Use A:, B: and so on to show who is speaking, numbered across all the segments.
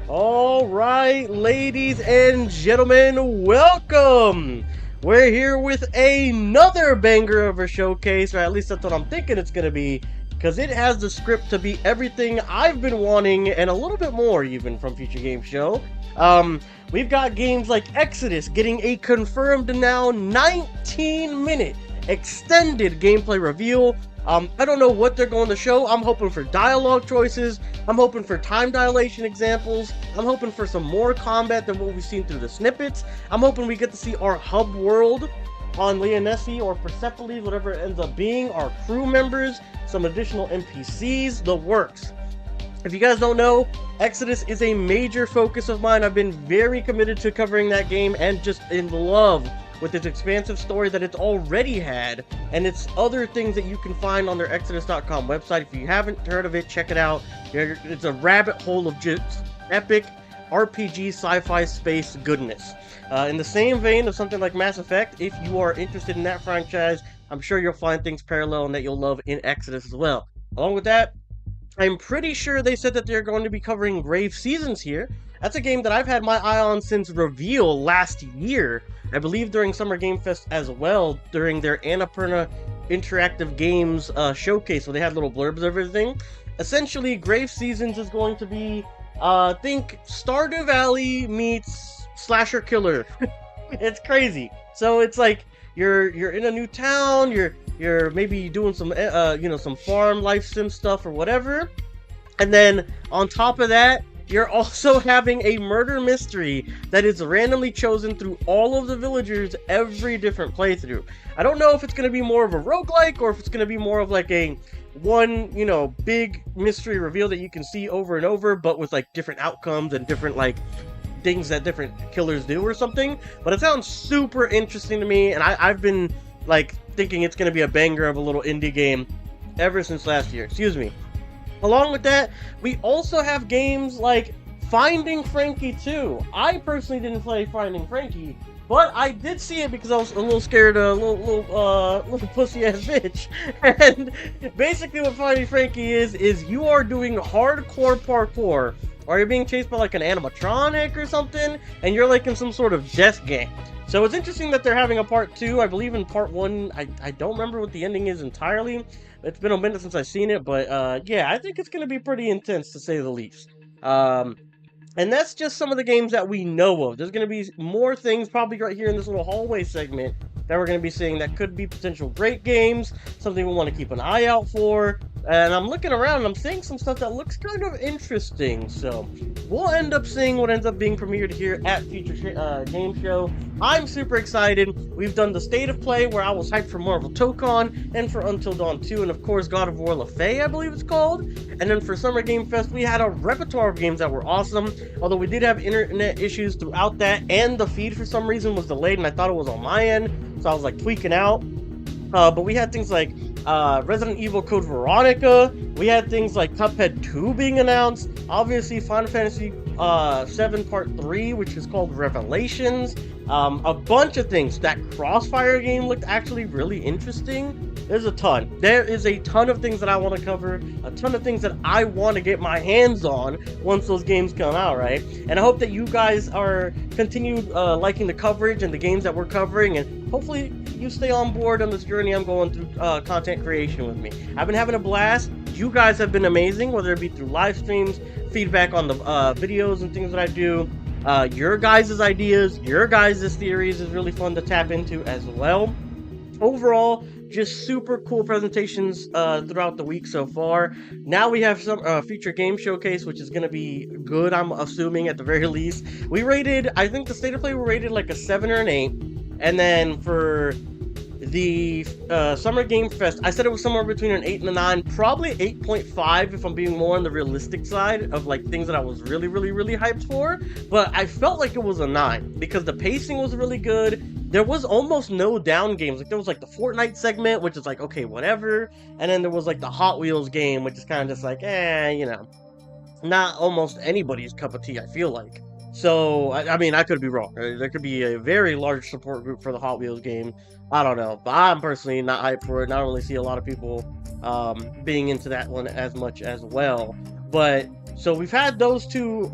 A: All right, ladies and gentlemen, welcome. We're here with another banger of a showcase, or at least that's what I'm thinking it's gonna be, because it has the script to be everything I've been wanting and a little bit more even from Future Game Show. We've got games like Exodus getting a confirmed now 19-minute extended gameplay reveal. I don't know what they're going to show. I'm hoping for dialogue choices. I'm hoping for time dilation examples. I'm hoping for some more combat than what we've seen through the snippets. I'm hoping we get to see our hub world on Leonesi or Persepolis, whatever it ends up being, our crew members, some additional NPCs, the works. If you guys don't know, Exodus is a major focus of mine. I've been very committed to covering that game and just in love with its expansive story that it's already had, and its other things that you can find on their Exodus.com website. If you haven't heard of it, check it out. It's a rabbit hole of just epic RPG sci-fi space goodness. In the same vein of something like Mass Effect, if you are interested in that franchise, I'm sure you'll find things parallel and that you'll love in Exodus as well. Along with that, I'm pretty sure they said that they're going to be covering Grave Seasons here. That's a game that I've had my eye on since reveal last year. I believe during Summer Game Fest as well, during their Annapurna Interactive Games showcase, where they had little blurbs of everything. Essentially, Grave Seasons is going to be, think Stardew Valley meets Slasher Killer. It's crazy. So it's like you're in a new town, you're maybe doing some some farm life sim stuff or whatever, and then on top of that, you're also having a murder mystery that is randomly chosen through all of the villagers every different playthrough. I don't know if it's going to be more of a roguelike or if it's going to be more of like a big mystery reveal that you can see over and over, but with like different outcomes and different like things that different killers do or something. But it sounds super interesting to me, and I've been like thinking it's going to be a banger of a little indie game ever since last year. Excuse me. Along with that, we also have games like Finding Frankie 2. I personally didn't play Finding Frankie, but I did see it because I was a little scared, little pussy-ass bitch. And basically what Finding Frankie is you are doing hardcore parkour, or you're being chased by like an animatronic or something, and you're like in some sort of death game. So it's interesting that they're having a part 2. I believe in part 1, I don't remember what the ending is entirely. It's been a minute since I've seen it, but yeah, I think it's going to be pretty intense, to say the least. And that's just some of the games that we know of. There's going to be more things probably right here in this little hallway segment that we're going to be seeing that could be potential great games, something we want to keep an eye out for. And I'm looking around and I'm seeing some stuff that looks kind of interesting. So we'll end up seeing what ends up being premiered here at Future Game Show. I'm super excited. We've done the State of Play, where I was hyped for Marvel Tokon and for Until Dawn 2, and of course God of War Le Fay, I believe it's called. And then for Summer Game Fest, we had a repertoire of games that were awesome, although we did have internet issues throughout that, and the feed for some reason was delayed, and I thought it was on my end, so I was like tweaking out. But we had things like Resident Evil Code Veronica. We had things like Cuphead 2 being announced. Obviously, Final Fantasy 7 Part 3, which is called Revelations. A bunch of things. That Crossfire game looked actually really interesting. There's a ton. There is a ton of things that I want to cover. A ton of things that I want to get my hands on once those games come out, right? And I hope that you guys are continued liking the coverage and the games that we're covering, and hopefully you stay on board on this journey I'm going through content creation with me. I've been having a blast. You guys have been amazing, whether it be through live streams, feedback on the videos and things that I do. Your guys' ideas, your guys' theories is really fun to tap into as well. Overall, just super cool presentations throughout the week so far. Now we have some Future Game Showcase, which is going to be good, I'm assuming, at the very least. We rated, I think the State of Play were rated like a 7 or an 8. And then for the Summer Game Fest, I said it was somewhere between an 8 and a 9, probably 8.5 if I'm being more on the realistic side of like things that I was really, really, really hyped for. But I felt like it was a 9 because the pacing was really good. There was almost no down games. Like there was like the Fortnite segment, which is like, okay, whatever. And then there was like the Hot Wheels game, which is kind of just like, not almost anybody's cup of tea, I feel like. So, I mean, I could be wrong. There could be a very large support group for the Hot Wheels game. I don't know. But I'm personally not hyped for it. I don't really see a lot of people being into that one as much as well. But, so we've had those two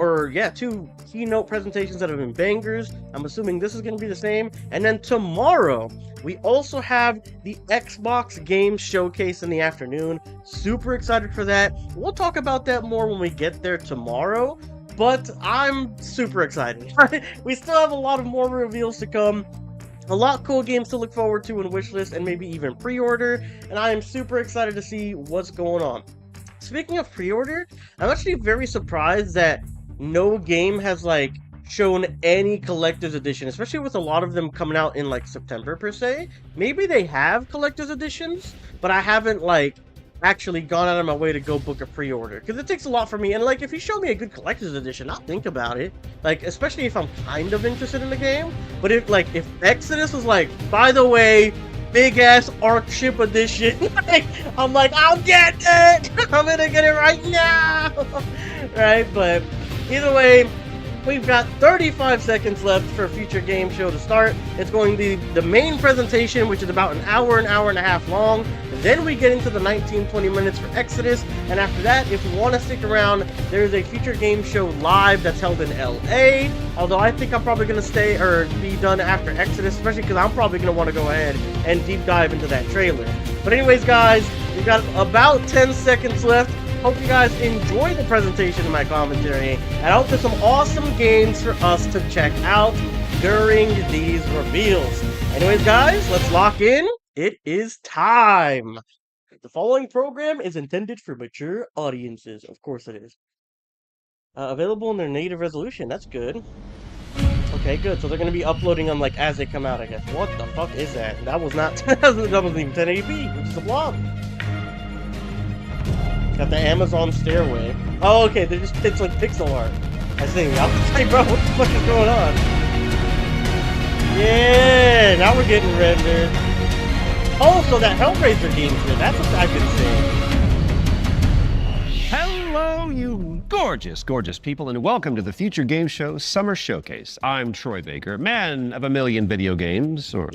A: keynote presentations that have been bangers. I'm assuming this is going to be the same. And then tomorrow, we also have the Xbox Game Showcase in the afternoon. Super excited for that. We'll talk about that more when we get there tomorrow. But I'm super excited. We still have a lot of more reveals to come. A lot of cool games to look forward to in wishlist and maybe even pre-order. And I am super excited to see what's going on. Speaking of pre-order, I'm actually very surprised that no game has like shown any collector's edition, especially with a lot of them coming out in like September per se. Maybe they have collector's editions, but I haven't like actually gone out of my way to go book a pre-order, because it takes a lot for me. And like, if you show me a good collector's edition, I'll think about it, like especially if I'm kind of interested in the game. But if Exodus was like, by the way, big ass Arc Ship edition, like, I'm like, I'll get it. I'm gonna get it right now. Right? But either way, we've got 35 seconds left for Future Game Show to start. It's going to be the main presentation, which is about an hour and a half long. And then we get into the 19-20 minutes for Exodus. And after that, if you want to stick around, there's a Future Game Show live that's held in LA. Although I think I'm probably going to stay or be done after Exodus, especially because I'm probably going to want to go ahead and deep dive into that trailer. But anyways, guys, we've got about 10 seconds left. Hope you guys enjoy the presentation and my commentary, and I hope there's some awesome games for us to check out during these reveals. Anyways, guys, let's lock in. It is time. The following program is intended for mature audiences. Of course it is. Available in their native resolution. That's good. Okay, good. So they're going to be uploading them like as they come out, I guess. What the fuck is that? That was not. That wasn't even 1080p, which is a blob. Got the Amazon stairway. Oh, okay, it's like pixel art. I think. I was like, bro, what the fuck is going on? Yeah, now we're getting rendered. Oh, so that Hellraiser game's here. That's what I've been saying.
B: Hello, you gorgeous, gorgeous people, and welcome to the Future Game Show Summer Showcase. I'm Troy Baker, man of a million video games, or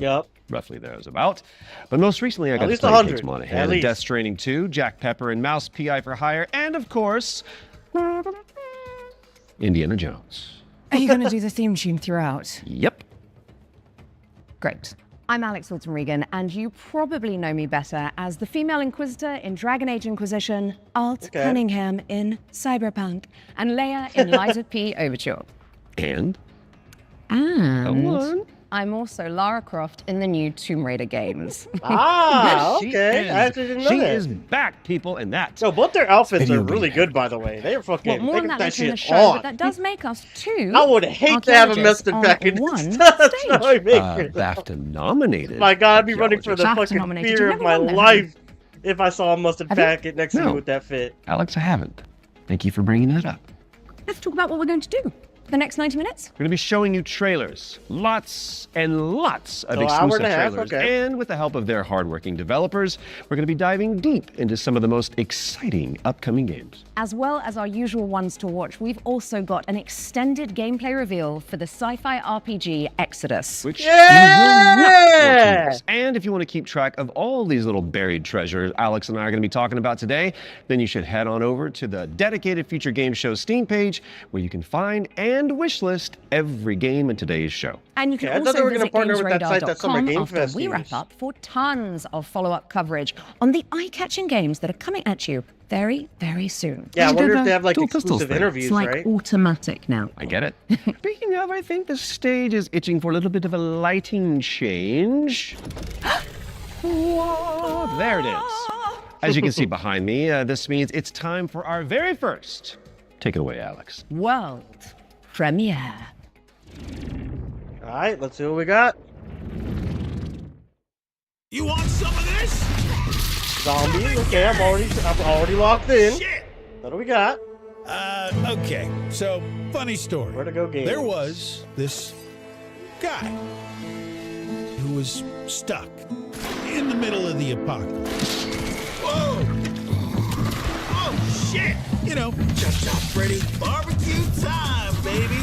B: roughly there's about. But most recently, I got to play Kate Monahan, Death Stranding 2, Jack Pepper and Mouse PI for Hire, and of course, Indiana Jones.
C: Are you going to do the theme tune throughout?
B: Yep.
C: Great. I'm Alex Wilton Regan, and you probably know me better as the female Inquisitor in Dragon Age Inquisition, Alt Cunningham in Cyberpunk, and Leia in Liza P. Overture.
B: And?
C: I'm also Lara Croft in the new Tomb Raider games.
A: Okay. I actually didn't know that.
B: She is back, people, and that.
A: So both their outfits are really good, by the way. They're fucking.
C: Well, more on that later in the show,
A: on.
C: but that does make us two.
A: I would hate to have a mustard packet
C: one
A: stage.
B: BAFTA nominated.
A: My God, I'd be running for the fucking fear of my life if I saw a mustard packet next to me with that fit.
B: Alex, I haven't. Thank you for bringing that up.
C: Let's talk about what we're going to do. The next 90 minutes?
B: We're going to be showing you trailers. Lots and lots of exclusive trailers. And with the help of their hardworking developers, we're going to be diving deep into some of the most exciting upcoming games.
C: As well as our usual ones to watch, we've also got an extended gameplay reveal for the sci-fi RPG Exodus.
B: Which you will not want to miss. And if you want to keep track of all these little buried treasures Alex and I are going to be talking about today, then you should head on over to the dedicated Future Game Show Steam page, where you can find and wishlist every game in today's show.
C: And you can also visit GamesRadar.com after we wrap up for tons of follow-up coverage on the eye-catching games that are coming at you very, very soon.
A: Yeah, I wonder if they have like exclusive interviews,
C: it's like automatic now.
B: I get it. Speaking of, I think the stage is itching for a little bit of a lighting change. Whoa, there it is. As you can see behind me, this means it's time for our very first. Take it away, Alex.
C: World premiere.
A: All right, let's see what we got.
D: You want some of this?
A: Zombies. Okay, I'm already locked in.
D: Shit.
A: What do we got?
D: Okay. So, funny story.
A: Where to go, games?
D: There was this guy who was stuck in the middle of the apocalypse. Whoa! Oh shit! You know, chop chop Freddy, barbecue time, baby.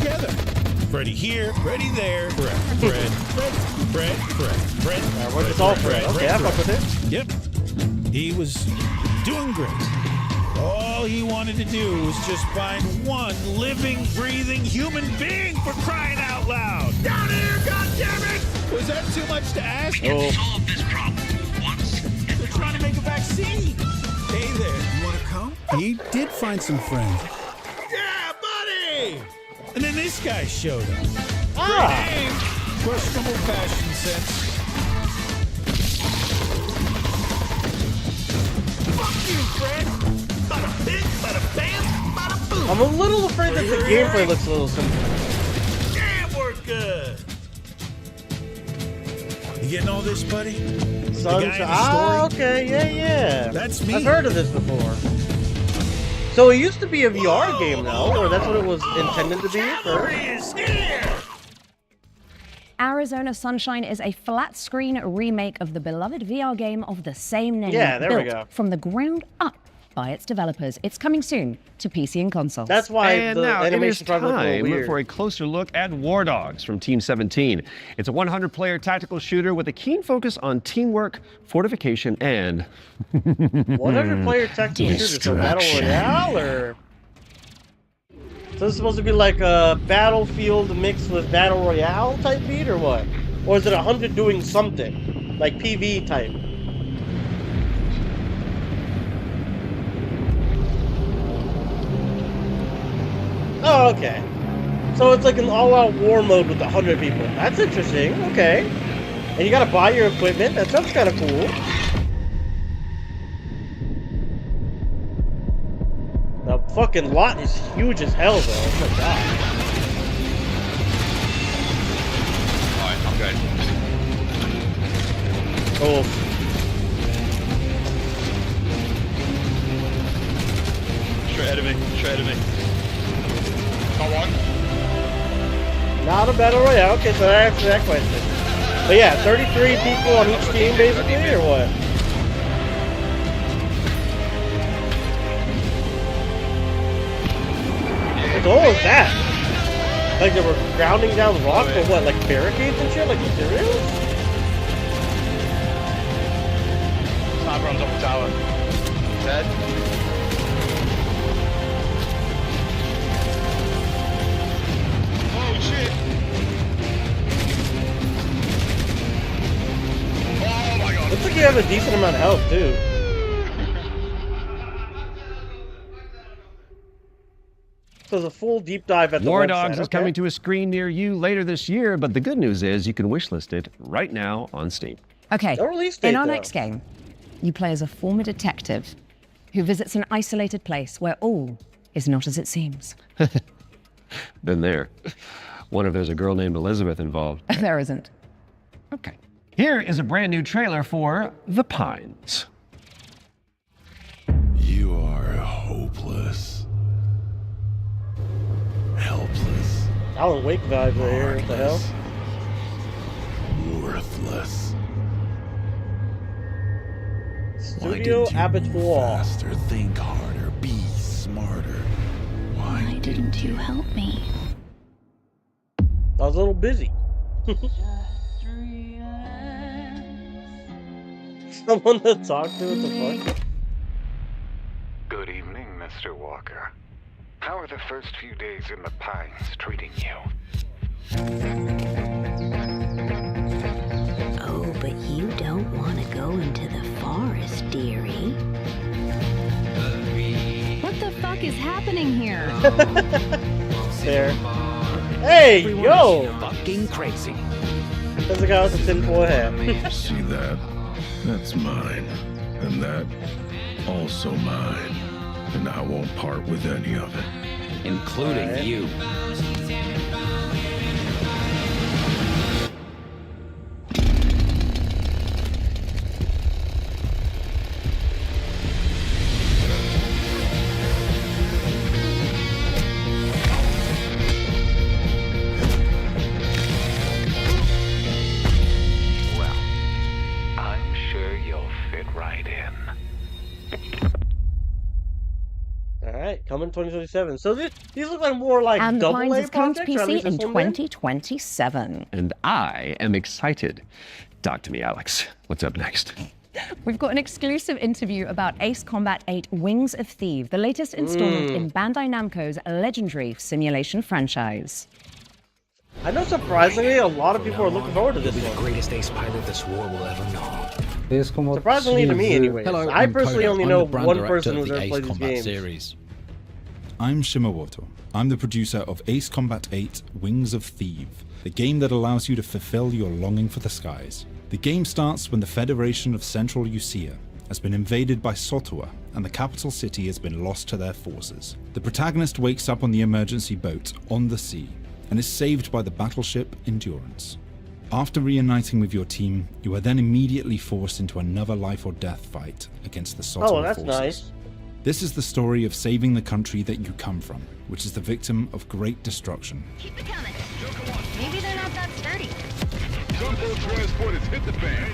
D: together. Freddy here, Freddy there, Fred.
A: We're just all Fred. Okay, I fuck with it.
D: Yep. He was doing great. All he wanted to do was just find one living, breathing human being, for crying out loud. Down here, goddammit! Was that too much to ask?
E: Solve this problem once.
D: They're trying to make a vaccine. Hey there, you want to come? He did find some friends. Yeah, buddy! And then this guy showed up.
A: Ah!
D: Great name, questionable fashion sense. Fuck you, Fred! Bada bing, bada bam, bada boom!
A: I'm a little afraid that the gameplay looks a little simple.
D: Damn, we're good! You getting all this, buddy?
A: Okay, yeah.
D: That's me.
A: I've heard of this before. So it used to be a VR game, though, or that's what it was intended to be at first.
D: Is here!
C: Arizona Sunshine is a flat-screen remake of the beloved VR game of the same name.
A: Yeah, there we
C: built
A: go.
C: from the ground up by its developers. It's coming soon to PC and consoles.
A: That's why
B: And
A: the
B: now it is
A: animation probably looked a little
B: time
A: weird.
B: for a closer look at War Dogs from Team 17. It's a 100-player tactical shooter with a keen focus on teamwork, fortification, and
A: 100-player tactical shooter, so Battle Royale, or... So this is supposed to be like a Battlefield mixed with Battle Royale type beat, or what? Or is it 100 doing something? Like PV type? Oh, okay. So it's like an all-out war mode with 100 people. That's interesting, okay. And you gotta buy your equipment, that sounds kinda cool. The fucking lot is huge as hell, though. Oh my god.
E: Alright, I'm good.
A: Oh.
E: Straight ahead of me. Straight ahead of me. Come on.
A: Not a battle royale. Okay, so that answers that question. But yeah, 33 people on each team, basically, or what? What the hell is that? Like they were grounding down rock, but what, like barricades and shit? Like materials?
E: Sniper on top of the tower. Dead. Oh shit! Oh my god!
A: Looks like you have a decent amount of health, too. So there's a full deep dive at the
B: War
A: website.
B: Dogs is
A: Okay.
B: coming to a screen near you later this year, but the good news is you can wishlist it right now on Steam.
C: Okay,
A: No release date,
C: in our
A: though.
C: next game, you play as a former detective who visits an isolated place where all is not as it seems.
B: Been there. Wonder if there's a girl named Elizabeth involved.
C: There isn't.
B: Okay. Here is a brand new trailer for The Pines.
F: You are hopeless. Helpless.
A: Alan Wake vibes right here. What the hell?
F: Worthless. Why
A: Studio
F: didn't you move
A: Abattoir.
F: faster, think harder, be smarter?
G: Why didn't you help me?
A: I was a little busy. Someone to talk to, what the fuck?
H: Good evening, Mr. Walker. How are the first few days in the Pines treating you?
G: Oh, but you don't want to go into the forest, dearie.
I: What the fuck is happening here?
A: There. Hey, yo!
H: Fucking crazy.
A: There's a guy with a tinfoil hat.
F: See that? That's mine. And that, also mine. And I won't part with any of it.
H: Including
A: Alright.
H: you. Well, I'm sure you'll fit right in.
A: Alright. right, coming 2027. So these look like more like
C: and
A: double
C: Pines
A: A
C: is coming to
A: projects, or at
C: PC
A: least
C: in
A: this one did?
C: 2027.
B: And I am excited. Talk to me, Alex. What's up next?
C: We've got an exclusive interview about Ace Combat 8 Wings of Thieves, the latest installment in Bandai Namco's legendary simulation franchise.
A: I know surprisingly a lot of people are looking forward to this one.
J: The greatest ace pilot this war will ever know.
A: Surprisingly to me, anyway.
K: Hello,
A: I
K: I'm
A: personally
K: Koda.
A: only
K: I'm
A: know
K: the brand
A: one
K: director
A: person
K: of
A: who's
K: the
A: ever
K: Ace
A: played these
K: Combat
A: games.
K: series.
D: I'm Shimawato. I'm the producer of Ace Combat 8 Wings of Thieves, the game that allows you to fulfill your longing for the skies. The game starts when the Federation of Central Usia has been invaded by Sotua, and the capital city has been lost to their forces. The protagonist wakes up on the emergency boat on the sea, and is saved by the battleship Endurance. After reuniting with your team, you are then immediately forced into another life or death fight against the Sotua
A: Oh, that's
D: forces.
A: nice.
D: This is the story of saving the country that you come from, which is the victim of great destruction.
I: Keep it coming. Maybe they're not that sturdy.
F: Gunboat transport has hit the fan.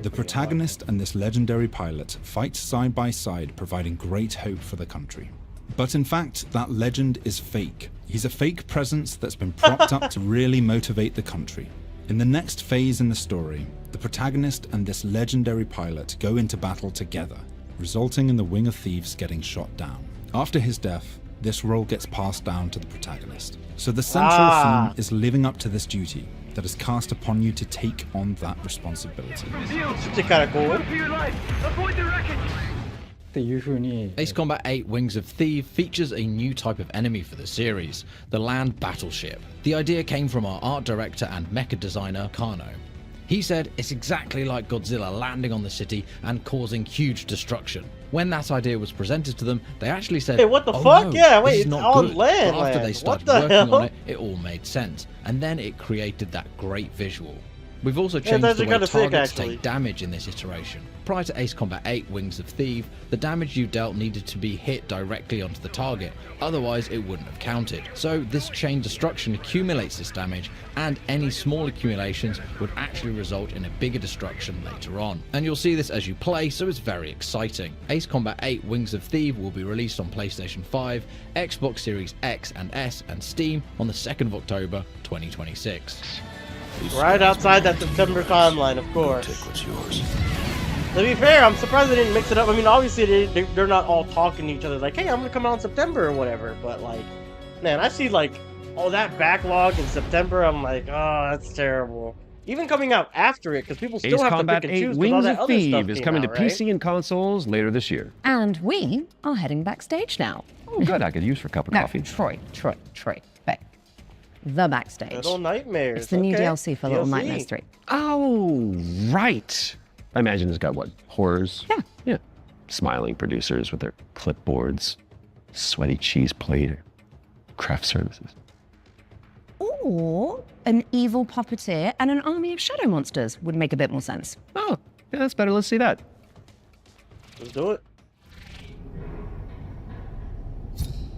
D: The protagonist and this legendary pilot fight side by side, providing great hope for the country. But in fact, that legend is fake. He's a fake presence that's been propped up to really motivate the country. In the next phase in the story, the protagonist and this legendary pilot go into battle together, resulting in the Wing of Thieves getting shot down. After his death, this role gets passed down to the protagonist. So the central theme is living up to this duty that is cast upon you to take on that responsibility.
A: It's kind of cool.
K: Ace Combat 8 Wings of Thieves features a new type of enemy for the series, the land battleship. The idea came from our art director and mecha designer, Kano. He said it's exactly like Godzilla landing on the city and causing huge destruction. When that idea was presented to them, they actually said,
A: Hey, what the
K: "Oh,
A: fuck?
K: no,
A: Yeah, wait,
K: this is
A: it's
K: not
A: on
K: good."
A: land,
K: But after
A: land.
K: they started
A: What the
K: working
A: hell?
K: on it, it all made sense. And then it created that great visual. We've also changed
A: that's
K: the way
A: kinda sick,
K: targets
A: actually.
K: take damage in this iteration. Prior to Ace Combat 8 Wings of Thieves, the damage you dealt needed to be hit directly onto the target, otherwise it wouldn't have counted. So this chain destruction accumulates this damage, and any small accumulations would actually result in a bigger destruction later on. And you'll see this as you play, so it's very exciting. Ace Combat 8 Wings of Thieves will be released on PlayStation 5, Xbox Series X and S, and Steam on the 2nd of October 2026.
A: Right outside that September timeline, of course.
J: Take what's yours.
A: To be fair, I'm surprised they didn't mix it up. I mean, obviously they're not all talking to each other like, hey, I'm gonna come out in September or whatever. But like, man, I see like all that backlog in September. I'm like, oh, that's terrible. Even coming out after it, because people still
B: Ace
A: have
B: Combat
A: to pick and
B: 8
A: choose. 'Cause all
B: Wings
A: that
B: of
A: other stuff
B: Thieves is
A: came
B: coming
A: out,
B: to
A: right?
B: PC and consoles later this year.
C: And we are heading backstage now.
B: Oh, good. I could use for a cup of
C: No,
B: coffee.
C: Troy, back. The backstage.
A: Little Nightmares.
C: It's the new
A: okay.
C: DLC for Little
A: DLC.
C: Nightmares 3.
B: Oh, right. I imagine it's got, what, horrors?
C: Yeah.
B: Yeah. Smiling producers with their clipboards, sweaty cheese plate, craft services.
C: Or an evil puppeteer and an army of shadow monsters would make a bit more sense.
B: Oh, yeah, that's better. Let's see that.
A: Let's do it.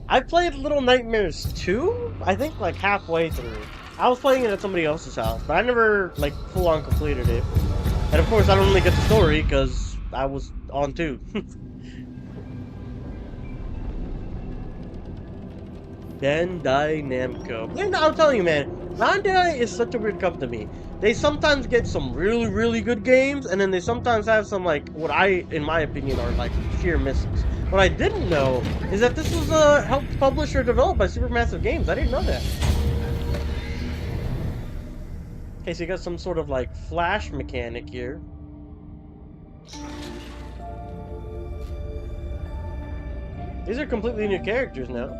A: I played Little Nightmares 2, I think like halfway through. I was playing it at somebody else's house, but I never like full on completed it. And of course I don't really get the story because I was on 2. Bandai Namco. And I'm telling you, man, Bandai is such a weird company. They sometimes get some really, really good games, and then they sometimes have some, like, what I, in my opinion, are, like, sheer misses. What I didn't know is that this was helped published or developed by Supermassive Games. I didn't know that. Okay, so you got some sort of, like, flash mechanic here. These are completely new characters now.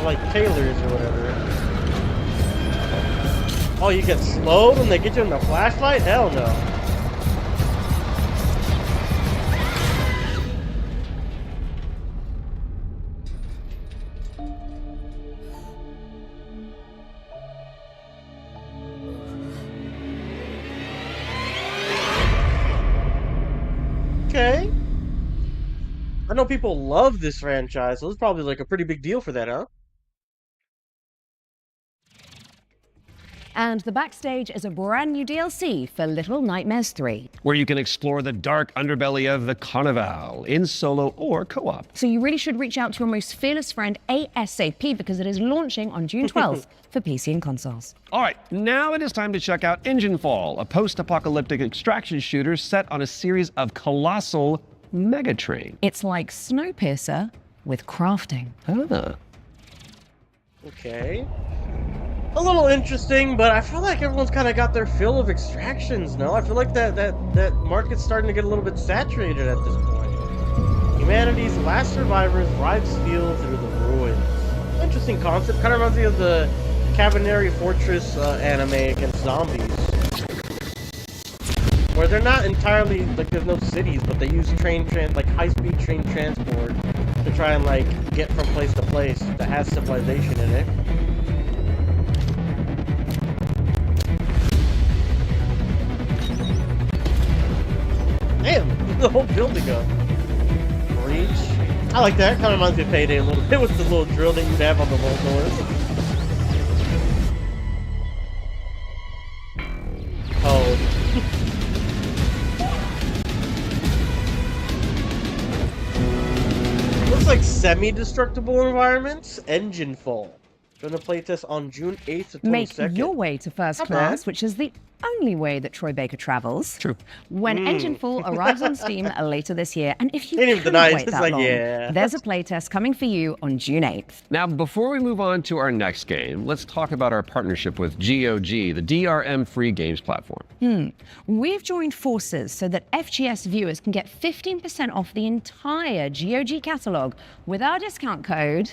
A: Like tailors or whatever. Oh, you get slowed when they get you in the flashlight? Hell no. I know people love this franchise, so it's probably like a pretty big deal for that, huh?
C: And the backstage is a brand new DLC for Little Nightmares 3.
B: Where you can explore the dark underbelly of the Carnival in solo or co-op.
C: So you really should reach out to your most fearless friend ASAP because it is launching on June 12th for PC and consoles.
B: All right, now it is time to check out Engine Fall, a post-apocalyptic extraction shooter set on a series of colossal megatrain.
C: It's like Snowpiercer with crafting.
B: Ah.
A: Okay. A little interesting, but I feel like everyone's kind of got their fill of extractions, no? I feel like that market's starting to get a little bit saturated at this point. Humanity's last survivors ride steel through the ruins. Interesting concept. Kind of reminds me of the Cabaneri Fortress anime against zombies. Where they're not entirely, like, there's no cities, but they use high-speed train transport to try and, like, get from place to place that has civilization in it. Damn, the whole building up. Reach. I like that. Kind of reminds me of Payday a little bit with the little drill that you'd have on the vault doors. Oh. Looks like semi-destructible environments. Engine Fall. Going to playtest on June 8th to 22nd.
C: Make your way to first class, which is the only way that Troy Baker travels.
B: True.
C: When Engine Fall arrives on Steam later this year, and if you
A: Ain't even
C: can't
A: denied,
C: wait
A: it's
C: that
A: like,
C: long,
A: yeah.
C: there's a playtest coming for you on June 8th.
B: Now, before we move on to our next game, let's talk about our partnership with GOG, the DRM-free games platform.
C: We've joined forces so that FGS viewers can get 15% off the entire GOG catalog with our discount code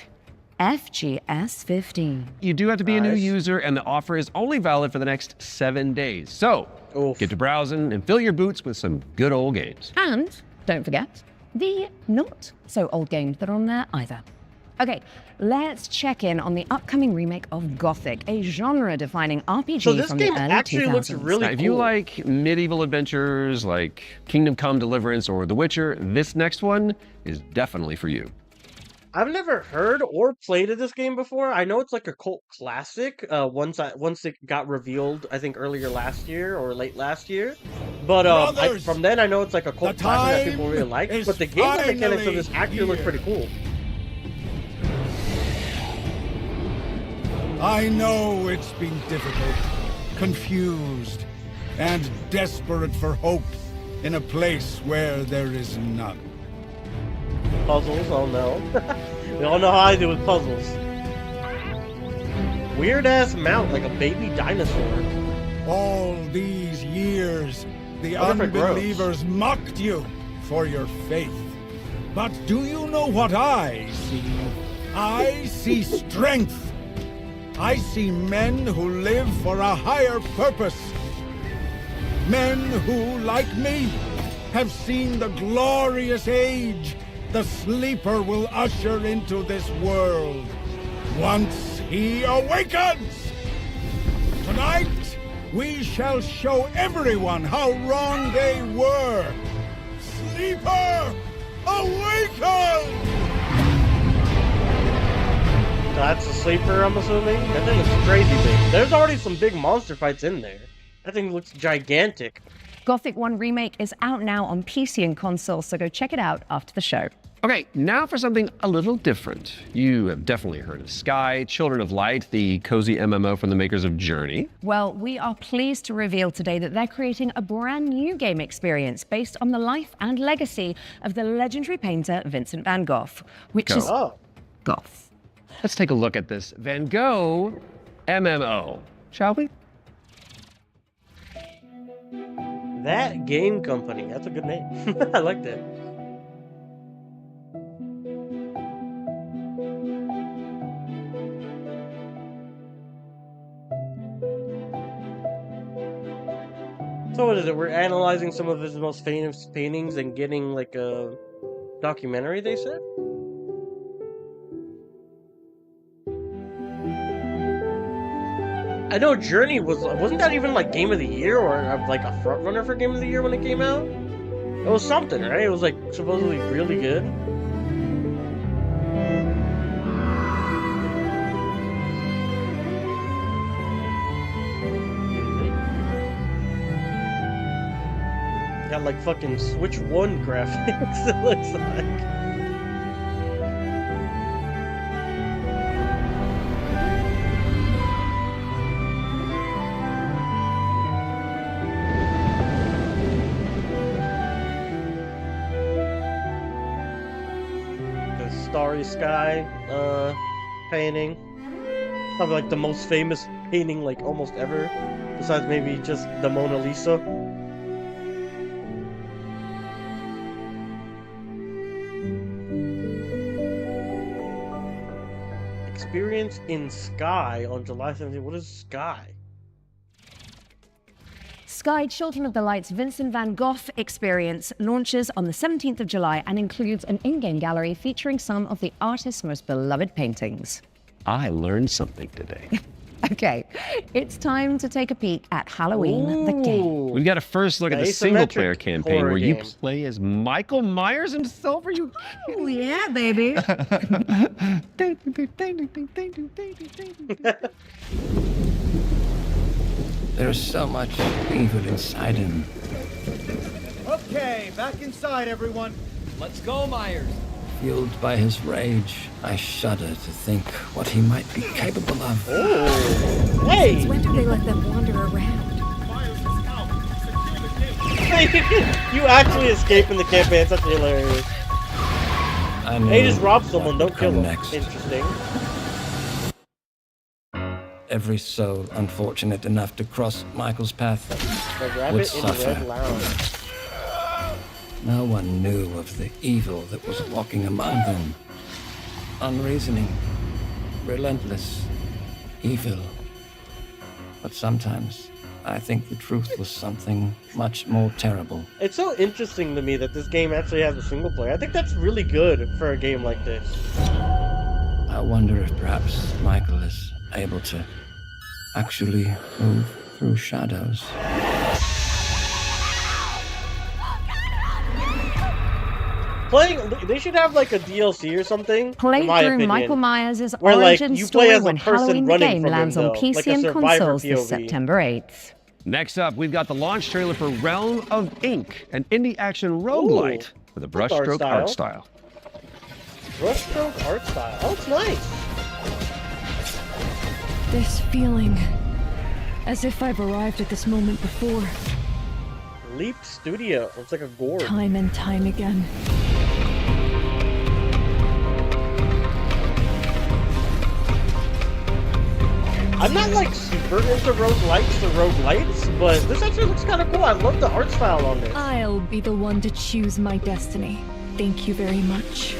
C: FGS15.
B: You do have to be a new user, and the offer is only valid for the next 7 days. So, get to browsing and fill your boots with some good old games.
C: And don't forget the not so old games that are on there either. Okay, let's check in on the upcoming remake of Gothic, a genre-defining RPG
A: So this
C: from
A: game
C: the early
A: actually
C: 2000s.
A: looks really
B: Now, if you like medieval adventures like Kingdom Come Deliverance or The Witcher, this next one is definitely for you.
A: I've never heard or played of this game before. I know it's like a cult classic. Once it got revealed, I think earlier last year or late last year. But from then I know it's like a cult classic that people really like. But the gameplay mechanics of this actually look pretty cool.
D: I know it's been difficult, confused, and desperate for hope in a place where there is none.
A: Puzzles, oh no. We all know how I do with puzzles. Weird ass mount, like a baby dinosaur.
D: All these years, the unbelievers mocked you for your faith. But do you know what I see? I see strength. I see men who live for a higher purpose. Men who, like me, have seen the glorious age the Sleeper will usher into this world once he awakens. Tonight, we shall show everyone how wrong they were. Sleeper, awaken!
A: That's a Sleeper, I'm assuming? That thing is crazy big. There's already some big monster fights in there. That thing looks gigantic.
C: Gothic 1 Remake is out now on PC and console, so go check it out after the show.
B: Okay, now for something a little different. You have definitely heard of Sky, Children of Light, the cozy MMO from the makers of Journey.
C: Well, we are pleased to reveal today that they're creating a brand new game experience based on the life and legacy of the legendary painter Vincent van Gogh, which is Goth.
B: Let's take a look at this Van Gogh MMO, shall we?
A: That Game Company, that's a good name. I like that. So what is it? We're analyzing some of his most famous paintings and getting like a documentary, they said? I know Journey wasn't that even like Game of the Year or like a front runner for Game of the Year when it came out? It was something, right? It was like supposedly really good. got like fucking Switch 1 graphics, it looks like. Starry Sky painting. Probably like the most famous painting like almost ever, besides maybe just the Mona Lisa. Experience in Sky on July 17th. What is Sky?
C: Sky Children of the Light's Vincent van Gogh experience launches on the 17th of July and includes an in-game gallery featuring some of the artist's most beloved paintings.
B: I learned something today.
C: Okay, it's time to take a peek at Halloween the game.
B: We've got a first look at the single-player campaign where you play as Michael Myers himself. Are you?
C: Oh yeah, baby.
L: There's so much evil inside him.
M: Okay, back inside, everyone.
L: Let's go, Myers. Fueled by his rage, I shudder to think what he might be capable of.
A: Oh, hey!
C: Since when do they let them wander around?
A: You actually escape in the campaign. That's actually hilarious. Hey, just rob someone, don't kill them.
L: Next.
A: Interesting.
L: Every soul unfortunate enough to cross Michael's path would suffer. No one knew of the evil that was walking among them. Unreasoning, relentless, evil. But sometimes I think the truth was something much more terrible.
A: It's so interesting to me that this game actually has a single player. I think that's really good for a game like this.
L: I wonder if perhaps Michael is able to actually move through shadows.
A: They should have like a DLC or something.
C: Play
A: in my
C: through
A: opinion,
C: Michael Myers'
A: where, like,
C: origin
A: you
C: story
A: play as a
C: when
A: person
C: Halloween the
A: running
C: game
A: from him,
C: lands on
A: though,
C: PC
A: like a
C: and
A: Survivor
C: consoles this
A: POV.
C: September 8th.
B: Next up, we've got the launch trailer for Realm of Ink, an indie action roguelite with a brushstroke art style.
A: Brushstroke art style. Oh, it's nice.
N: This feeling, as if I've arrived at this moment before.
A: Leap Studio. It's like a gourd.
N: Time and time again.
A: I'm not like super into roguelites, but this actually looks kind of cool. I love the art style on this.
N: I'll be the one to choose my destiny. Thank you very much.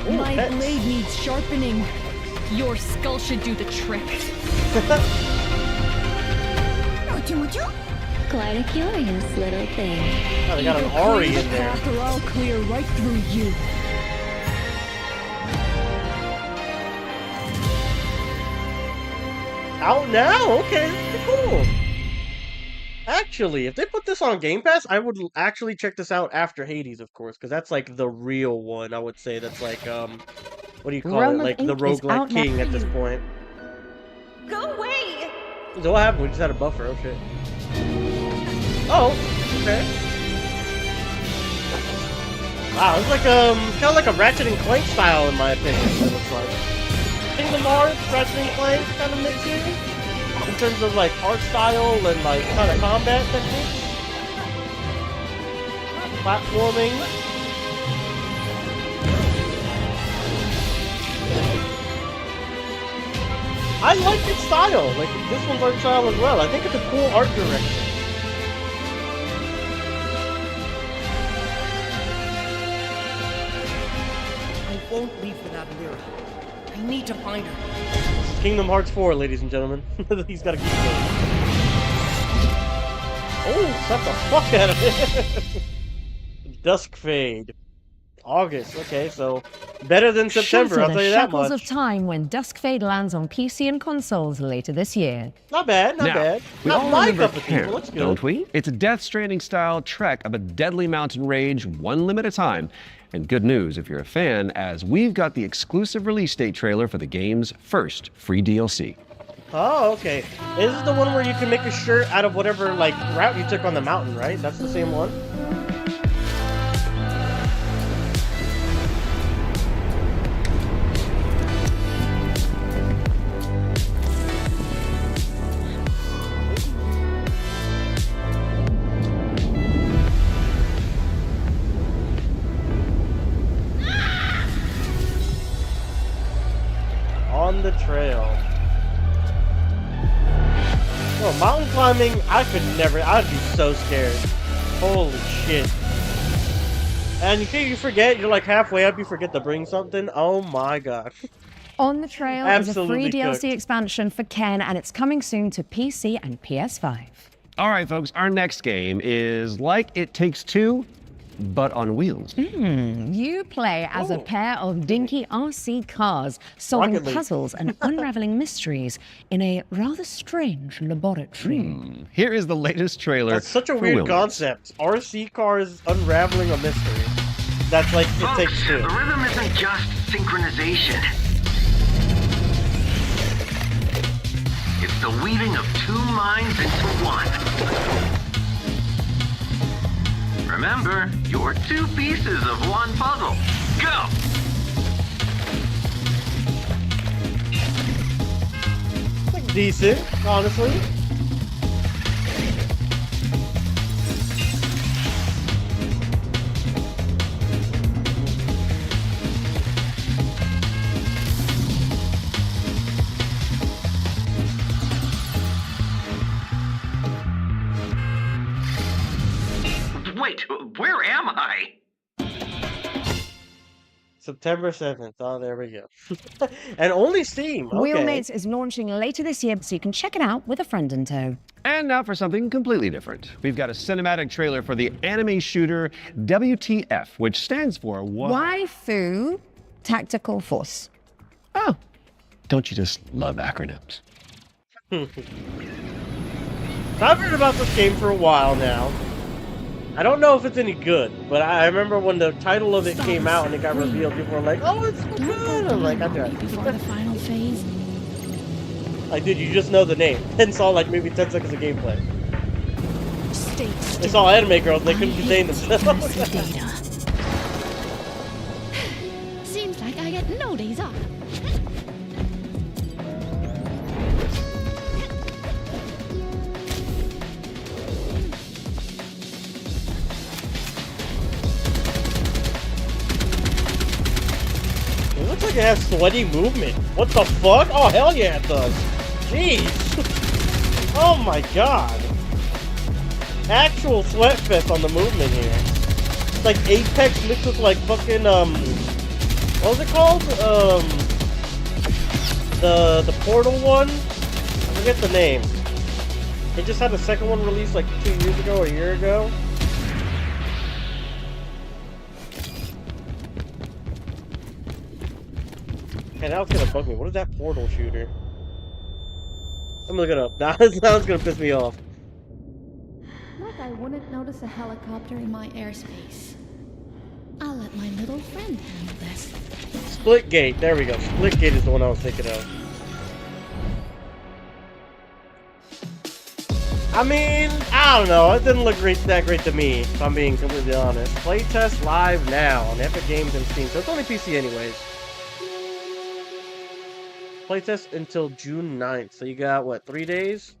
A: Ooh,
N: my
A: pets.
N: blade needs sharpening. Your skull should do the trick.
G: Quite a curious little thing.
A: Oh, they got an Ari in there.
N: Or I'll clear right through you.
A: Out now? Okay, that's pretty cool. Actually, if they put this on Game Pass, I would actually check this out after Hades, of course, because that's like the real one, I would say. That's like, what do you call
C: Realm
A: it? Like
C: of
A: the
C: Ink is
A: roguelike
C: out now.
A: king at this point.
I: Go away!
A: So what happened? We just had a buffer, oh shit. Oh, okay. Wow, it's like, kind of like a Ratchet and Clank style, in my opinion, it looks like. Kingdom Hearts, Ratchet and Clank kind of mix here, in terms of like art style and like kind of combat techniques, platforming. I like its style, like this one's art style as well. I think it's a cool art direction.
M: I won't leave without Lyra. I need to find her.
A: This is Kingdom Hearts 4, ladies and gentlemen. He's got to keep going. Oh, slap the fuck out of it. Dusk Fade. August, okay, so better than September,
C: Shutter
A: I'll
C: the
A: tell you that
C: shackles
A: much.
C: of time when Dusk Fade lands on PC and consoles later this year.
A: Not bad, not
B: Now,
A: bad.
B: we
A: Not
B: all
A: my
B: remember
A: cup of tea, but looks good.
B: don't we? It's a Death Stranding-style trek of a deadly mountain range, one limb at a time. And good news if you're a fan, as we've got the exclusive release date trailer for the game's first free DLC.
A: Oh, okay. This is the one where you can make a shirt out of whatever, like, route you took on the mountain, right? That's the same one? On the trail. Well, mountain climbing, I could never, I'd be so scared. Holy shit. And you forget, you're like halfway up, you forget to bring something. Oh my god.
C: On the Trail is a free DLC expansion for Ken, and it's coming soon to PC and PS5.
B: All right, folks, our next game is like It Takes Two, but on wheels.
C: You play as a pair of dinky RC cars, solving puzzles and unraveling mysteries in a rather strange laboratory.
B: Here is the latest trailer.
A: That's such a weird concept. RC cars unraveling a mystery. That's like It Takes Two.
O: The rhythm isn't just synchronization. It's the weaving of two minds into one. Remember, you're two pieces of one puzzle. Go!
A: Like decent, honestly.
O: Wait, where am I?
A: September 7th. Oh, there we go. And only Steam. Okay.
C: Wheelmates is launching later this year, so you can check it out with a friend in tow.
B: And now for something completely different. We've got a cinematic trailer for the anime shooter WTF, which stands for
C: Waifu Tactical Force.
B: Oh, don't you just love acronyms?
A: I've heard about this game for a while now. I don't know if it's any good, but I remember when the title of it came out and it got revealed, people were like, "Oh, it's so good!" I'm like, "Okay."
N: Before the final phase.
A: Like, dude, you just know the name and saw like maybe 10 seconds of gameplay. They saw anime girls, they couldn't contain themselves.
N: Seems like I get no days off.
A: It looks like it has sweaty movement. What the fuck? Oh, hell yeah, it does. Jeez. Oh my god. Actual sweat fest on the movement here. It's like Apex mixed with like fucking, what was it called? The Portal one? I forget the name. They just had the second one released like 2 years ago or a year ago. Okay, now it's gonna bug me. What is that Portal shooter? I'm gonna look it up. Now it's gonna piss me off.
N: Like I wouldn't notice a helicopter in my airspace. I'll let my little friend handle this.
A: Splitgate. There we go. Splitgate is the one I was thinking of. I mean, I don't know. It didn't look that great to me, if I'm being completely honest. Playtest live now on Epic Games and Steam. So it's only PC anyways. Playtest until June 9th. So you got, what, 3 days?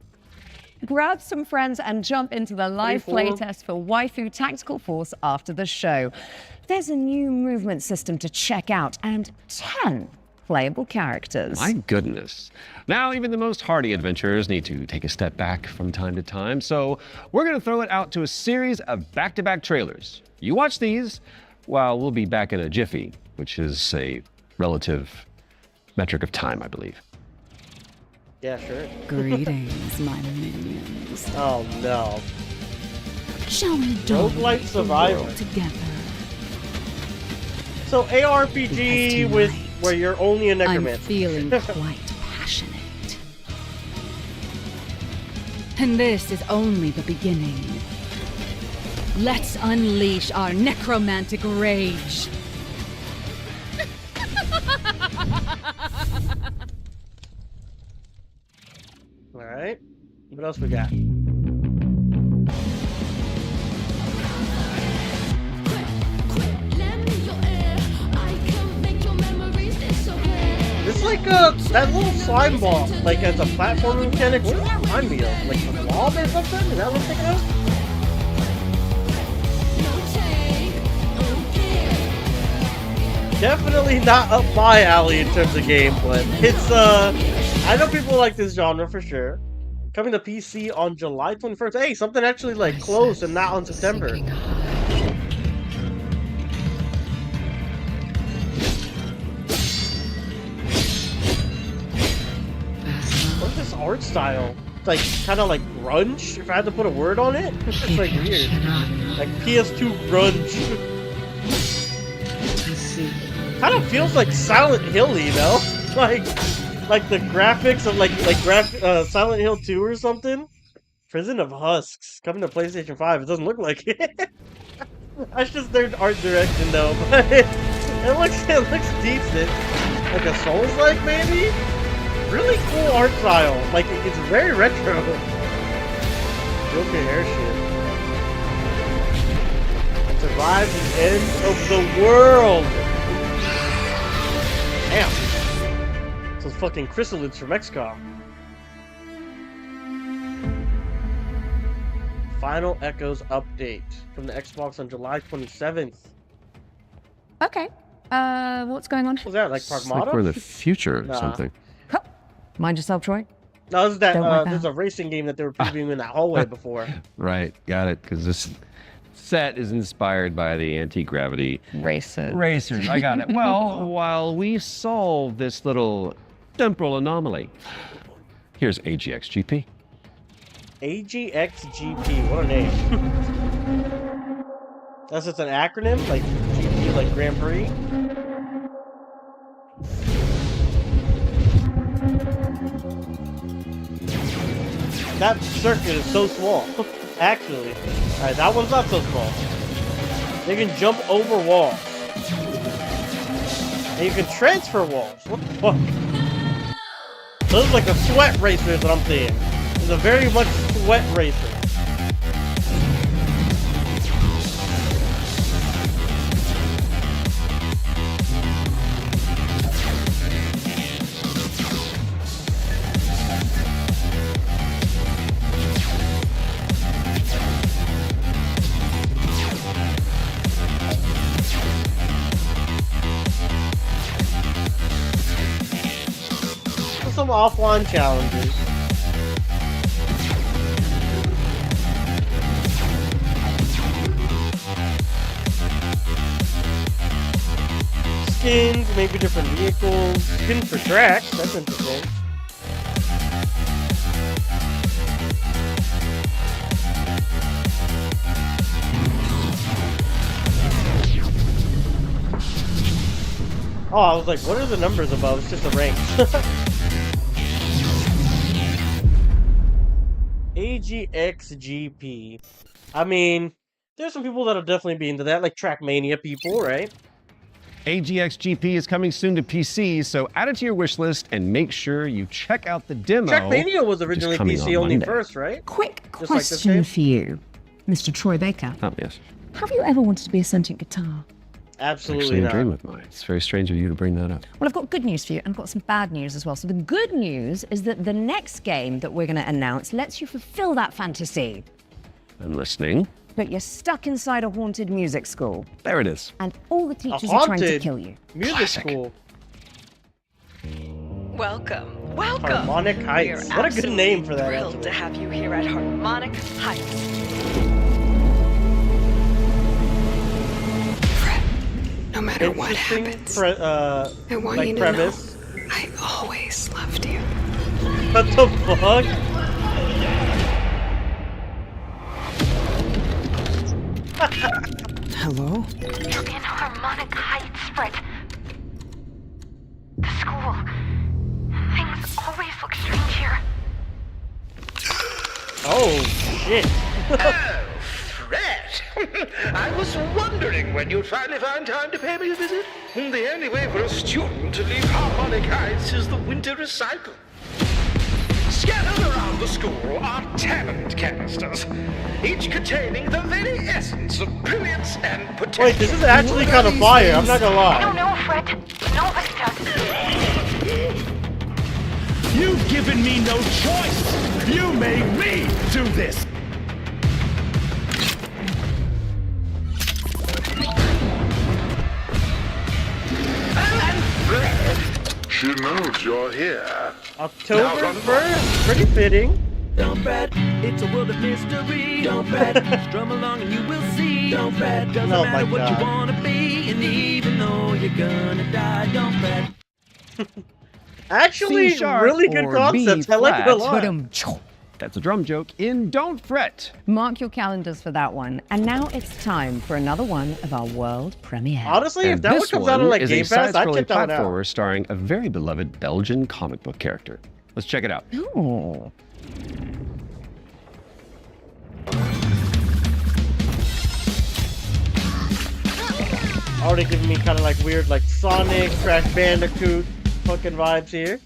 C: Grab some friends and jump into the live playtest for Waifu Tactical Force after the show. There's a new movement system to check out and 10 playable characters.
B: My goodness. Now, even the most hardy adventurers need to take a step back from time to time, so we're going to throw it out to a series of back-to-back trailers. You watch these, while we'll be back in a jiffy, which is a relative metric of time, I believe.
A: Yeah, sure.
C: Greetings, my minions.
A: Oh, no.
C: Shall we
A: roguelike survival
C: together?
A: So ARPG with where you're only a necromancer.
P: I'm feeling quite passionate. And this is only the beginning. Let's unleash our necromantic rage.
A: Alright. What else we got? It's like that little slime ball, like as a platforming mechanic. What does that remind me of? Like a blob or something? Is that what I'm thinking of? Definitely not up my alley in terms of game, but it's I know people like this genre for sure. Coming to PC on July 21st. Hey, something actually like close and not on September. What's this art style? It's like kind of like grunge, if I had to put a word on it. It's like weird. Like PS2 grunge. Kind of feels like Silent Hill, you know? Like the graphics of like Silent Hill 2 or something. Prison of Husks coming to PlayStation 5. It doesn't look like it. That's just their art direction though. But it looks decent. Like a Souls-like maybe. Really cool art style. Like it's very retro. Joker hair shit. Survive the end of the world. Damn. Those fucking chrysalids from XCOM. Final Echoes update from the Xbox on July 27th.
C: Okay. What's going on?
A: What's that, like Pragmata?
B: Like we're in the future or something.
C: Mind yourself, Troy.
A: No, this is that, there's a racing game that they were previewing in that hallway before.
B: Right, got it, because this set is inspired by the anti-gravity racers. I got it. Well, while we solve this little temporal anomaly, here's AGXGP.
A: AGXGP, what a name. That's just an acronym, like GP, like Grand Prix. That circuit is so small, actually. Alright, that one's not so small. You can jump over walls. And you can transfer walls. What the fuck? So this is like a sweat racer is what I'm saying. It's a very much sweat racer. Some offline challenges. Skins, maybe different vehicles, skins for tracks, that's interesting. Oh, I was like, what are the numbers above? It's just a rank. AGXGP. I mean, there's some people that'll definitely be into that, like Trackmania people, right?
B: AGXGP is coming soon to PC, so add it to your wish list and make sure you check out the demo.
A: Trackmania was originally PC only first, right?
C: Quick question for you, Mr. Troy Baker.
B: Oh, yes.
C: Have you ever wanted to be a sentient guitar?
A: Absolutely not.
B: Actually, a dream of mine. It's very strange of you to bring that up.
C: Well, I've got good news for you, and I've got some bad news as well. So the good news is that the next game that we're going to announce lets you fulfill that fantasy.
B: I'm listening.
C: But you're stuck inside a haunted music school.
B: There it is.
C: And all the teachers are trying to kill you.
A: Music school.
Q: Welcome. Welcome.
A: Harmonic Heights. What a good name for that.
Q: Thrilled to have you here at Harmonic Heights.
R: No matter what happens, I want
A: like
R: you to
A: premise.
R: know I always loved you.
A: What the fuck?
R: Hello?
S: You're in Harmonic Heights, but the school. Things always look strange here.
A: Oh, shit.
T: Oh, Fred! I was wondering when you'd finally find time to pay me a visit. The only way for a student to leave Harmonic Heights is the winter recycle. Scatter around the school are talent canisters, each containing the very essence of brilliance and potential.
A: Wait, this is actually kind of fire, I'm not gonna lie.
S: I don't know, Fred. Nobody does.
F: You've given me no choice! You made me do this!
H: She knows you're here.
A: October 1st? Pretty fitting.
U: Don't fret, it's a world of mystery. Don't fret, strum along and you will see. Don't fret, doesn't matter what you wanna be. And even though you're gonna die, don't fret.
A: Actually, really good concepts. I like it a lot.
B: That's a drum joke in Don't Fret.
C: Mark your calendars for that one. And now it's time for another one of our world premiere.
A: Honestly, if that one comes out on like Game Pass, I'd check that one out.
B: Platformer starring a very beloved Belgian comic book character. Let's check it out.
C: Ooh.
A: Already giving me kind of like weird, like Sonic, Crash Bandicoot fucking vibes here.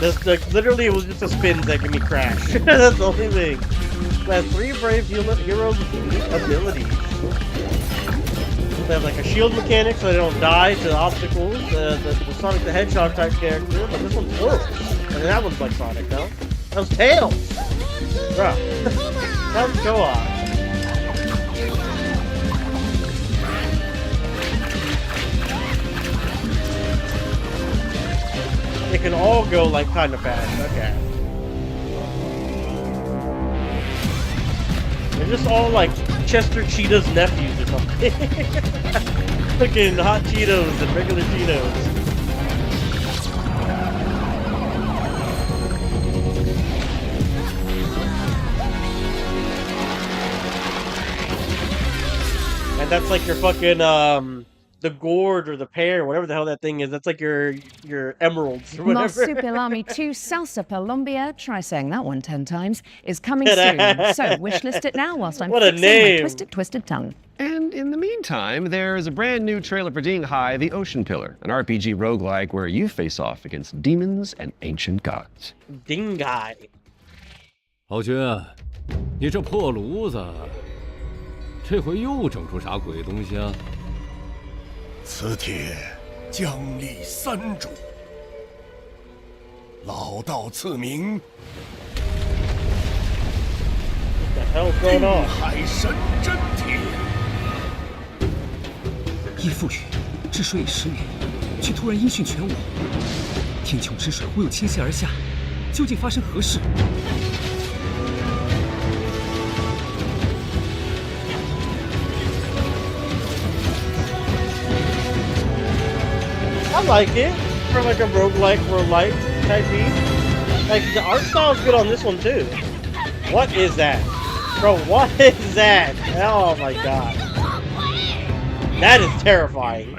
A: This, like, literally, it was just a spin that gave me Crash. That's the only thing. It has 3 brave heroes with unique abilities. They have like a shield mechanic so they don't die to obstacles. The Sonic the Hedgehog type character, but this one's horrible. And that one's like Sonic, though. That was Tails! Bruh. That was co-op. They can all go like kind of fast. Okay. They're just all like Chester Cheetah's nephews or something. Fucking hot Cheetos and regular Cheetos. And that's like your fucking the gourd or the pear, whatever the hell that thing is. That's like your emeralds or whatever.
C: Marsupilami 2 Salsa Colombia, try saying that one 10 times, is coming soon. So wishlist it now whilst I'm fixing my twisted tongue.
B: And in the meantime, there's a brand new trailer for Dinghai, the Ocean Pillar, an RPG roguelike where you face off against demons and ancient gods.
A: Dinghai.
J: 豪军，你这破炉子，这回又整出啥鬼东西啊？
F: 此帖将立三主，老道赐名。定海神真帖。
V: 依附于治水已10年，却突然音讯全无，天穹之水忽又倾泻而下，究竟发生何事？
A: I like it for like a roguelike type beat. Like the art style is good on this one too. What is that? Bro, what is that? Oh my god. That is terrifying.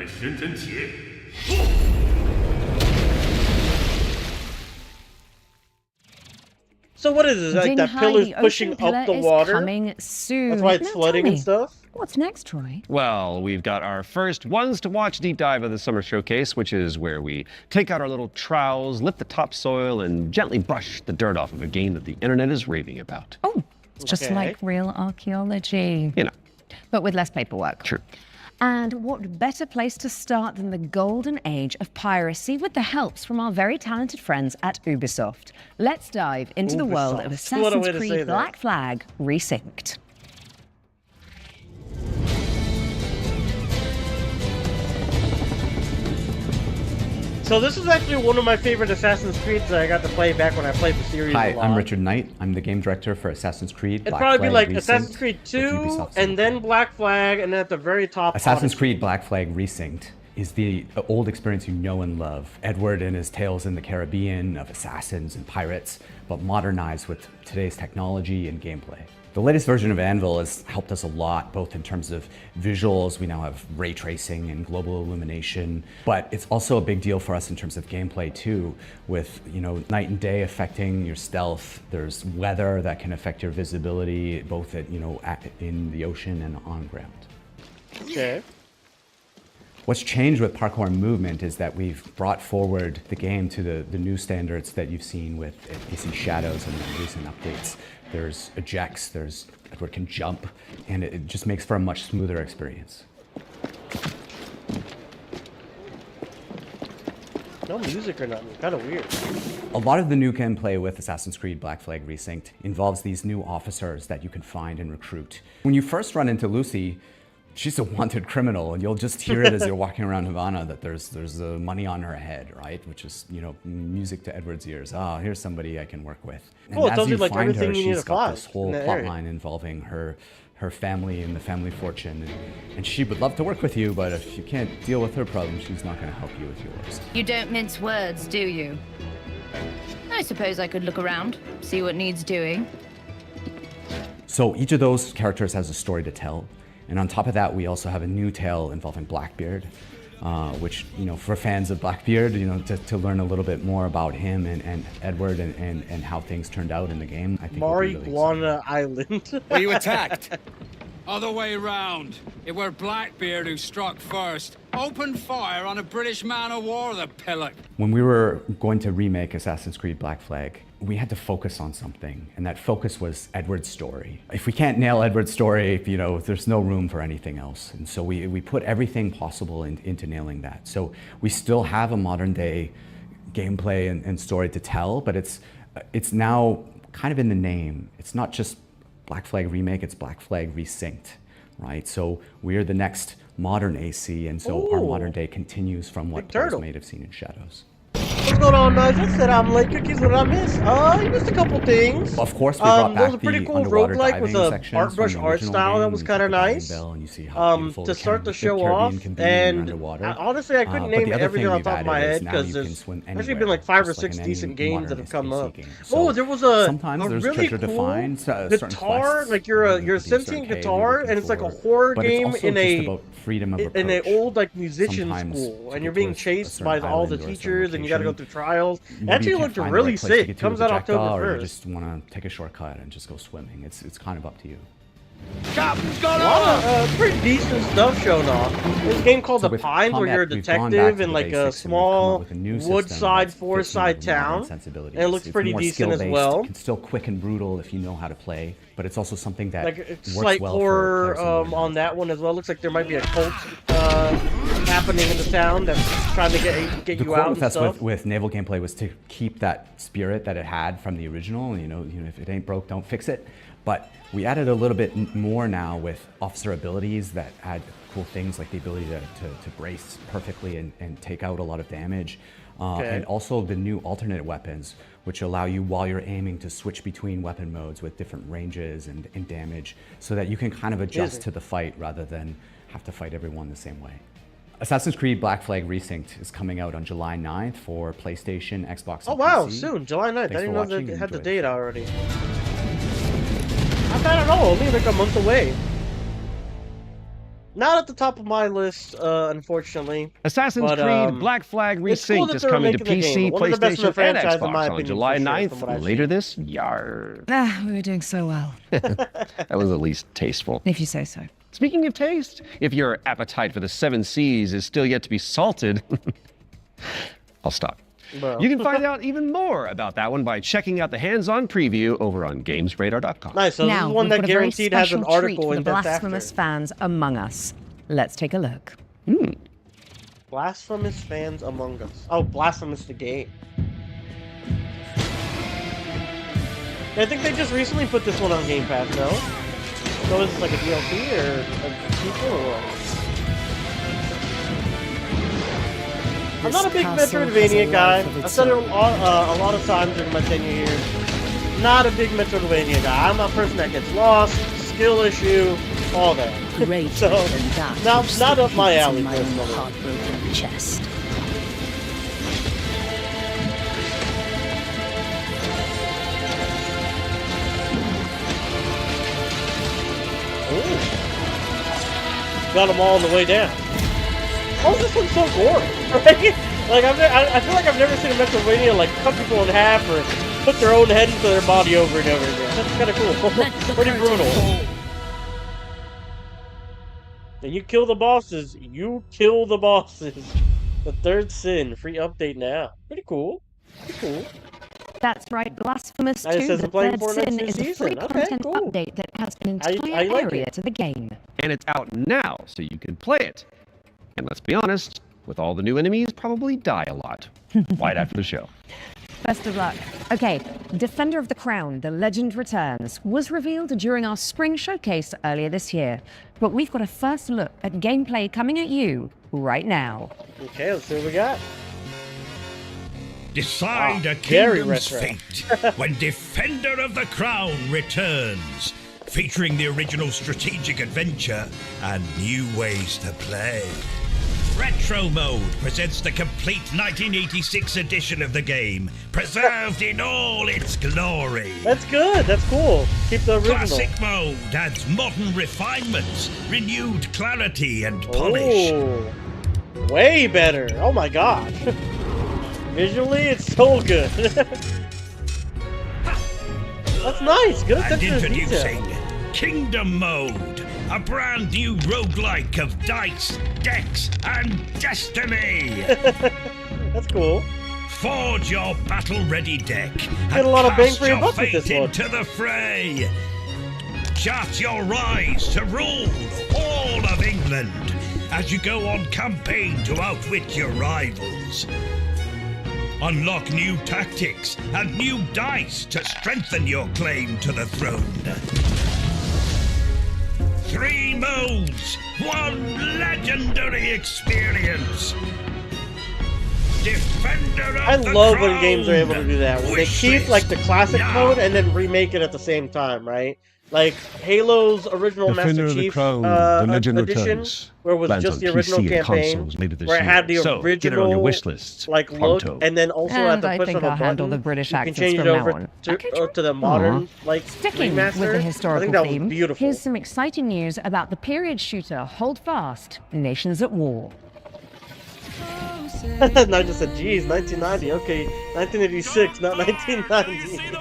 A: So what is this? Like that pillar's pushing up the water?
C: Coming soon.
A: That's why it's flooding and stuff?
C: What's next, Troy?
B: Well, we've got our first ones to watch deep dive of the summer showcase, which is where we take out our little trowels, lift the topsoil, and gently brush the dirt off of a game that the internet is raving about.
C: Oh, it's just like real archaeology.
B: You know.
C: But with less paperwork.
B: True.
C: And what better place to start than the golden age of piracy with the helps from our very talented friends at Ubisoft. Let's dive into the world of Assassin's Creed Black Flag Resynced.
A: So this is actually one of my favorite Assassin's Creeds that I got to play back when I played the series.
W: Hi, I'm Richard Knight. I'm the game director for Assassin's Creed.
A: It'd probably be like Assassin's Creed 2, and then Black Flag, and then at the very top,
W: Assassin's Creed Black Flag Resynced is the old experience you know and love. Edward and his tales in the Caribbean of assassins and pirates, but modernized with today's technology and gameplay. The latest version of Anvil has helped us a lot, both in terms of visuals. We now have ray tracing and global illumination, but it's also a big deal for us in terms of gameplay too, with night and day affecting your stealth. There's weather that can affect your visibility, both in the ocean and on ground.
A: Okay.
W: What's changed with parkour and movement is that we've brought forward the game to the new standards that you've seen with AC Shadows and the recent updates. There's ejects, there's Edward can jump, and it just makes for a much smoother experience.
A: No music or nothing, kind of weird.
W: A lot of the new gameplay with Assassin's Creed Black Flag Resynced involves these new officers that you can find and recruit. When you first run into Lucy, she's a wanted criminal, and you'll just hear it as you're walking around Havana that there's money on her head, right? Which is, you know, music to Edward's ears. Oh, here's somebody I can work with. And
A: oh, it
W: as
A: tells
W: you
A: you like
W: find
A: everything
W: her,
A: you need to
W: she's got
A: find
W: this whole
A: in that
W: plot
A: area.
W: line involving her family and the family fortune, and she would love to work with you, but if you can't deal with her problems, she's not going to help you with yours.
D: You don't mince words, do you? I suppose I could look around, see what needs doing.
W: So each of those characters has a story to tell. And on top of that, we also have a new tale involving Blackbeard, which, you know, for fans of Blackbeard, you know, to learn a little bit more about him and Edward and how things turned out in the game, I think
A: Marijuana Island.
E: Were you attacked? Other way round. It were Blackbeard who struck first. Opened fire on a British man of war, the pillock.
W: When we were going to remake Assassin's Creed Black Flag, we had to focus on something, and that focus was Edward's story. If we can't nail Edward's story, you know, there's no room for anything else. And so we put everything possible into nailing that. So we still have a modern day gameplay and story to tell, but it's now kind of in the name. It's not just Black Flag Remake, it's Black Flag Resynced, right? So we're the next modern AC, and so our modern day continues from what players may have seen in Shadows.
A: What's going on, guys? I said I'm late. Cookies, what did I miss? You missed a couple things.
W: Of course, we brought
A: there was a
W: back
A: pretty
W: the
A: cool
W: underwater
A: roguelike with
W: diving
A: a
W: sections
A: art brush
W: from the
A: art
W: original
A: style that
W: game.
A: was
W: You
A: kind of
W: click the diving
A: nice.
W: bell and you see how beautiful
A: To
W: the
A: start the show
W: Caribbean
A: off,
W: can be
A: and
W: underwater.
A: honestly, I couldn't
W: But
A: name
W: the other
A: everything
W: thing
A: on
W: we've
A: top of my
W: added is
A: head
W: now
A: because
W: you
A: there's
W: can swim
A: actually been
W: anywhere,
A: like 5 or
W: just like
A: 6
W: in
A: decent
W: any
A: games that
W: modern
A: have come up.
W: game.
A: Oh,
W: So
A: there was a
W: sometimes there's
A: really
W: treasure to
A: cool
W: find, certain
A: guitar,
W: quests,
A: like you're a
W: there could be a certain
A: sentient
W: cave
A: guitar,
W: you're
A: and
W: looking
A: it's like a
W: for,
A: horror
W: but it's
A: game
W: also
A: in
W: just about freedom of
A: an
W: approach.
A: old like musician
W: Sometimes
A: school,
W: to
A: and you're
W: get
A: being
W: to a
A: chased
W: certain
A: by all the
W: island or a certain
A: teachers, and you got to go
W: location.
A: through trials. It
W: Maybe
A: actually
W: you can't
A: looked
W: find the
A: really
W: right place to
A: sick.
W: get to
A: Comes
W: with
A: out
W: the projectile,
A: October
W: or you
A: 1st.
W: just want to take a shortcut and just go swimming. It's kind of up to you.
E: Captain's
A: A
E: got
A: lot of pretty decent stuff shown off. There's a game called
W: So
A: The
W: with
A: Pines where
W: combat,
A: you're a
W: we've gone back
A: detective
W: to
A: in
W: the
A: like a
W: basics, and we've come up
A: small
W: with a new system
A: woodside,
W: that's
A: forestside
W: fits more modern
A: town,
W: sensibilities.
A: and it looks
W: It's
A: pretty
W: more
A: decent as
W: skill-based.
A: well.
W: It's still quick and brutal if you know how to play, but it's also something that
A: Like it's
W: works
A: like
W: well
A: horror
W: for players who
A: on that one as well. Looks like there might be a cult happening in the town that's trying to get
W: the
A: you
W: core
A: out
W: with
A: and
W: us
A: stuff.
W: with naval gameplay was to keep that spirit that it had from the original. You know, if it ain't broke, don't fix it. But we added a little bit more now with officer abilities that add cool things like the ability to brace perfectly and take out a lot of damage. And also the new alternate weapons, which allow you while you're aiming to switch between weapon modes with different ranges and damage so that you can kind of adjust to the fight rather than have to fight everyone the same way. Assassin's Creed Black Flag Resynced is coming out on July 9th for PlayStation, Xbox, and
A: Oh wow,
W: PC.
A: soon, July 9th. I
W: Thanks
A: didn't
W: for
A: know
W: watching
A: they
W: and
A: had the
W: enjoy.
A: date already. Not bad at all, only like a month away. Not at the top of my list, unfortunately.
B: Assassin's Creed Black Flag Resynced is coming to PC, PlayStation, and Xbox on July 9th, later this year.
C: We were doing so well.
B: That was at least tasteful.
C: If you say so.
B: Speaking of taste, if your appetite for the 7 Seas is still yet to be salted, I'll stop.
A: Bro.
B: You can find out even more about that one by checking out the hands-on preview over on GamesRadar.com.
A: Nice, so
C: Now,
A: this is one
C: we've
A: that
C: got a very
A: guaranteed has an
C: special treat
A: article
C: for
A: in
C: the
A: Depth
C: blasphemous
A: After.
C: fans among us. Let's take a look.
A: Blasphemous fans among us. Oh, Blasphemous the game. I think they just recently put this one on Game Pass, no? So is this like a DLC or a sequel or what? I'm not a big Metroidvania guy. I've said it a lot of times during my tenure here. Not a big Metroidvania guy. I'm a person that gets lost, skill issue, all that. So, not up my alley, personally.
G: Heartbroken chest.
A: Got them all on the way down. Oh, this one's so gory, right? Like I feel like I've never seen a Metroidvania like cut people in half or put their own head into their body over and over again. That's kind of cool. Pretty brutal. And you kill the bosses. You kill the bosses. The third sin. Free update now. Pretty cool. Pretty cool.
C: That's right, Blasphemous 2,
A: says
C: the
A: playing
C: third sin
A: new
C: is a free
A: season.
C: content
A: Okay, cool.
C: update that has an entire
A: I like
C: area
A: it.
C: to the game.
B: And it's out now, so you can play it. And let's be honest, with all the new enemies, probably die a lot. Right after the show.
C: Best of luck. Okay, Defender of the Crown, The Legend Returns, was revealed during our spring showcase earlier this year. But we've got a first look at gameplay coming at you right now.
A: Okay, let's see what we got.
I: Decide a kingdom's fate when Defender of the Crown returns, featuring the original strategic adventure and new ways to play. Retro Mode presents the complete 1986 edition of the game, preserved in all its glory.
A: That's good. That's cool. Keep the original.
I: Classic Mode adds modern refinements, renewed clarity and polish.
A: Oh, way better. Oh my gosh. Visually, it's so good. That's nice. Good
I: And
A: attention to
I: introducing
A: detail.
I: Kingdom Mode, a brand new roguelike of dice, decks, and destiny.
A: That's cool.
I: Forge your battle-ready deck
A: Get a lot of bang for your buck with
I: fate
A: this one.
I: into the fray. Chart your rise to rule all of England as you go on campaign to outwit your rivals. Unlock new tactics and new dice to strengthen your claim to the throne. 3 modes, 1 legendary experience. Defender of
A: I
I: the
A: love
I: Crown.
A: when games are able to do that. When they keep like the classic mode and then remake it at the same time, right? Like Halo's original
B: Defender
A: Master
B: of the
A: Chief
B: Crown, The Legend
A: edition,
B: Returns.
A: where it was
B: Lands
A: just
B: on
A: the original
B: PC and
A: campaign,
B: consoles later this
A: where it had the
B: year. So,
A: original
B: get it on your wish list.
A: like look,
B: Pronto.
A: and then also at
C: And
A: the
C: I
A: push
C: think
A: of a
C: I'll handle
A: button,
C: the British
A: you can
C: accents
A: change it
C: from now
A: over
C: on.
A: to the modern like
C: Sticking
A: remaster.
C: with the
A: I
C: historical
A: think that
C: theme,
A: was beautiful.
C: here's some exciting news about the period shooter Hold Fast, Nations at War.
A: And I just said, geez, 1990. Okay, 1986, not 1990.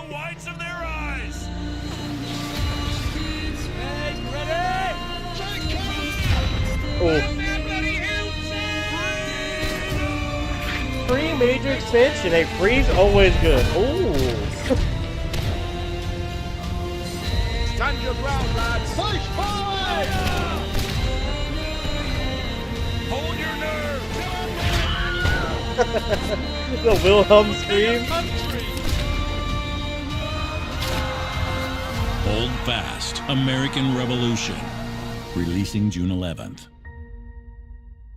A: Oh. Free major expansion. A free's always good. Ooh.
U: Stand your ground, lads! Push forward! Hold your nerve!
A: The Wilhelm scream.
K: Hold Fast, American Revolution. Releasing June 11th.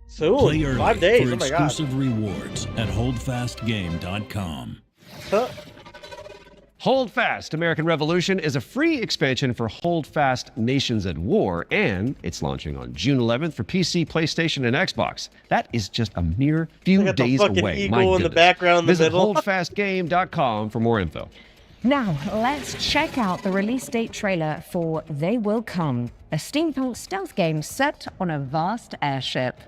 A: Soon,
K: Play early
A: 5 days.
K: for
A: Oh my god.
K: exclusive rewards at holdfastgame.com.
A: Huh?
B: Hold Fast, American Revolution is a free expansion for Hold Fast Nations at War, and it's launching on June 11th for PC, PlayStation, and Xbox. That is just a mere few
A: got the
B: days
A: fucking
B: away.
A: eagle
B: My
A: in the
B: goodness.
A: background in the
B: Visit
A: middle.
B: holdfastgame.com for more info.
C: Now, let's check out the release date trailer for They Will Come, a steampunk stealth game set on a vast airship.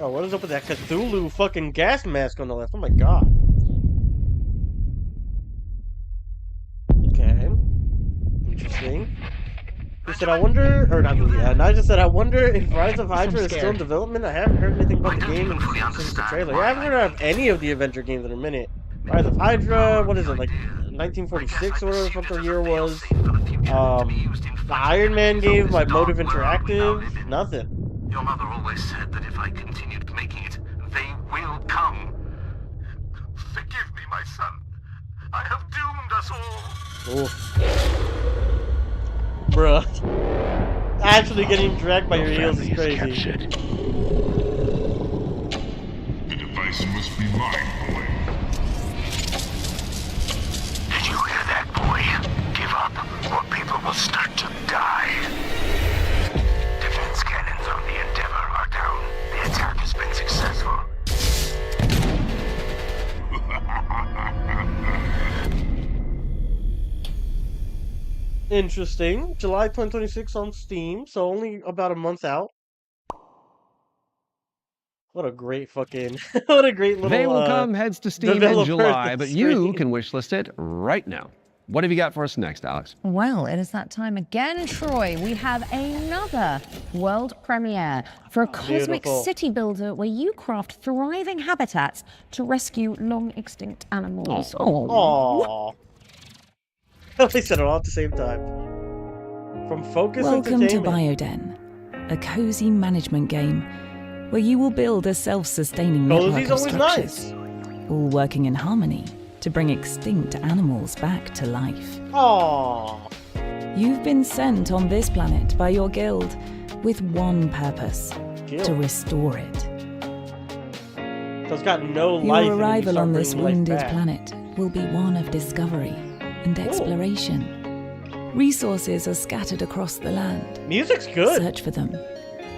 A: Oh, what is up with that Cthulhu fucking gas mask on the left? Oh my god. Okay. Interesting. He said, I wonder, or not really, Nigel said, I wonder if Rise of Hydra is still in development. I haven't heard anything about the game since the trailer. Yeah, I haven't heard of any of the Avenger games in a minute. Rise of Hydra, what is it, like 1946 or whatever the fuck the year was? The Iron Man game by Motive Interactive, nothing.
O: Your mother always said that if I continued making it, they will come. Forgive me, my son. I have doomed us all.
A: Oh. Bruh. Actually getting dragged by your heels is crazy.
F: The device must be mine, boy.
O: Did you hear that, boy? Give up, or people will start to die. Defense cannons on the Endeavor are down. The attack has been successful.
A: Interesting. July 2026 on Steam, so only about a month out. What a great fucking... what a great little...
B: They Will Come heads to Steam in
A: developer
B: July, but
A: screen.
B: you can wishlist it right now. what have you got for us next, Alex?
C: Well, it is that time again, Troy. We have another world premiere for a cosmic city builder where you craft thriving habitats to rescue long extinct animals.
A: Aww. They said it all at the same time. From Focus
L: Welcome to
A: Entertainment.
L: Bioden, a cozy management game where you will build a self-sustaining network of structures, all working in harmony to bring extinct animals back to life.
A: Aww.
L: You've been sent on this planet by your guild with one purpose, to restore it.
A: So it's got no life.
L: Your arrival on this wounded planet will be one of discovery and exploration. Resources are scattered across the land.
A: Music's good.
L: Search for them,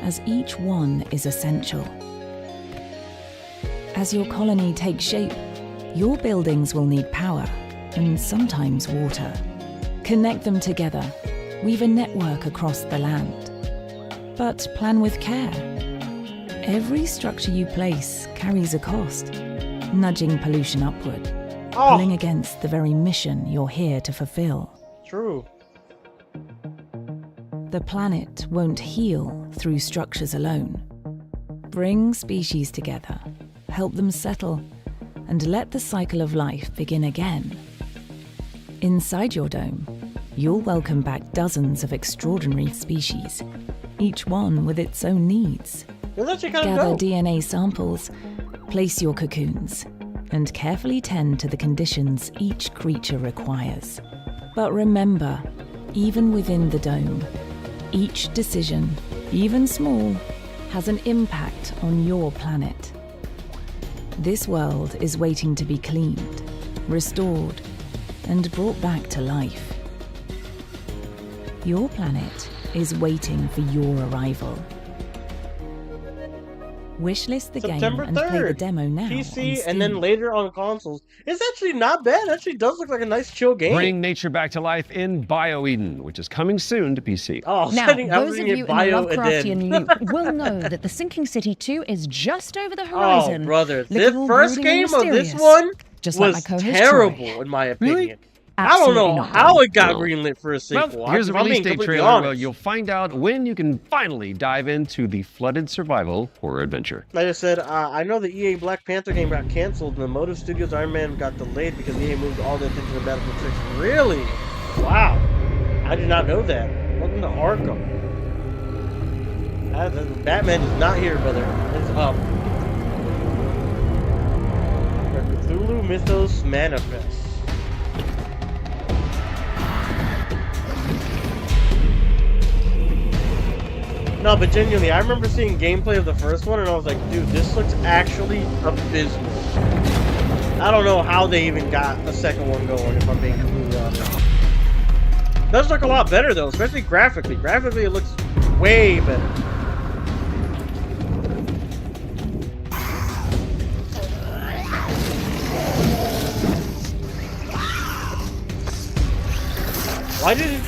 L: as each one is essential. As your colony takes shape, your buildings will need power and sometimes water. Connect them together, weave a network across the land. But plan with care. Every structure you place carries a cost, nudging pollution upward, pulling against the very mission you're here to fulfill.
A: True.
L: The planet won't heal through structures alone. Bring species together, help them settle, and let the cycle of life begin again. Inside your dome, you'll welcome back dozens of extraordinary species, each one with its own needs. Gather DNA samples, place your cocoons, and carefully tend to the conditions each creature requires. But remember, even within the dome, each decision, even small, has an impact on your planet. This world is waiting to be cleaned, restored, and brought back to life. Your planet is waiting for your arrival. Wishlist the
A: September
L: game and play the
A: 3rd.
L: demo now.
A: PC and then later on consoles. It's actually not bad. It actually does look like a nice chill game.
B: Bring nature back to life in BioEden, which is coming soon to PC.
A: Oh,
C: Now, those of you in the Lovecraftian loop will know that The Sinking City 2 is just over the horizon.
A: Oh, brother.
C: looking
A: This
C: all
A: first
C: brooding and
A: game of this
C: mysterious,
A: one
C: just like my
A: was
C: co-host
A: terrible,
C: Troy.
A: in my opinion.
C: Really?
A: I don't know
C: Absolutely not.
A: how it got
B: No.
A: greenlit for a sequel.
B: Well, here's a
A: I'm being
B: release date
A: completely
B: trailer where
A: honest.
B: you'll find out when you can finally dive into the flooded survival horror adventure.
A: Like I said, I know the EA Black Panther game got canceled and the Motive Studios Iron Man got delayed because EA moved all the attention to Battlefield 6. Really? Wow. I did not know that. Welcome to Arkham. Batman is not here, brother. It's up. The Cthulhu Mythos Manifest. No, but genuinely, I remember seeing gameplay of the first one, and I was like, dude, this looks actually abysmal. I don't know how they even got a second one going, if I'm being completely honest. It does look a lot better, though, especially graphically. Graphically, it looks way better.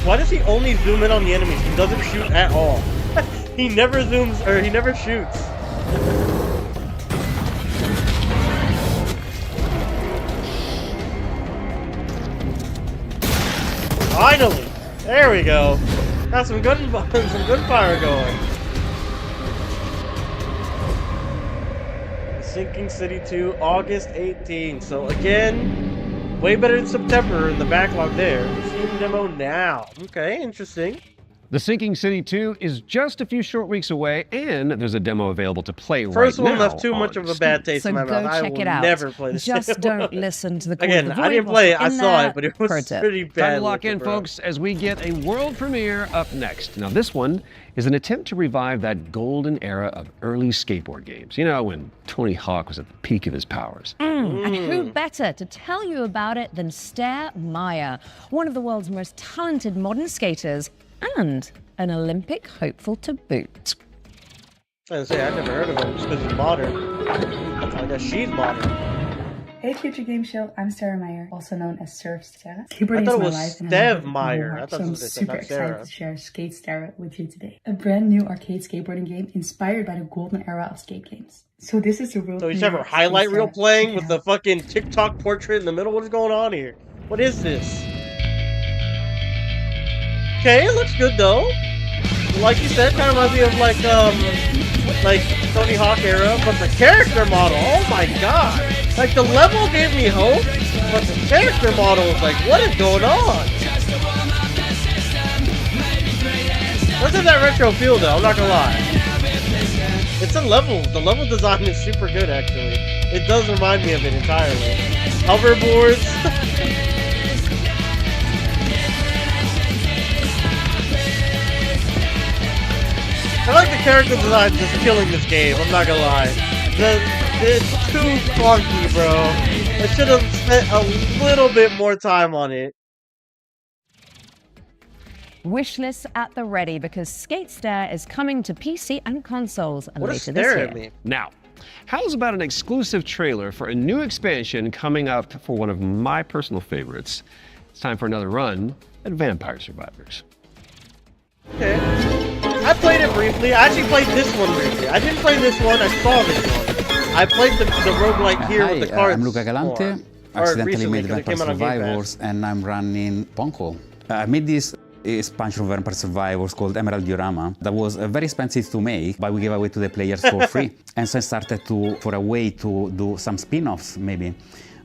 A: Why does he only zoom in on the enemies? He doesn't shoot at all. He never zooms, or he never shoots. Finally! There we go. Got some gunfire going. Sinking City 2, August 18th. So again, way better than September in the backlog there. Steam demo now. Okay, interesting.
B: The Sinking City 2 is just a few short weeks away, and there's a demo available to play
A: First
B: right now.
A: one left too much of a bad taste in my mouth. I will never play this.
C: Just don't listen to the call
A: Again,
C: of the
A: I didn't
C: void
A: play it. I
C: in
A: saw
C: there.
A: it, but it was
C: Pro tip.
A: pretty bad.
B: Time to lock
A: looking,
B: in,
A: bro.
B: folks, as we get a world premiere up next. Now, this one is an attempt to revive that golden era of early skateboard games. You know, when Tony Hawk was at the peak of his powers.
C: And who better to tell you about it than Stair Meyer, one of the world's most talented modern skaters and an Olympic hopeful to boot.
A: I was gonna say, I've never heard of him just because he's modern. I guess she's modern.
M: Hey Future Game Show, I'm Sarah Meyer, also known as Surf Sarah.
A: I
M: Skateboarding
A: thought
M: is
A: it
M: my
A: was
M: life, and
A: Stev
M: I love it with
A: Meyer.
M: my
A: I
M: heart,
A: thought
M: so
A: it
M: I'm
A: was
M: super
A: not
M: excited
A: Sarah.
M: to share Skate Sarah with you today. A brand new arcade skateboarding game inspired by the golden era of skate games. So this is the real.
A: So you have a highlight reel playing with the fucking TikTok portrait in the middle. What is going on here? What is this? okay, it looks good though. Like you said, kind of reminds me of like Tony Hawk era, but the character model, oh my god! Like the level gave me hope, but the character model was like, what is going on? Let's have that retro feel though, I'm not gonna lie. It's a level, the level design is super good actually. It does remind me of it entirely. Hoverboards. I like the character design just killing this game, I'm not gonna lie. It's too clunky, bro. I should have spent a little bit more time on it.
C: Wishlist at the ready because Skate Stare is coming to PC and consoles later this year.
B: Now, how's about an exclusive trailer for a new expansion coming up for one of my personal favorites? It's time for another run at Vampire Survivors.
A: Okay. I played it briefly. I actually played this one briefly. I didn't play this one, I saw this one. I played the roguelike here with the cards.
N: I'm Luca Galante. Accidentally made Vampire Survivors and I'm running Ponko. I made this expansion of Vampire Survivors called Emerald Diorama that was very expensive to make, but we gave away to the players for free. And so I started for a way to do some spin-offs maybe.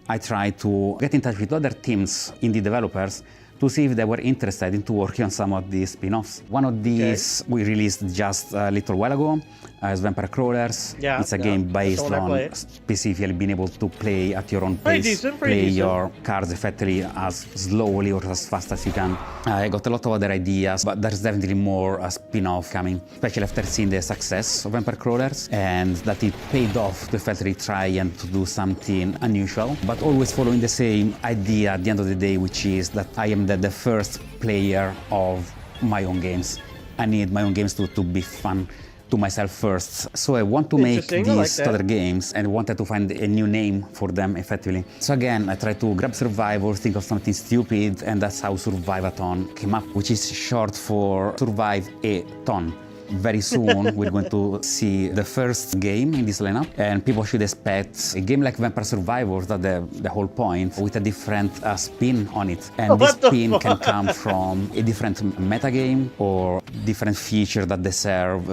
N: I tried to get in touch with other teams, indie developers, to see if they were interested in working on some of these spin-offs. One of these we released just a little while ago as Vampire Crawlers.
A: Yeah,
N: it's a game based on specifically being able to play at your own pace, play your cards effectively as slowly or as fast as you can. I got a lot of other ideas, but there's definitely more spin-off coming, especially after seeing the success of Vampire Crawlers and that it paid off to effectively try and to do something unusual, but always following the same idea at the end of the day, which is that I am the first player of my own games. I need my own games to be fun to myself first. So I want to make these other games and wanted to find a new name for them effectively. So again, I tried to grab Survivors, think of something stupid, and that's how Survive-a-thon came up, which is short for Survive a Ton. Very soon we're going to see the first game in this lineup, and people should expect a game like Vampire Survivors, that's the whole point, with a different spin on it. And this spin can come from a different metagame or different feature that they serve,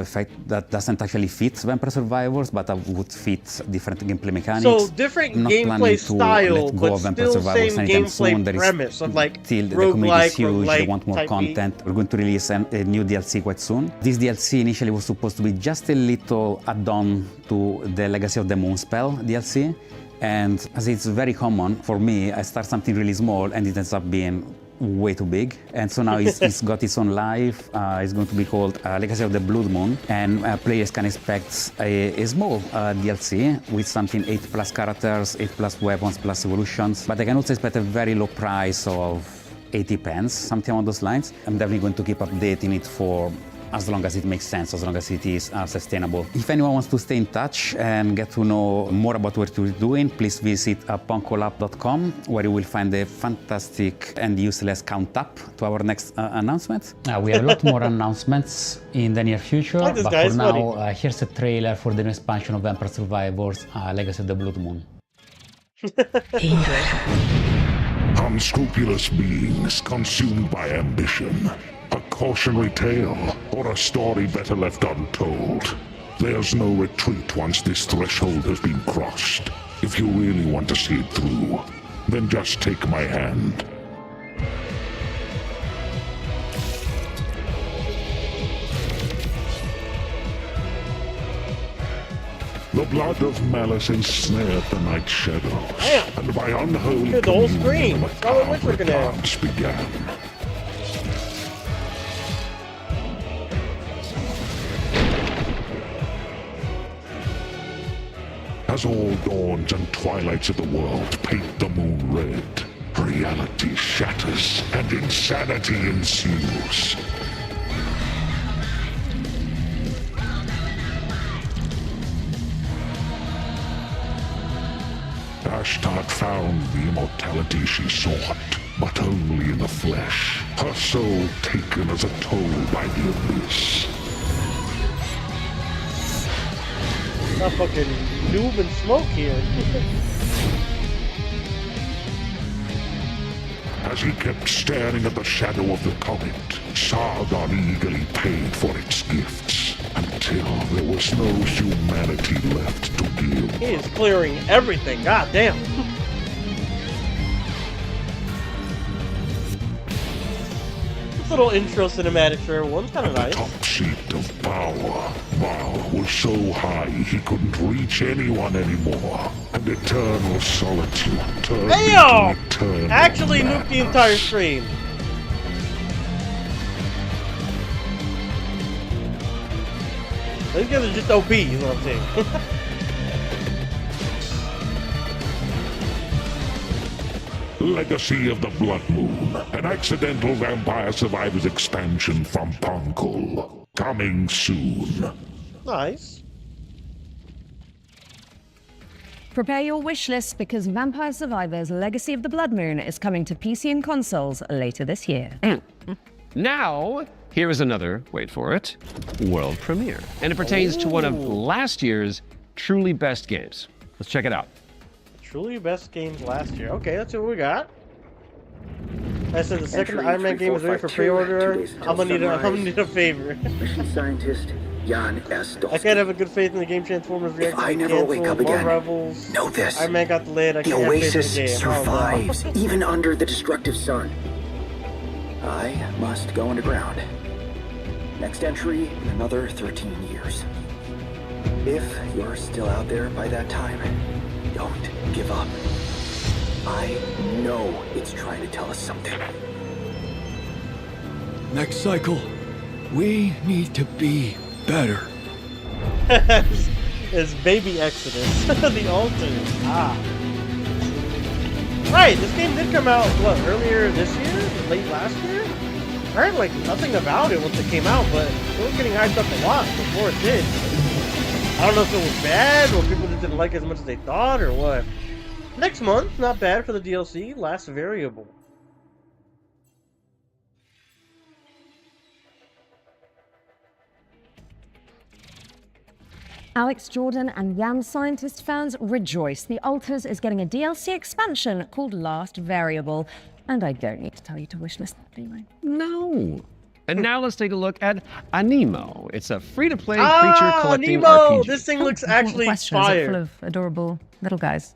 N: that doesn't actually fit Vampire Survivors, but would fit different gameplay mechanics.
A: So different gameplay style, but still same gameplay premise of like
N: still the community is huge, they want more
A: type
N: content. We're going to release a new DLC quite soon. This DLC initially was supposed to be just a little add-on to the Legacy of the Moonspell DLC, and as it's very common for me, I start something really small and it ends up being way too big, and so now it's got its own life. It's going to be called Legacy of the Blood Moon, and players can expect a small DLC with something 8+ characters, 8+ weapons plus evolutions, but they can also expect a very low price of 80 pence, something along those lines. I'm definitely going to keep updating it for as long as it makes sense, as long as it is sustainable. If anyone wants to stay in touch and get to know more about what we're doing, please visit ponkolab.com, where you will find a fantastic and useless count-up to our next announcement. We have a lot more announcements in the near future, but for now, here's a trailer for the new expansion of Vampire Survivors, Legacy of the Blood Moon.
F: Unscrupulous beings consumed by ambition. A cautionary tale, or a story better left untold. There's no retreat once this threshold has been crossed. If you really want to see it through, then just take my hand. The blood of malice ensnared the night shadows, and by unholy communion, macabre dance began. As all dawns and twilights of the world paint the moon red, reality shatters and insanity ensues. Ashtart found the immortality she sought, but only in the flesh, her soul taken as a toll by the abyss.
A: Not fucking noob and smoke here.
F: As he kept staring at the shadow of the comet, Sargon eagerly paid for its gifts, until there was no humanity left to give.
A: He is clearing everything, god damn. This little intro cinematic for everyone's kind of nice.
F: Top seat of power, Mal was so high he couldn't reach anyone anymore, and eternal solitude turned into eternal
A: actually nuked the entire stream. These guys are just OP, is what I'm saying.
F: Legacy of the Blood Moon, an accidental Vampire Survivors expansion from Punkle. Coming soon.
A: Nice.
C: Prepare your wish list because Vampire Survivors Legacy of the Blood Moon is coming to PC and consoles later this year.
B: Now, here is another, wait for it, world premiere. And it pertains to one of last year's truly best games. Let's check it out.
A: Truly best games last year. Okay, that's what we got. I said the second Iron Man game is ready for pre-order. I'm gonna need a favor.
P: Mission scientist Jan S.
A: I can't have a good faith in the game Transformers
P: If I never wake up again,
A: Rebels.
P: know this.
A: Iron Man got delayed. I
P: The
A: can't
P: Oasis
A: have faith in the game.
P: survives even under the destructive sun. I must go underground. Next entry in another 13 years. If you're still out there by that time, don't give up. I know it's trying to tell us something.
V: Next cycle, we need to be better.
A: It's Baby Exodus, the alternate. Right, this game did come out, what, earlier this year? Late last year? I heard, like, nothing about it once it came out, but it was getting hyped up a lot before it did. I don't know if it was bad, or people just didn't like it as much as they thought, or what. Next month, not bad for the DLC, Last Variable.
C: Alex Jordan and Yam Scientist fans rejoice. The Alters is getting a DLC expansion called Last Variable. And I don't need to tell you to wishlist that, do I?
B: No. And now let's take a look at Anemo. It's a free-to-play creature collecting RPG.
A: This thing looks actually fire.
C: Full of adorable little guys.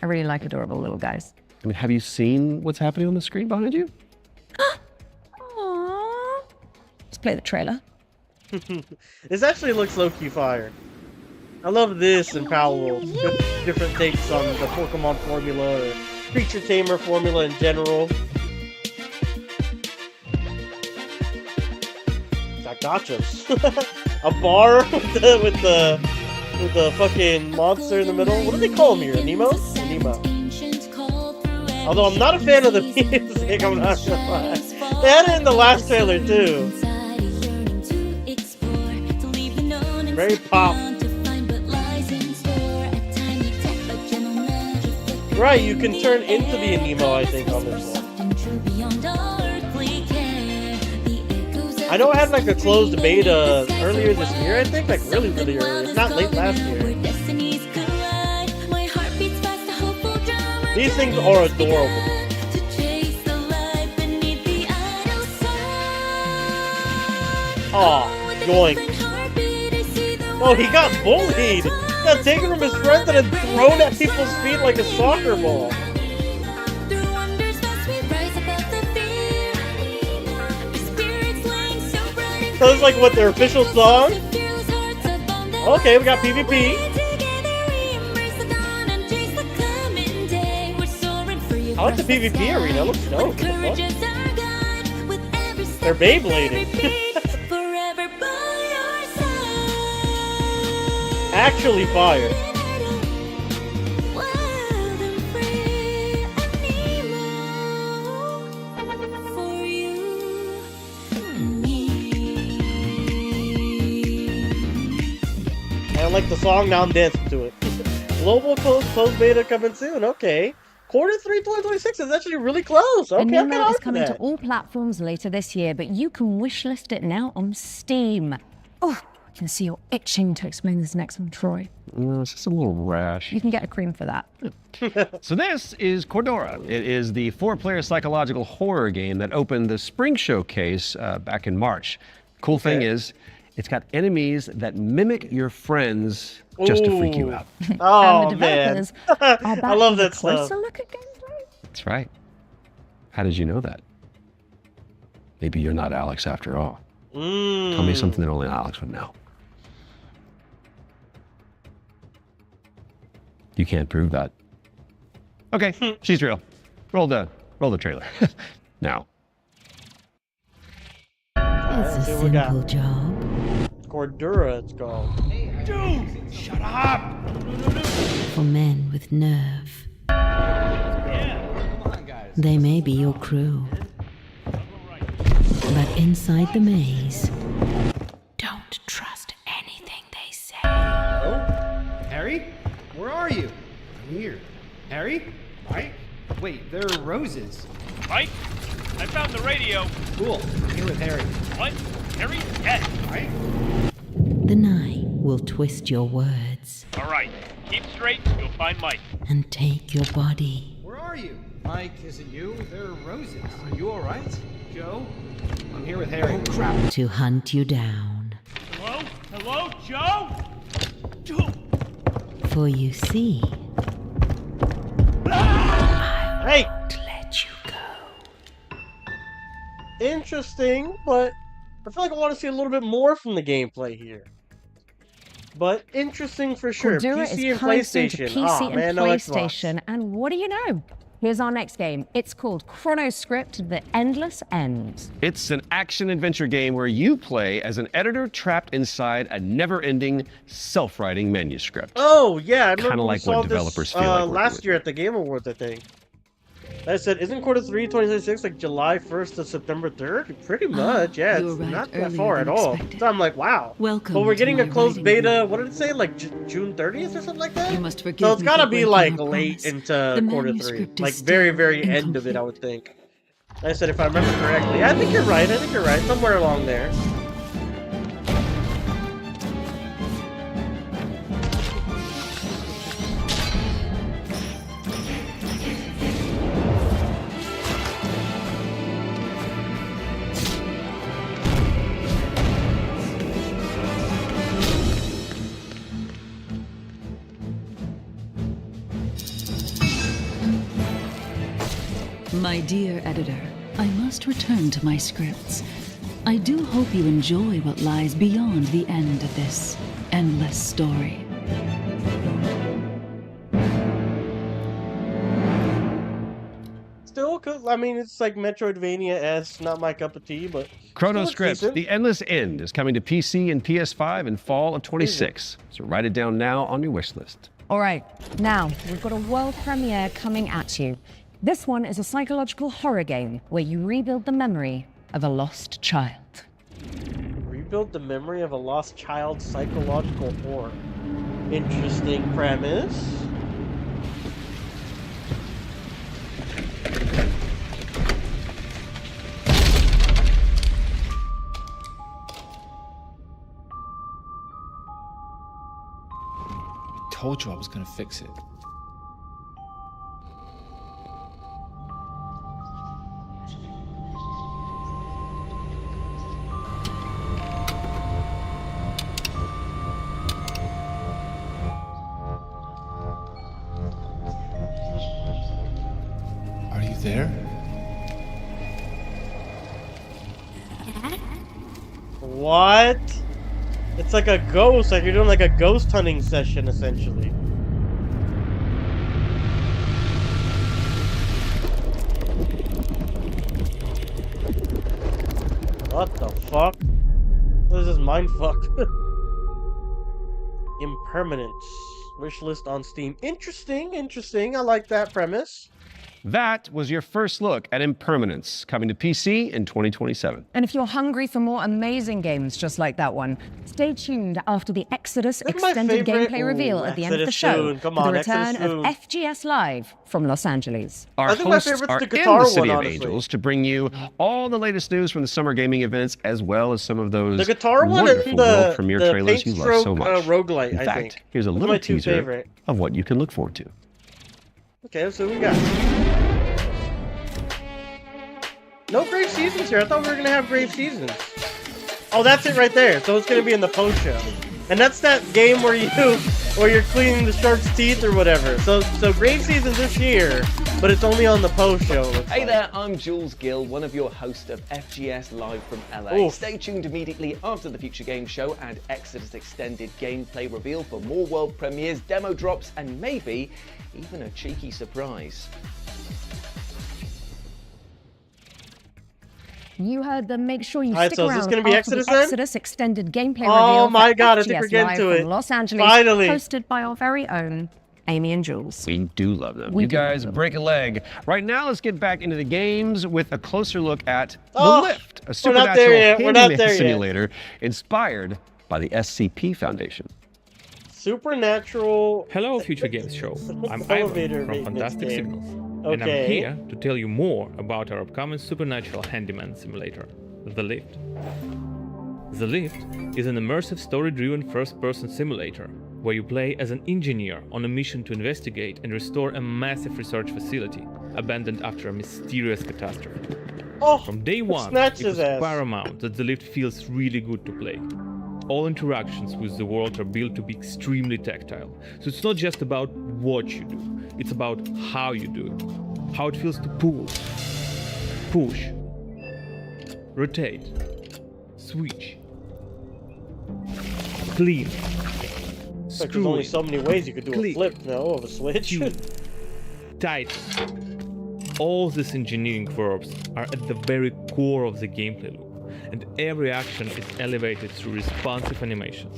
C: I really like adorable little guys.
B: I mean, have you seen what's happening on the screen behind you?
C: Aww. Let's play the trailer.
A: This actually looks low-key fire. I love this and Powell. Different takes on the Pokemon formula or creature tamer formula in general. Gotchas. A bar with the fucking monster in the middle. What do they call him here? Anemo? Anemo. Although I'm not a fan of the music, I'm not gonna lie. They had it in the last trailer too. Very pop. Right, you can turn into the Anemo, I think, on this one. I know I had like a closed beta earlier this year, I think, like really early, if not late last year. These things are adorable. Aw, yoink. Oh, he got bullied! He got taken from his friends and then thrown at people's feet like a soccer ball. So it's like what, their official song? Okay, we got PvP. I like the PvP arena, it looks dope. They're Beyblading. Actually fire. I like the song, now I'm dancing to it. Global closed beta coming soon, okay. Quarter 3 2026 is actually really close. Okay,
C: Anemo is coming to all platforms later this year, but you can wishlist it now on Steam. Oh, I can see you're itching to explain this next one, Troy.
B: No, it's just a little rash.
C: You can get a cream for that.
B: So this is Cordura. It is the 4-player psychological horror game that opened the spring showcase back in March. Cool thing is, it's got enemies that mimic your friends just to freak you out.
A: Oh,
C: and the developers are back
A: I love
C: with a
A: that
C: closer
A: stuff.
C: look at gameplay.
B: That's right. How did you know that? Maybe you're not Alex after all. Tell me something that only Alex would know. You can't prove that. Okay, she's real. Roll the trailer. Now.
G: It's a simple job.
A: Cordura, it's called.
I: Dude, shut up!
G: For men with nerve. They may be your crew. But inside the maze, don't trust anything they say.
Q: Hello? Harry? Where are you? I'm here. Harry? Mike? Wait, there are roses.
R: Mike, I found the radio.
Q: Cool. I'm here with Harry.
R: What? Harry's dead.
Q: Mike?
G: The night will twist your words
R: All right, keep straight. You'll find Mike.
G: and take your body.
Q: Where are you? Mike, is it you? There are roses. Are you alright? Joe? I'm here with Harry. Oh, crap.
G: To hunt you down.
R: Hello? Hello, Joe? Joe?
G: For you see,
A: Hey!
G: let you go.
A: Interesting, but I feel like I want to see a little bit more from the gameplay here. But interesting for sure.
C: Cordura
A: PC
C: is
A: and
C: coming soon to
A: PlayStation.
C: PC
A: Oh,
C: and
A: man, no Xbox.
C: PlayStation. And what do you know? Here's our next game. It's called Chronoscript: The Endless End.
B: It's an action-adventure game where you play as an editor trapped inside a never-ending, self-writing manuscript.
A: Oh, yeah. I remember
B: Kind of
A: we
B: like
A: saw
B: what developers
A: this,
B: feel like working
A: last
B: with.
A: year at the Game Awards, I think. I said, isn't quarter 3, 2026, like July 1st to September 3rd? Pretty much, yeah.
G: you
A: It's
G: arrived
A: not that
G: earlier
A: far
G: than
A: at all.
G: expected.
A: So I'm like, wow.
G: Welcome
A: But we're
G: to
A: getting
G: my
A: a closed
G: writing
A: beta,
G: room.
A: what did it say? Like June 30th or something like that?
G: You must forgive
A: So it's
G: me
A: gotta
G: for
A: be
G: breaking
A: like
G: our
A: late
G: promise.
A: into
G: The
A: quarter 3.
G: manuscript is
A: Like very,
G: still
A: very end of it,
G: incomplete.
A: I would think. I said, if I remember correctly. I think you're right. I think you're right. Somewhere along there.
T: My dear editor, I must return to my scripts. I do hope you enjoy what lies beyond the end of this endless story.
A: Still, I mean, it's like Metroidvania-esque, not my cup of tea, but...
B: Chronoscript: The Endless End is coming to PC and PS5 in fall of 26. So write it down now on your wish list.
C: All right, now we've got a world premiere coming at you. This one is a psychological horror game where you rebuild the memory of a lost child.
A: Rebuild the memory of a lost child's psychological horror. Interesting premise.
X: Told you I was gonna fix it. Are you there?
A: What? It's like a ghost, like you're doing like a ghost hunting session, essentially. What the fuck? What is this mindfuck? Impermanence. Wishlist on Steam. Interesting, interesting. I like that premise.
B: That was your first look at Impermanence, coming to PC in 2027.
C: And if you're hungry for more amazing games just like that one, stay tuned after the Exodus extended gameplay reveal at the end of the show for the return of FGS Live from Los Angeles.
B: Our hosts are in the City of Angels to bring you all the latest news from the summer gaming events, as well as some of those wonderful world premiere trailers you love so much.
A: Roguelite,
B: in fact, here's a little teaser of what you can look forward to.
A: Okay, so we got no Grave Seasons here. I thought we were gonna have Grave Seasons. Oh, that's it right there. So it's gonna be in the post show, and that's that game where you're cleaning the shark's teeth or whatever. So Grave Seasons this year, but it's only on the post show.
D: Hey there, I'm Jules Gill, one of your hosts of FGS Live from LA.
A: Oof.
D: Stay tuned immediately after the Future Game Show and Exodus extended gameplay reveal for more world premieres, demo drops, and maybe even a cheeky surprise.
C: You heard them. Make sure you
A: Alright,
C: stick
A: so is
C: around
A: this gonna be
C: after
A: Exodus
C: the
A: then?
C: Exodus extended gameplay reveal.
A: Oh my
C: for
A: God, I think we're
C: FGS
A: getting
C: Live
A: to it.
C: from Los Angeles,
A: Finally.
C: hosted by our very own Amy and Jules.
B: We do love them.
C: We
B: You
C: do love
B: guys
C: them.
B: break a leg. Right now, let's get back into the games with a closer look at
A: Oh,
B: The Lift, a
A: we're not
B: supernatural
A: there yet. We're not
B: handyman
A: there yet.
B: simulator inspired by the SCP Foundation.
A: Supernatural.
H: Hello, Future Games Show. I'm
A: Elevator
H: Ivan from
A: maintenance
H: Fantastic
A: game.
H: Signals, and I'm
A: Okay.
H: here to tell you more about our upcoming supernatural handyman simulator, The Lift. The Lift is an immersive story-driven first-person simulator where you play as an engineer on a mission to investigate and restore a massive research facility abandoned after a mysterious catastrophe.
A: Oh,
H: From day one,
A: snatched
H: it was
A: his ass.
H: paramount that The Lift feels really good to play. All interactions with the world are built to be extremely tactile, so it's not just about what you do, it's about how you do it. How it feels to pull, push, rotate, switch, clean,
A: It's like there's only so many ways you could do a flip, of a switch.
H: tighten. All these engineering verbs are at the very core of the gameplay loop, and every action is elevated through responsive animations,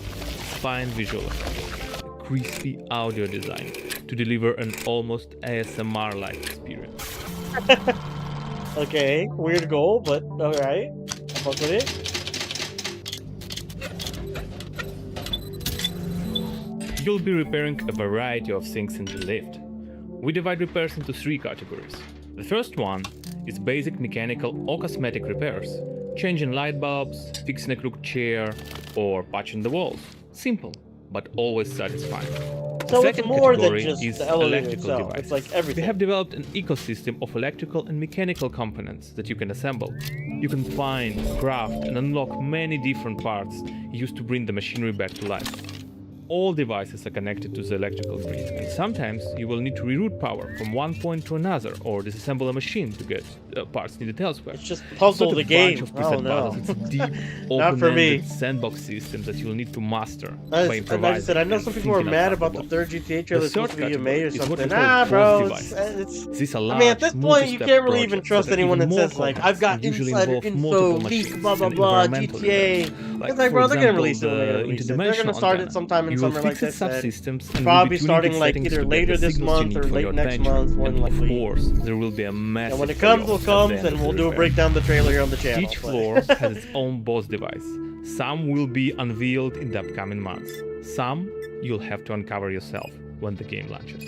H: fine visual effects, crispy audio design to deliver an almost ASMR-like experience.
A: Okay, weird goal, but alright. Fuck with it.
H: You'll be repairing a variety of things in the lift. We divide repairs into 3 categories. The first one is basic mechanical or cosmetic repairs, changing light bulbs, fixing a crooked chair, or patching the walls. Simple, but always satisfying.
A: So
H: The
A: it's
H: second
A: more than
H: category
A: just
H: is
A: the elevator
H: electrical
A: itself.
H: devices.
A: It's like everything.
H: We have developed an ecosystem of electrical and mechanical components that you can assemble. You can find, craft, and unlock many different parts used to bring the machinery back to life. All devices are connected to the electrical grid, and sometimes you will need to reroute power from one point to another or disassemble a machine to get parts needed elsewhere.
A: It's just puzzle
H: It's not
A: the
H: a
A: game.
H: bunch of
A: Oh,
H: preset
A: no.
H: battles. It's a deep,
A: Not for me.
H: open-ended sandbox system that you'll need to master by
A: And I
H: improvising.
A: said, I know some
H: and
A: people are
H: thinking
A: mad
H: outside
A: about
H: the
A: the
H: box.
A: third GTA
H: The
A: trailer supposed
H: third
A: to be
H: category
A: made or
H: is what
A: something.
H: we call
A: Nah,
H: pulse
A: bro.
H: devices. These are
A: I mean, at this
H: large,
A: point, you can't really even
H: multi-step
A: trust
H: projects
A: anyone that
H: even
A: says,
H: more
A: like,
H: complex
A: I've got
H: and usually
A: insider
H: involve
A: info,
H: multiple
A: leaks,
H: machines
A: blah, blah,
H: and
A: blah,
H: environmental
A: GTA.
H: events.
A: It's like, bro, they're going to release it when
H: the
A: they release it. They're going to
H: interdimensional
A: start it
H: antenna.
A: sometime in
H: You will
A: summer, like
H: fix
A: they
H: its
A: said.
H: subsystems and
A: Probably
H: will be tuning
A: starting
H: its
A: like
H: settings
A: either
H: to get
A: later
H: the
A: this
H: signals you
A: month
H: need
A: or
H: for
A: late
H: your
A: next
H: adventure.
A: month, more
H: And
A: than
H: of
A: likely.
H: course, there will be a massive
A: And when it comes,
H: payoff
A: it comes,
H: at the
A: and
H: end
A: we'll
H: of
A: do
H: the
A: a
H: repair.
A: breakdown the trailer here on the channel.
H: Each floor has its own boss device. Some will be unveiled in the upcoming months. Some you'll have to uncover yourself when the game launches.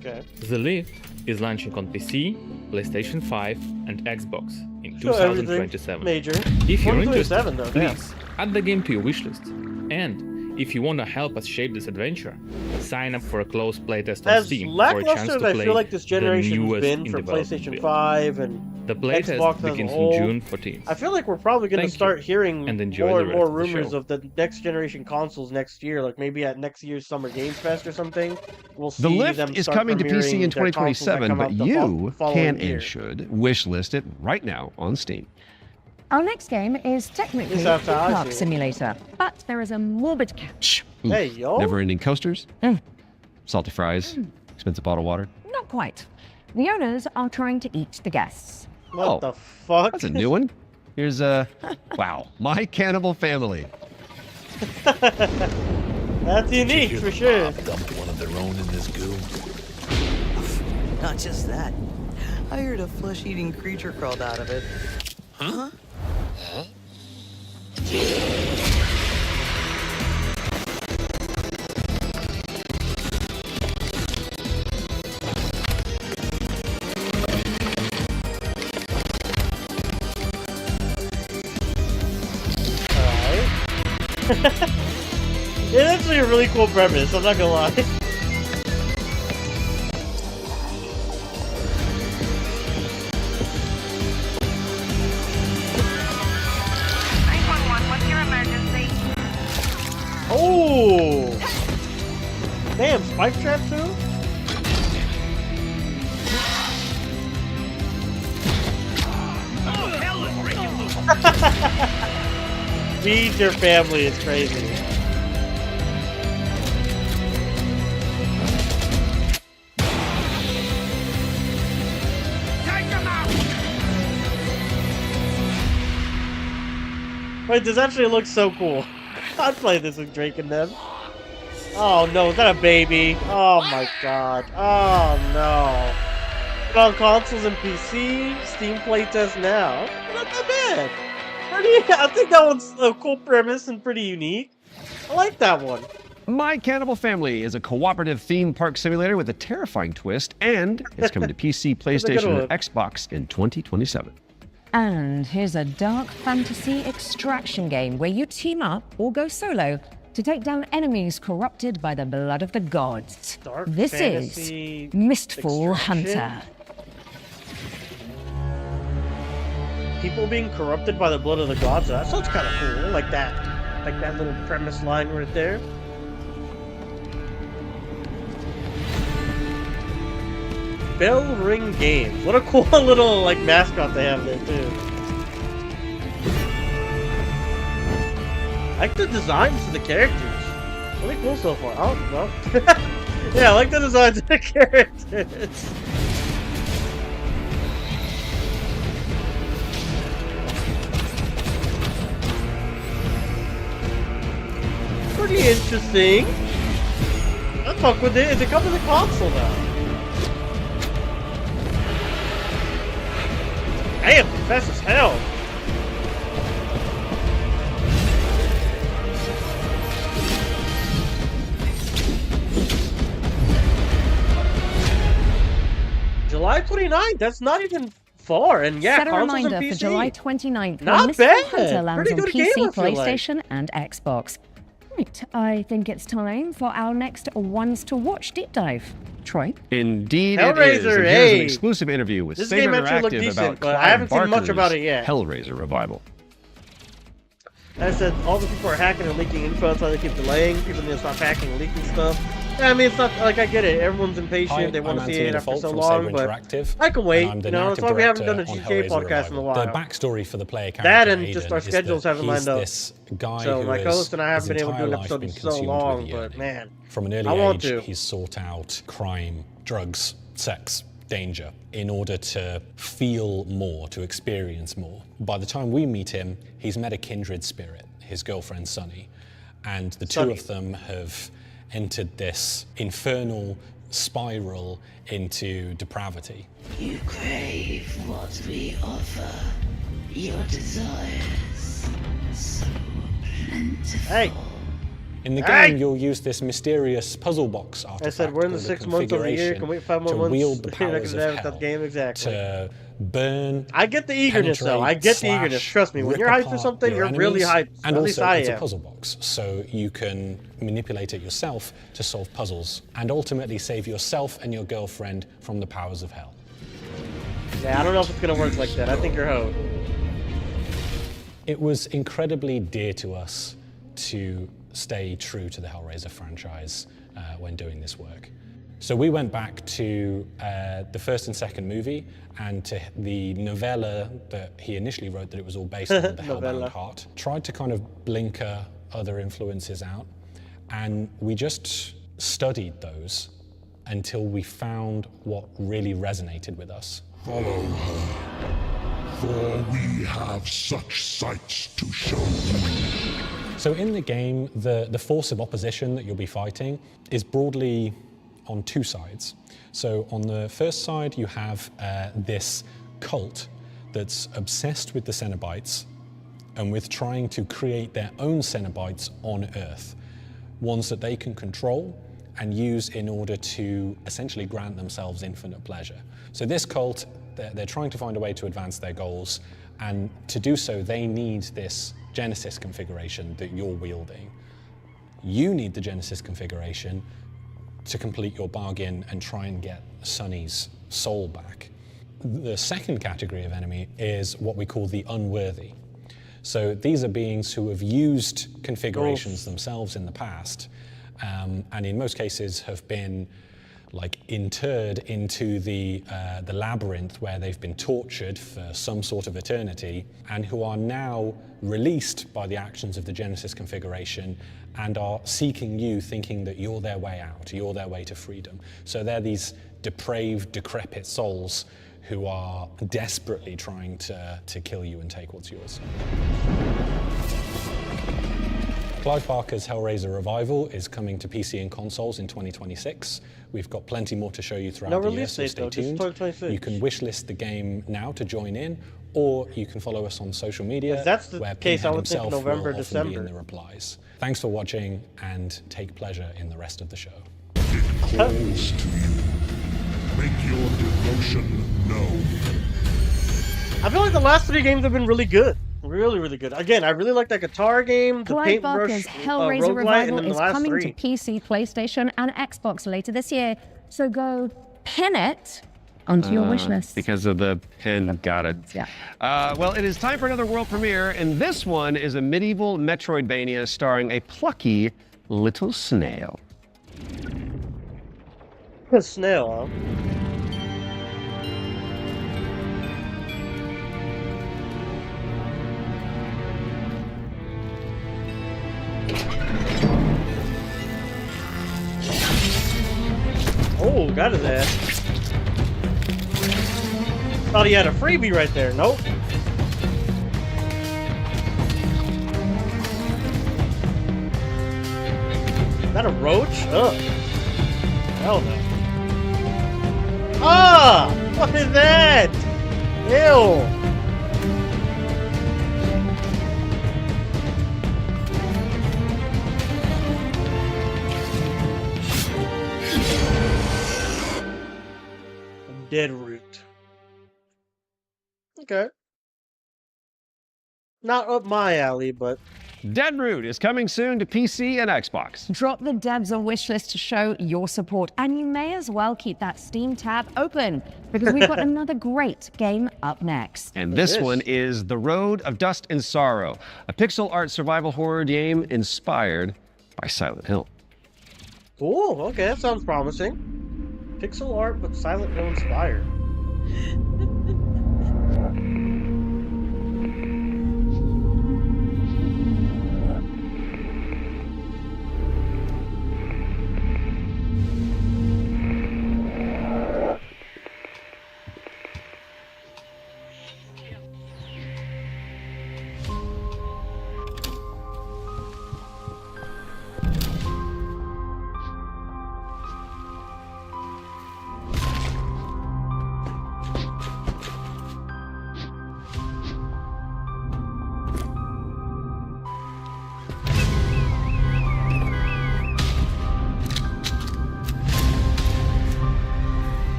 A: Okay.
H: The Lift is launching on PC, PlayStation 5, and Xbox in
A: So everything
H: 2027.
A: major.
H: If you're
A: 2027
H: interested,
A: though, damn.
H: please add the game to your wishlist. And if you want to help us shape this adventure, sign up for a close playtest on
A: As
H: Steam for a chance
A: lackluster as
H: to
A: I
H: play
A: feel like this generation
H: the
A: has
H: newest
A: been
H: in
A: for
H: development
A: PlayStation
H: build.
A: 5 and
H: The playtest
A: Xbox as a
H: begins
A: whole,
H: on June 14th.
A: I feel like we're probably going to
H: Thank you,
A: start hearing
H: and enjoy
A: more
H: the
A: and more
H: rest of the
A: rumors
H: show.
A: of the next generation consoles next year, like maybe at next year's Summer Games Fest or something. We'll see
B: The Lift
A: them
B: is
A: start
B: coming to PC in
A: premiering their consoles that
B: 2027,
A: come
B: but
A: out the
B: you
A: following
B: can
A: year.
B: and should wishlist it right now on Steam.
C: Our next game is technically
A: This
C: a
A: after I
C: park
A: see it.
C: simulator, but there is a morbid catch.
B: Ooh,
A: Hey, yo.
B: Never-ending coasters, salty fries, expensive bottled water.
C: Not quite. The owners are trying to eat the guests.
A: What the fuck?
B: That's a new one. Here's wow, My Cannibal Family.
A: That's unique for sure.
J: Dumped one of their own in this goo.
S: Not just that.
E: I heard a flesh-eating creature crawled out of it.
I: Huh? Huh?
A: It's actually a really cool premise, I'm not gonna lie.
J: 911, what's your emergency?
A: Oh! Damn, spike trap too?
R: Oh, hell is breaking loose!
A: Feed your family is crazy. Wait, this actually looks so cool. I'd play this with Drake and them. Oh no, is that a baby? Oh my god. Oh no. On consoles and PC, Steam playtest now. Not that bad. I think that one's a cool premise and pretty unique. I like that one.
B: My Cannibal Family is a cooperative theme park simulator with a terrifying twist, and it's coming to PC, PlayStation, and Xbox in 2027.
C: And here's a dark fantasy extraction game where you team up or go solo to take down enemies corrupted by the blood of the gods. This is Mistfall Hunter.
A: People being corrupted by the blood of the gods, that sounds kind of cool. Like that little premise line right there. Bell Ring Games. What a cool little like mascot they have there too. I like the designs of the characters. Really cool so far. Oh well. Yeah, I like the designs of the characters. Pretty interesting. I fuck with it. It comes with a console now. Damn, fast as hell. July 29th. That's not even far, and yeah,
C: set a
A: consoles
C: reminder
A: and PC.
C: for July 29th.
A: Not
C: Mistfall
A: bad.
C: Hunter lands
A: Pretty
C: on
A: good
C: PC,
A: game, I feel like.
C: PlayStation, and Xbox. Right, I think it's time for our next Ones to Watch deep dive. Troy?
B: Indeed
A: Hellraiser,
B: it is. And here's
A: hey.
B: an exclusive interview with
A: This
B: Saber
A: game actually looked
B: Interactive
A: decent,
B: about
A: but I
B: Clive
A: haven't seen much
B: Barker's
A: about it yet.
B: Hellraiser revival.
A: As I said, all the people are hacking and leaking info, that's why they keep delaying. People need to stop hacking and leaking stuff. Yeah, I mean, it's not like I get it. Everyone's impatient. They want to see it after so long, but I can wait. You know, that's why we haven't done a GTA podcast in a while.
S: The backstory for the player character
A: that and
S: Aiden
A: just our
S: is
A: schedules
S: that
A: haven't lined up.
S: This guy
A: so
S: who
A: my co-host and I haven't been
S: his
A: able to do an
S: entire life
A: episode in
S: been
A: so
S: consumed
A: long,
S: with
A: but man,
S: from an
A: I
S: early
A: want
S: age,
A: to.
S: he's sought out crime, drugs, sex, danger in order to feel more, to experience more. By the time we meet him, he's met a kindred spirit, his girlfriend Sunny, and the two of them have entered this infernal spiral into depravity.
W: You crave what we offer. Your desires so plentiful.
A: Hey!
S: In the game, you'll use this mysterious puzzle box artifact.
A: I said we're in the 6 months of the year. Can we wait 5 more months?
S: Wield the
A: You're not
S: powers
A: gonna
S: of
A: have
S: hell
A: that game exactly.
S: to burn.
A: I get the eagerness though. I get the eagerness. Trust me. When you're hyped for something, you're really hyped.
S: And
A: At least
S: also,
A: I
S: it's a
A: am.
S: puzzle box, so you can manipulate it yourself to solve puzzles and ultimately save yourself and your girlfriend from the powers of hell.
A: Yeah, I don't know if it's gonna work like that. I think you're ho.
S: It was incredibly dear to us to stay true to the Hellraiser franchise when doing this work. So we went back to the first and second movie and to the novella that he initially wrote that it was all based on, The Hellbound Heart. Tried to kind of blinker other influences out, and we just studied those until we found what really resonated with us.
F: Follow her, for we have such sights to show you.
S: So in the game, the force of opposition that you'll be fighting is broadly on two sides. So on the first side, you have this cult that's obsessed with the Cenobites and with trying to create their own Cenobites on Earth, ones that they can control and use in order to essentially grant themselves infinite pleasure. So this cult, they're trying to find a way to advance their goals, and to do so, they need this Genesis configuration that you're wielding. You need the Genesis configuration to complete your bargain and try and get Sonny's soul back. The second category of enemy is what we call the unworthy. So these are beings who have used configurations themselves in the past, and in most cases have been like interred into the labyrinth where they've been tortured for some sort of eternity, and who are now released by the actions of the Genesis configuration and are seeking you, thinking that you're their way out, you're their way to freedom. So they're these depraved, decrepit souls who are desperately trying to kill you and take what's yours. Clive Barker's Hellraiser Revival is coming to PC and consoles in 2026. We've got plenty more to show you throughout the year, so stay tuned. You can wishlist the game now to join in, or you can follow us on social media,
A: that's the
S: where
A: case I
S: Pinhead
A: would think
S: himself
A: November,
S: will often
A: December.
S: be in the replies. Thanks for watching, and take pleasure in the rest of the show.
F: It calls to you. Make your devotion known.
A: I feel like the last 3 games have been really good. Really, really good. Again, I really like that guitar game, the
C: Clive
A: Paintbrush
C: Barker's Hellraiser
A: roguelite,
C: Revival
A: and then the
C: is
A: last
C: coming
A: 3.
C: to PC, PlayStation, and Xbox later this year. So go pin it onto your wish list.
B: Because of the pin, got it.
C: Yeah.
B: Well, it is time for another world premiere, and this one is a medieval Metroidvania starring a plucky little snail.
A: A snail, huh? Oh, got his ass. Thought he had a freebie right there. Nope. Is that a roach? Ugh. Hell no. Ah! What is that? Ew. Dead root. Okay. Not up my alley, but...
B: Deadroot is coming soon to PC and Xbox.
C: Drop the devs on wishlist to show your support, and you may as well keep that Steam tab open, because we've got another great game up next.
B: And this one is The Road of Dust and Sorrow, a pixel art survival horror game inspired by Silent Hill.
A: Cool, okay, that sounds promising. Pixel art, but Silent Hill inspired.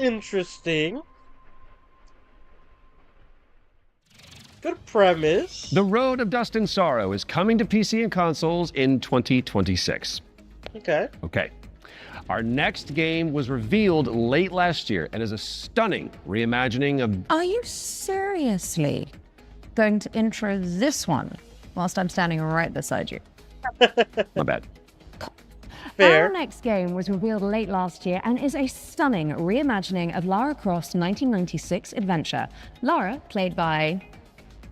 A: Interesting. Good premise.
B: The Road of Dust and Sorrow is coming to PC and consoles in 2026.
A: Okay.
B: Okay. Our next game was revealed late last year and is a stunning reimagining of...
C: Are you seriously going to intro this one whilst I'm standing right beside you?
B: My bad.
C: Fair. Our next game was revealed late last year and is a stunning reimagining of Lara Croft's 1996 adventure. Lara, played by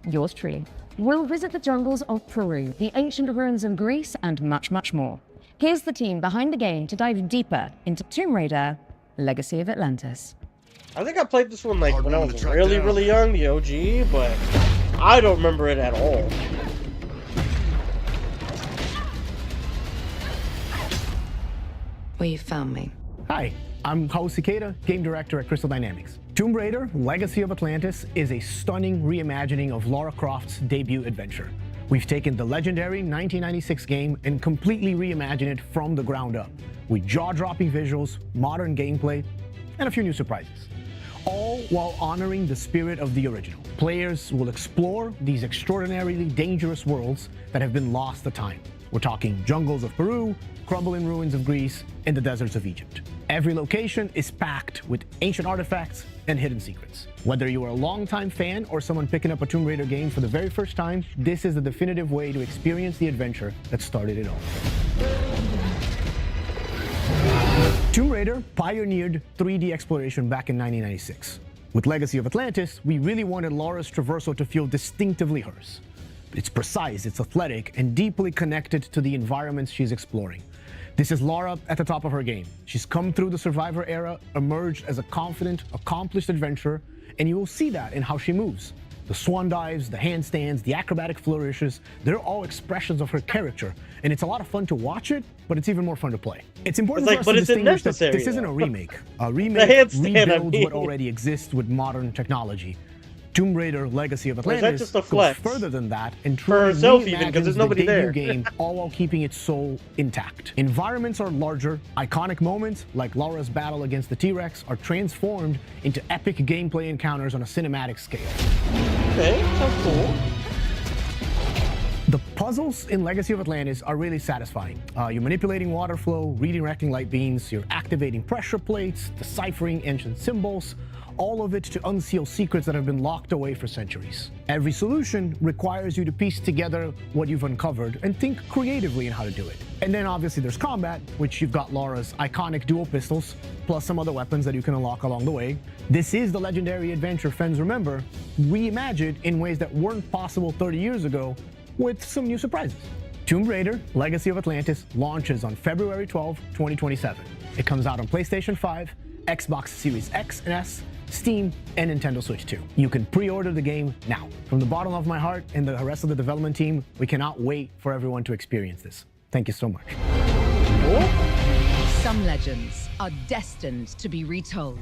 C: yours truly, will visit the jungles of Peru, the ancient ruins of Greece, and much, much more. Here's the team behind the game to dive deeper into Tomb Raider: Legacy of Atlantis.
A: I think I played this one like when I was really, really young, the OG, but I don't remember it at all.
J: Well, you found me.
K: Hi, I'm Hao Cicada, game director at Crystal Dynamics. Tomb Raider: Legacy of Atlantis is a stunning reimagining of Lara Croft's debut adventure. We've taken the legendary 1996 game and completely reimagined it from the ground up, with jaw-dropping visuals, modern gameplay, and a few new surprises, all while honoring the spirit of the original. Players will explore these extraordinarily dangerous worlds that have been lost to time. We're talking jungles of Peru, crumbling ruins of Greece, and the deserts of Egypt. Every location is packed with ancient artifacts and hidden secrets. Whether you are a longtime fan or someone picking up a Tomb Raider game for the very first time, this is the definitive way to experience the adventure that started it all. Tomb Raider pioneered 3D exploration back in 1996. With Legacy of Atlantis, we really wanted Lara's traversal to feel distinctively hers. It's precise, it's athletic, and deeply connected to the environments she's exploring. This is Lara at the top of her game. She's come through the Survivor era, emerged as a confident, accomplished adventurer, and you will see that in how she moves. The swan dives, the handstands, the acrobatic flourishes, they're all expressions of her character, and it's a lot of fun to watch it, but it's even more fun to play. It's important for us to distinguish that this isn't a remake. A remake rebuilds what already exists with modern technology. Tomb Raider: Legacy of Atlantis goes further than that and truly reimagines the debut game, all while keeping its soul intact. Environments are larger, iconic moments like Lara's battle against the T-Rex are transformed into epic gameplay encounters on a cinematic scale.
A: Okay, sounds cool.
K: The puzzles in Legacy of Atlantis are really satisfying. You're manipulating water flow, redirecting light beams, you're activating pressure plates, deciphering ancient symbols, all of it to unseal secrets that have been locked away for centuries. Every solution requires you to piece together what you've uncovered and think creatively in how to do it. And then obviously there's combat, which you've got Lara's iconic dual pistols, plus some other weapons that you can unlock along the way. This is the legendary adventure fans remember, reimagined in ways that weren't possible 30 years ago, with some new surprises. Tomb Raider: Legacy of Atlantis launches on February 12, 2027. It comes out on PlayStation 5, Xbox Series X and S, Steam, and Nintendo Switch 2. You can pre-order the game now. From the bottom of my heart and the rest of the development team, we cannot wait for everyone to experience this. Thank you so much.
C: Some legends are destined to be retold.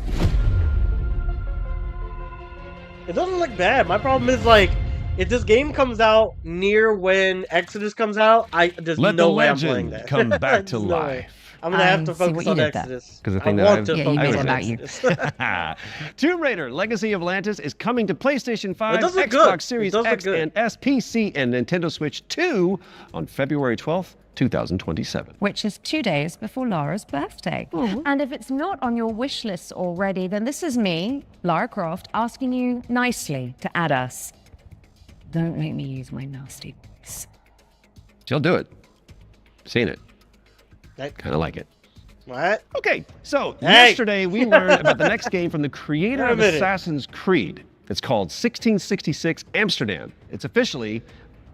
A: It doesn't look bad. My problem is, like, if this game comes out near when Exodus comes out, there's no way I'm playing that.
B: Come back to life.
A: I'm gonna have to focus on Exodus.
B: Because the
A: I
B: thing
A: want
B: that
A: to focus on Exodus.
B: Tomb Raider: Legacy of Atlantis is coming to PlayStation 5,
A: Xbox
B: good. Series X and S, PC, and Nintendo Switch 2 on February 12th, 2027.
C: Which is 2 days before Lara's birthday. And if it's not on your wish list already, then this is me, Lara Croft, asking you nicely to add us. Don't make me use my nasty voice.
B: She'll do it. Seen it. Kind of like it.
A: What?
B: Okay, so yesterday we learned about the next game from the creator of Assassin's Creed. It's called 1666 Amsterdam. It's officially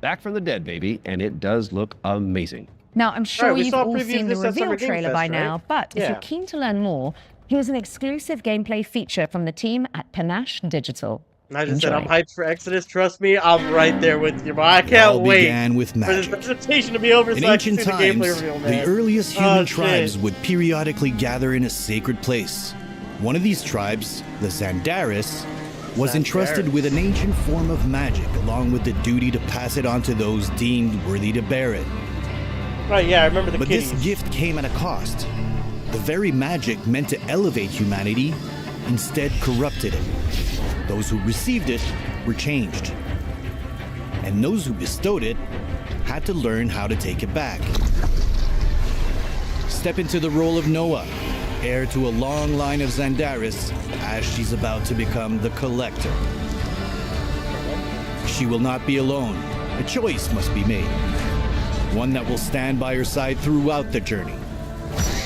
B: back from the dead, baby, and it does look amazing.
C: Now, I'm sure you've all seen the reveal trailer by now, but if you're keen to learn more, here's an exclusive gameplay feature from the team at Panache Digital.
A: I just said I'm hyped for Exodus. Trust me, I'm right there with you, bro. I can't wait
O: with
A: for this presentation to be over so I can see the gameplay reveal, man.
O: The earliest human tribes would periodically gather in a sacred place. One of these tribes, the Zandaris, was entrusted with an ancient form of magic, along with the duty to pass it on to those deemed worthy to bear it.
A: Right, yeah, I remember the kitties.
O: But this gift came at a cost. The very magic meant to elevate humanity instead corrupted it. Those who received it were changed. And those who bestowed it had to learn how to take it back. Step into the role of Noah, heir to a long line of Zandaris, as she's about to become the Collector. She will not be alone. A choice must be made. One that will stand by her side throughout the journey.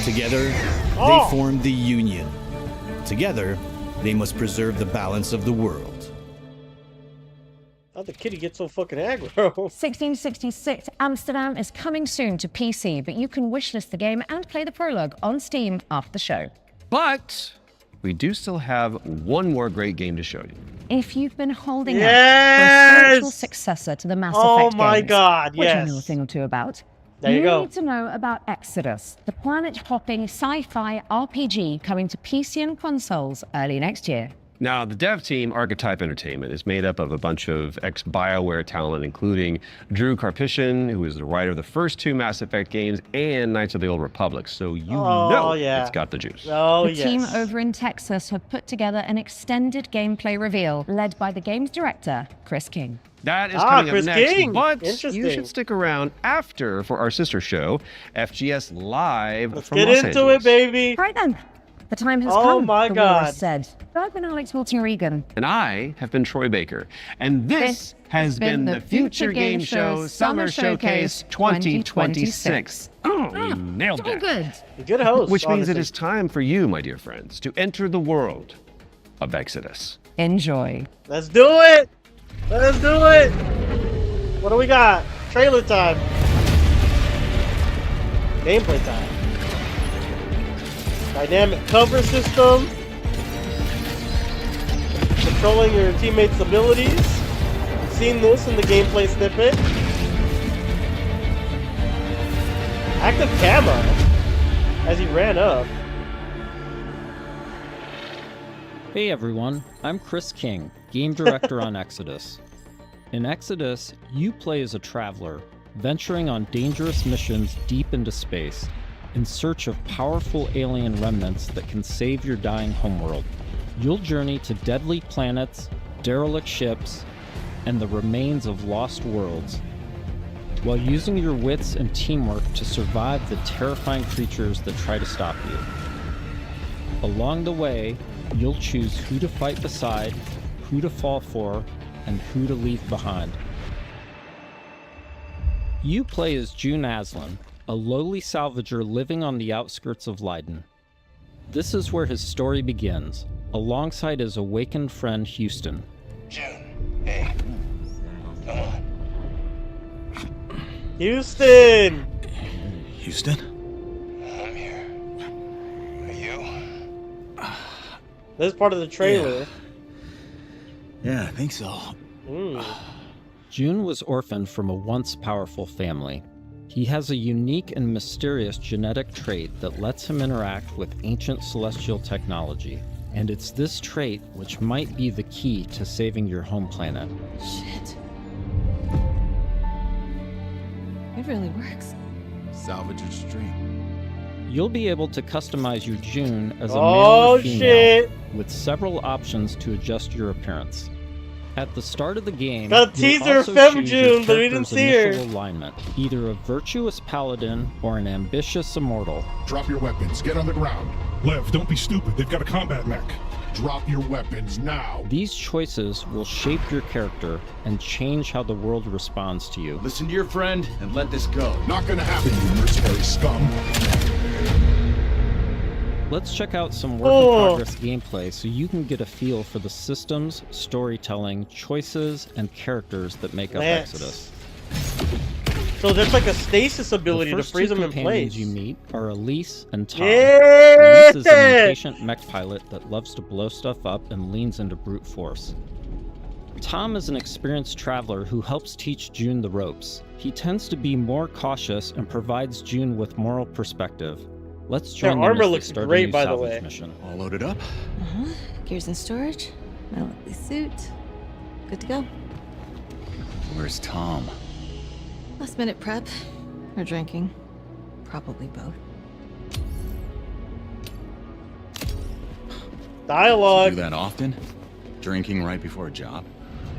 O: Together, they form the Union. Together, they must preserve the balance of the world.
A: How'd the kitty get so fucking aggro?
C: 1666 Amsterdam is coming soon to PC, but you can wishlist the game and play the prologue on Steam after the show.
B: But we do still have one more great game to show you.
C: If you've been holding out for a spiritual successor to the Mass Effect games, which I know a thing or two about, you need to know about Exodus, the planet-hopping sci-fi RPG coming to PC and consoles early next year.
B: Now, the dev team, Archetype Entertainment, is made up of a bunch of ex-BioWare talent, including Drew Karpyshyn, who is the writer of the first 2 Mass Effect games, and Knights of the Old Republic. So you know it's got the juice.
C: The team over in Texas have put together an extended gameplay reveal led by the game's director, Chris King.
B: That is coming
A: Chris
B: up next,
A: King.
B: but you should stick around after for our sister show, FGS Live from
A: Get
B: Los
A: into
B: Angeles.
A: it, baby.
C: Right then. The time has
A: Oh
C: come,
A: my
C: the
A: God.
C: Walrus said. I've been Alex Wilton-Regan.
B: And I have been Troy Baker. And this has been the Future Game Show Summer Showcase 2026. Oh, you nailed that.
C: Good.
A: Good host.
B: Which means it is time for you, my dear friends, to enter the world of Exodus.
C: Enjoy.
A: Let's do it. Let's do it. What do we got? Trailer time. Gameplay time. Dynamic cover system. Controlling your teammates' abilities. You've seen this in the gameplay snippet. Active camera as he ran up.
L: Hey everyone, I'm Chris King, game director on Exodus. In Exodus, you play as a traveler, venturing on dangerous missions deep into space, in search of powerful alien remnants that can save your dying homeworld. You'll journey to deadly planets, derelict ships, and the remains of lost worlds, while using your wits and teamwork to survive the terrifying creatures that try to stop you. Along the way, you'll choose who to fight beside, who to fall for, and who to leave behind. You play as June Aslan, a lowly salvager living on the outskirts of Leiden. This is where his story begins, alongside his awakened friend Houston.
M: June, hey, come on.
A: Houston!
M: Houston? I'm here. Are you?
A: This is part of the trailer.
M: Yeah, I think so.
L: June was orphaned from a once powerful family. He has a unique and mysterious genetic trait that lets him interact with ancient celestial technology. And it's this trait which might be the key to saving your home planet.
J: Shit. It really works.
M: Salvage your stream.
L: You'll be able to customize your June as a male
A: Oh,
L: or female,
A: shit.
L: with several options to adjust your appearance. At the start of the game,
A: Got a
L: you'll
A: teaser
L: also
A: of Fem
L: choose your
A: June, but we didn't
L: character's
A: see her.
L: initial alignment, either a virtuous paladin or an ambitious immortal.
F: Drop your weapons. Get on the ground. Lev, don't be stupid. They've got a combat mech. Drop your weapons now.
L: These choices will shape your character and change how the world responds to you.
M: Listen to your friend and let this go.
F: Not gonna happen, you mercenary scum.
L: Let's check out some work-in-progress gameplay so you can get a feel for the systems, storytelling, choices, and characters that make up
A: Lance.
L: Exodus.
A: So there's like a stasis ability
L: The
A: to
L: first
A: freeze
L: two
A: them in
L: companions
A: place.
L: you meet are Elise and Tom.
A: Yeah!
L: Elise is an impatient mech pilot that loves to blow stuff up and leans into brute force. Tom is an experienced traveler who helps teach June the ropes. He tends to be more cautious and provides June with moral perspective. Let's
A: Their
L: join them
A: armor
L: as they
A: looks
L: start
A: great,
L: a new
A: by the
L: salvage
A: way.
L: mission.
M: All loaded up?
J: Gears in storage. My lovely suit. Good to go.
M: Where's Tom?
J: Last minute prep. Or drinking. Probably both.
A: Dialogue.
M: Do that often? Drinking right before a job?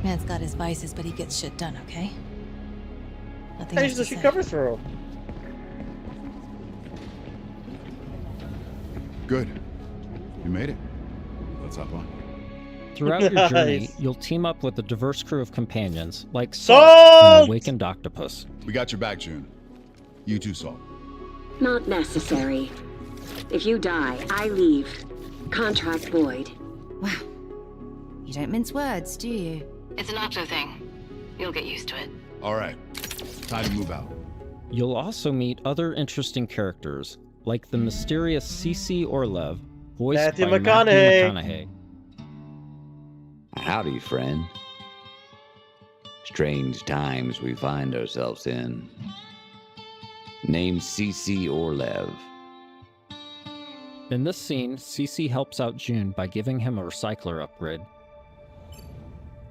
J: Man's got his vices, but he gets shit done, okay? Nothing
A: Hey,
J: else to
A: she
J: say.
A: covers for him.
M: Good. You made it. Let's hop on.
L: Throughout your journey,
A: Nice.
L: you'll team up with a diverse crew of companions, like
A: Salt!
L: Salt, an awakened octopus.
M: We got your back, June. You too, Salt.
G: Not necessary. If you die, I leave. Contract void.
N: Wow. You don't mince words, do you?
J: It's an Octo thing.
N: You'll get used to it.
M: All right, time to move out.
L: You'll also meet other interesting characters, like the mysterious Cece Orlev, voiced by Matthew McConaughey.
P: Howdy, friend. Strange times we find ourselves in. Named Cece Orlev.
L: In this scene, Cece helps out June by giving him a recycler upgrade.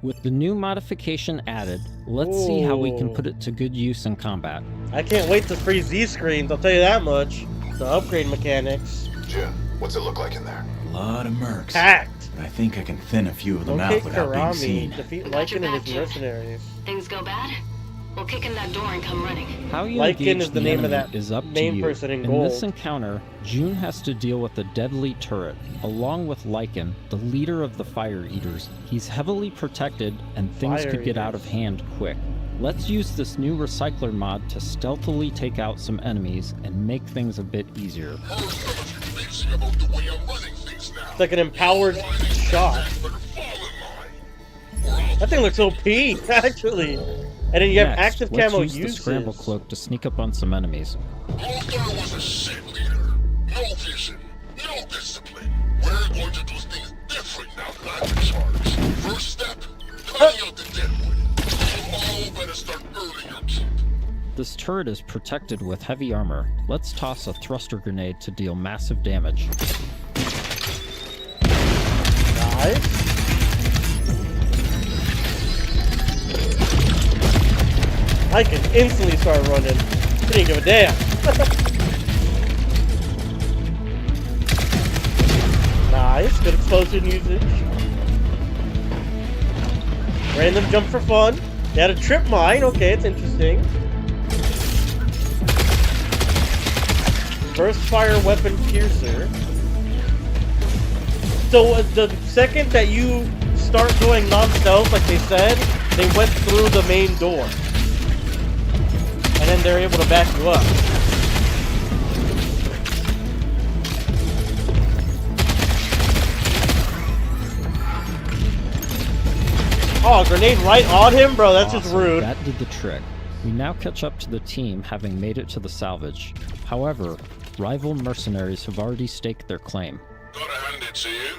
L: With the new modification added, let's see how we can put it to good use in combat.
A: I can't wait to freeze these screens, I'll tell you that much. The upgrade mechanics.
M: June, what's it look like in there?
U: A lot of mercs.
A: Packed.
U: I think I can thin a few of them out without being seen.
A: Defeat Lycan and his mercenaries.
N: Things go bad? We'll kick in that door and come running.
L: How you
A: Lycan
L: engage
A: is the
L: the
A: name of
L: enemy
A: that
L: is up
A: main
L: to you.
A: person in
L: In
A: gold.
L: this encounter, June has to deal with a deadly turret, along with Lycan, the leader of the Fire Eaters. He's heavily protected, and things
A: Fire
L: could get out
A: Eaters.
L: of hand quick. Let's use this new recycler mod to stealthily take out some enemies and make things a bit easier.
A: It's like an empowered shot. That thing looks OP, actually. And then you have
L: Next,
A: active
L: let's
A: camo
L: use the
A: uses.
L: scramble cloak to sneak up on some enemies.
F: Arthur was a shit leader. No vision, no discipline. We're going to do things different now that I'm in charge. First step, cutting out the deadwood. You all better start earning your keep.
L: This turret is protected with heavy armor. Let's toss a thruster grenade to deal massive damage.
A: Nice. I can instantly start running. I didn't give a damn. Nice, good explosion usage. Random jump for fun. They had a trip mine. Okay, it's interesting. Burst fire weapon piercer. So the second that you start going non-stealth, like they said, they went through the main door. And then they're able to back you up. Oh, grenade right on him? Bro, that's just rude.
L: That did the trick. We now catch up to the team having made it to the salvage. However, rival mercenaries have already staked their claim.
F: Gotta hand it to you.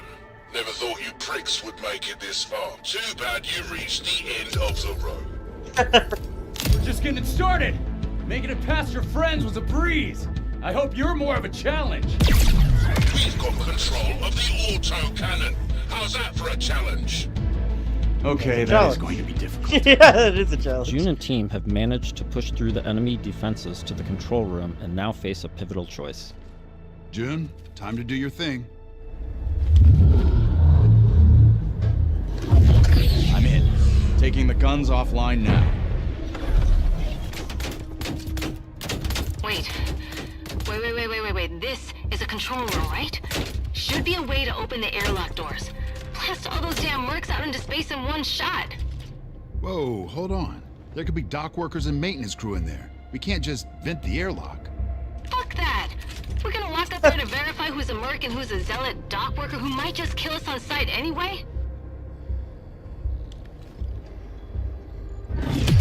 F: Never thought you pricks would make it this far. Too bad you reached the end of the road.
V: We're just getting started. Making it past your friends was a breeze. I hope you're more of a challenge.
F: We've got control of the auto cannon. How's that for a challenge?
U: Okay, that is going to be difficult.
A: Yeah, it is a challenge.
L: June and team have managed to push through the enemy defenses to the control room and now face a pivotal choice.
M: June, time to do your thing.
U: I'm in. Taking the guns offline now.
N: Wait. This is a control room, right? Should be a way to open the airlock doors. Blast all those damn mercs out into space in one shot.
M: Whoa, hold on. There could be dock workers and maintenance crew in there. We can't just vent the airlock.
N: Fuck that. We're gonna walk up there to verify who's a merc and who's a zealot dock worker who might just kill us on sight anyway?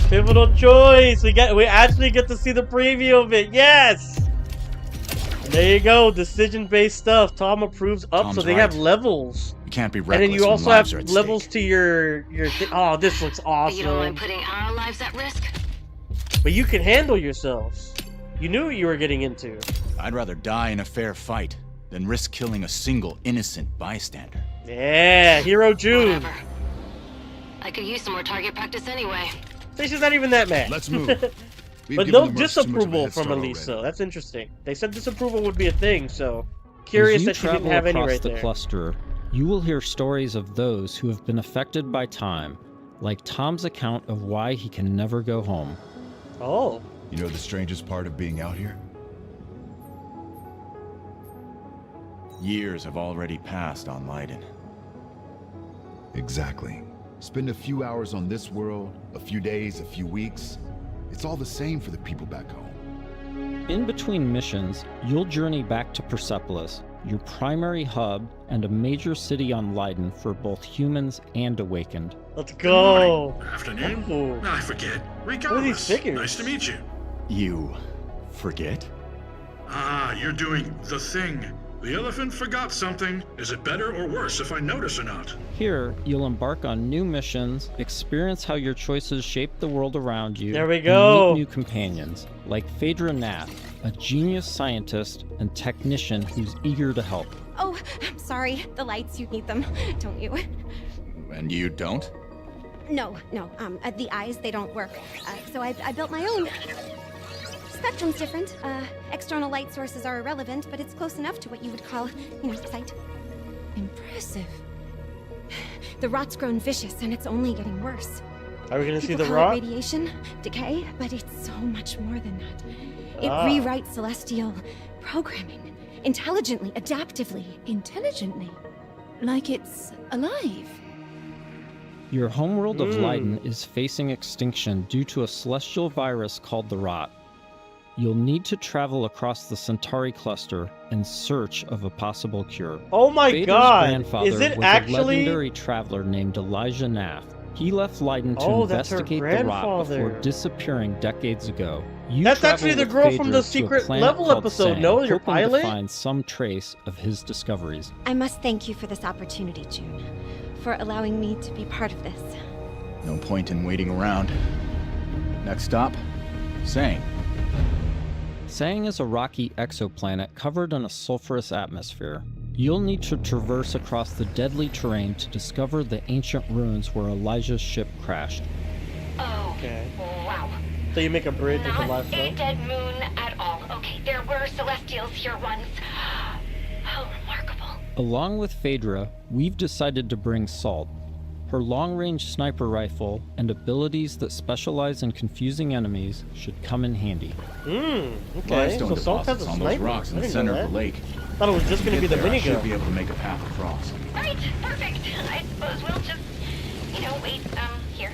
A: Pivotal choice. We actually get to see the preview of it. Yes. There you go. Decision-based stuff. Tom approves up,
U: Tom's
A: so they
U: right.
A: have levels.
U: You can't be
A: And
U: reckless
A: then you
U: when
A: also
U: lives
A: have
U: are at
A: levels
U: stake.
A: to your oh, this looks
N: You don't mind
A: awesome.
N: putting our lives at risk?
A: But you can handle yourselves. You knew what you were getting into.
U: I'd rather die in a fair fight than risk killing a single innocent bystander.
A: Yeah, Hero June.
N: Whatever. I could use some more target practice anyway.
A: She's not even that mad.
M: Let's move. We've
A: But
M: given
A: no
M: the mercs too much of a
A: disapproval
M: head
A: from
M: start
A: Elisa.
M: already.
A: That's interesting. They said disapproval would be a thing, so curious that she didn't have any right
L: the
A: there.
L: cluster, you will hear stories of those who have been affected by time, like Tom's account of why he can never go home.
A: Oh.
M: You know the strangest part of being out here?
U: Years have already passed on Leiden.
M: Exactly. Spend a few hours on this world, a few days, a few weeks. It's all the same for the people back home.
L: In between missions, you'll journey back to Persepolis, your primary hub and a major city on Lydon for both humans and Awakened.
A: Let's go!
D: Afternoon?
A: Ooh.
D: I forget.
A: What are these
D: Regardless,
A: figures?
D: nice to meet you.
U: You forget?
D: Ah, you're doing the thing. The elephant forgot something. Is it better or worse if I notice or not?
L: Here, you'll embark on new missions, experience how your choices shape the world around you,
A: There we
L: and
A: go.
L: meet new companions, like Phaedra Nath, a genius scientist and technician who's eager to help.
Q: Oh, I'm sorry. The lights, you need them, don't you?
U: And you don't?
Q: No. The eyes, they don't work. So I built my own. Spectrum's different. External light sources are irrelevant, but it's close enough to what you would call, sight. Impressive. The rot's grown vicious, and it's only getting worse.
A: Are we gonna see
Q: People
A: the
Q: call
A: rot?
Q: it radiation, decay, but it's so much more than that. It
A: Ah.
Q: rewrites celestial programming, intelligently, adaptively.
C: Intelligently? Like it's alive?
L: Your homeworld of Lydon is facing extinction due to a celestial virus called the Rot. You'll need to travel across the Centauri cluster in search of a possible cure.
A: Oh my
L: Phaedra's
A: God!
L: grandfather
A: Is it
L: was
A: actually?
L: a legendary traveler named Elijah Nath. He left Lydon to
A: Oh, that's her
L: investigate the Rot
A: grandfather.
L: before disappearing decades ago. You
A: That's
L: travel
A: actually the
L: with
A: girl from
L: Phaedra
A: the
L: to a
A: secret
L: planet
A: level
L: called
A: episode,
L: Sang,
A: no? Your
L: hoping
A: pilot?
L: to find some trace of his discoveries.
Q: I must thank you for this opportunity, June, for allowing me to be part of this.
U: No point in waiting around. Next stop, Sang.
L: Sang is a rocky exoplanet covered in a sulfurous atmosphere. You'll need to traverse across the deadly terrain to discover the ancient ruins where Elijah's ship crashed.
N: Oh,
A: Okay.
N: wow.
A: So you make a bridge with the
N: Not
A: last
N: a
A: one?
N: dead moon at all. Okay, there were celestials here once. How remarkable.
L: Along with Phaedra, we've decided to bring Salt. Her long-range sniper rifle and abilities that specialize in confusing enemies should come in handy.
A: Okay.
U: Limestone
A: So Salt has
U: deposits
A: a
U: on
A: sniper.
U: those rocks in
A: I
U: the
A: didn't
U: center
A: know
U: of the
A: that.
U: lake.
A: Thought it was just gonna be the
U: Get there, I
A: minigun.
U: should be able to make a path across.
N: Right, perfect. I suppose we'll just, wait, here.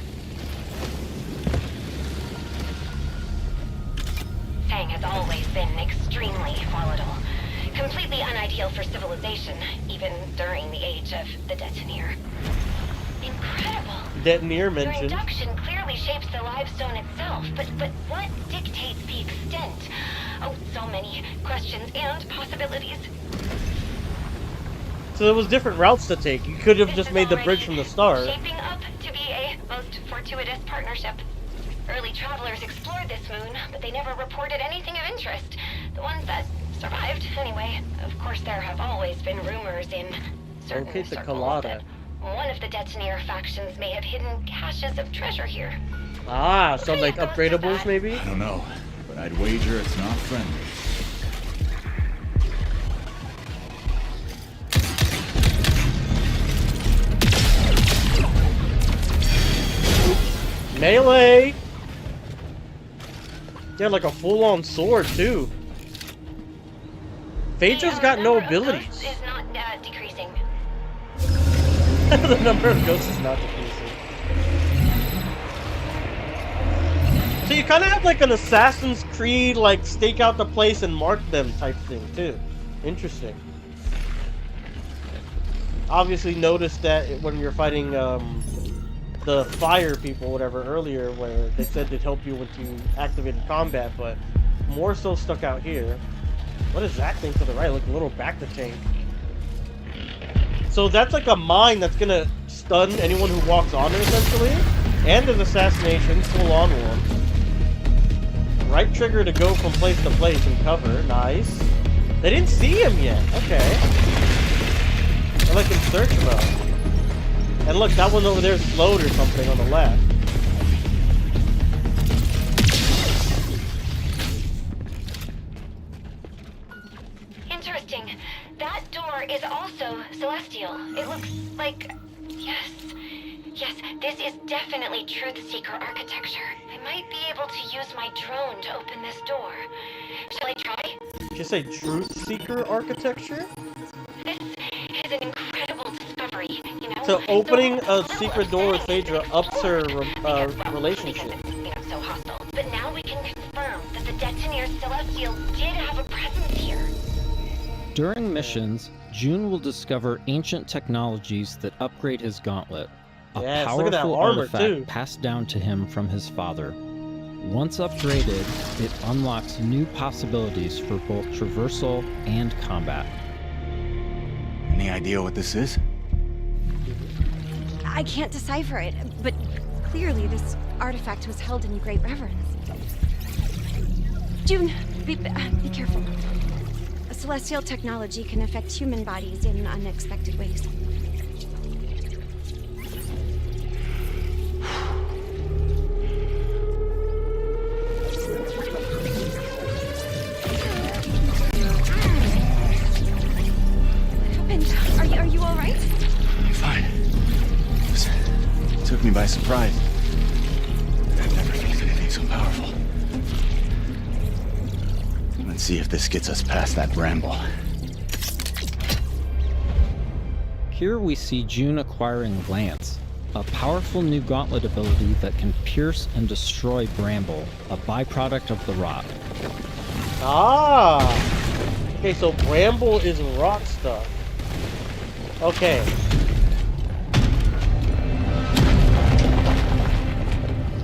N: Sang has always been extremely volatile. Completely unideal for civilization, even during the age of the Detonator. Incredible.
A: Detonator
N: Your
A: mentioned.
N: induction clearly shapes the limestone itself, but what dictates the extent? Oh, so many questions and possibilities.
A: So there was different routes to take. You could have
N: This
A: just
N: is
A: made the
N: already
A: bridge from the start.
N: Shaping up to be a most fortuitous partnership. Early travelers explored this moon, but they never reported anything of interest. The ones that survived, anyway. Of course, there have always been rumors in certain
A: Locate the
N: circles
A: colada.
N: that one of the Detonator factions may have hidden caches of treasure here.
A: Ah, so like upgradables maybe?
U: I don't know, but I'd wager it's not friendly.
A: Melee! Yeah, like a full-on sword too. Phaedra's got no abilities.
N: Is not decreasing.
A: The number of ghosts is not decreasing. So you kind of have like an Assassin's Creed, like stake out the place and mark them type thing too. Interesting. Obviously noticed that when you're fighting the fire people, whatever, earlier, where they said they'd help you once you activated combat, but more so stuck out here. What is that thing to the right? Like a little Bacta tank. So that's like a mine that's gonna stun anyone who walks on it, essentially. And an assassination, full-on one. Right trigger to go from place to place and cover. Nice. They didn't see him yet. Okay. They're like in search mode. And look, that one over there is slowed or something on the left.
N: Interesting. That door is also celestial. It looks like... Yes, this is definitely Truth Seeker architecture. I might be able to use my drone to open this door. Shall I try?
A: Did you say Truth Seeker architecture?
N: This is an incredible discovery,
A: So opening a secret door with Phaedra ups her relationship.
N: So hostile. But now we can confirm that the Detonator's Celestial did have a presence here.
L: During missions, June will discover ancient technologies that upgrade his gauntlet, a
A: Yes, look at that
L: powerful
A: armor,
L: artifact
A: too.
L: passed down to him from his father. Once upgraded, it unlocks new possibilities for both traversal and combat.
U: Any idea what this is?
Q: I can't decipher it, but clearly this artifact was held in great reverence. June, be careful. Celestial technology can affect human bodies in unexpected ways. Are you all right?
U: Fine. It took me by surprise. I've never felt anything so powerful. Let's see if this gets us past that bramble.
L: Here we see June acquiring Lance, a powerful new gauntlet ability that can pierce and destroy bramble, a byproduct of the rot.
A: Ah! Okay, so bramble is rock stuff. Okay.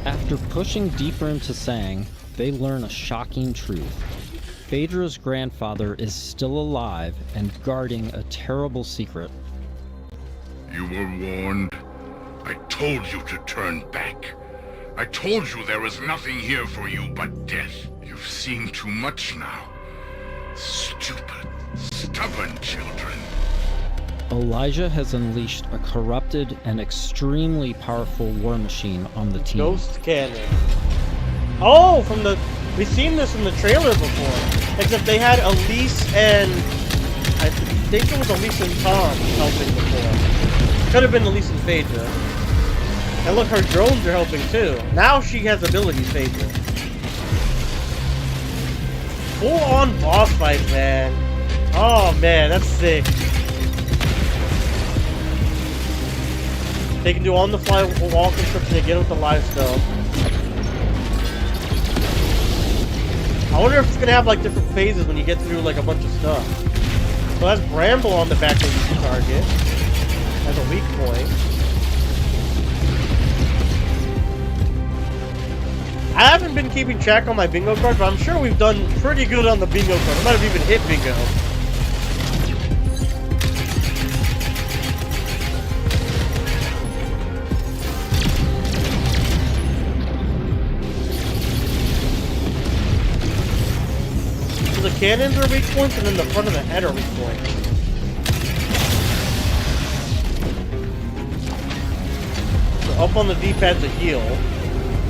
L: After pushing deeper into Sang, they learn a shocking truth. Phaedra's grandfather is still alive and guarding a terrible secret.
F: You were warned. I told you to turn back. I told you there was nothing here for you but death. You've seen too much now. Stupid, stubborn children.
L: Elijah has unleashed a corrupted and extremely powerful war machine on the team.
A: Ghost cannon. Oh, we've seen this in the trailer before. Except they had Elise and I think it was Elise and Tom helping before. Could have been Elise and Phaedra. And look, her drones are helping too. Now she has abilities, Phaedra. Full-on boss fight, man. Oh man, that's sick. They can do on-the-fly wall construction again with the live stuff. I wonder if it's gonna have like different phases when you get through like a bunch of stuff. So that's Bramble on the back that you can target as a weak point. I haven't been keeping track on my bingo card, but I'm sure we've done pretty good on the bingo card. I might have even hit bingo. So the cannons are weak points, and then the front of the head are weak points. So up on the D-pad to heal.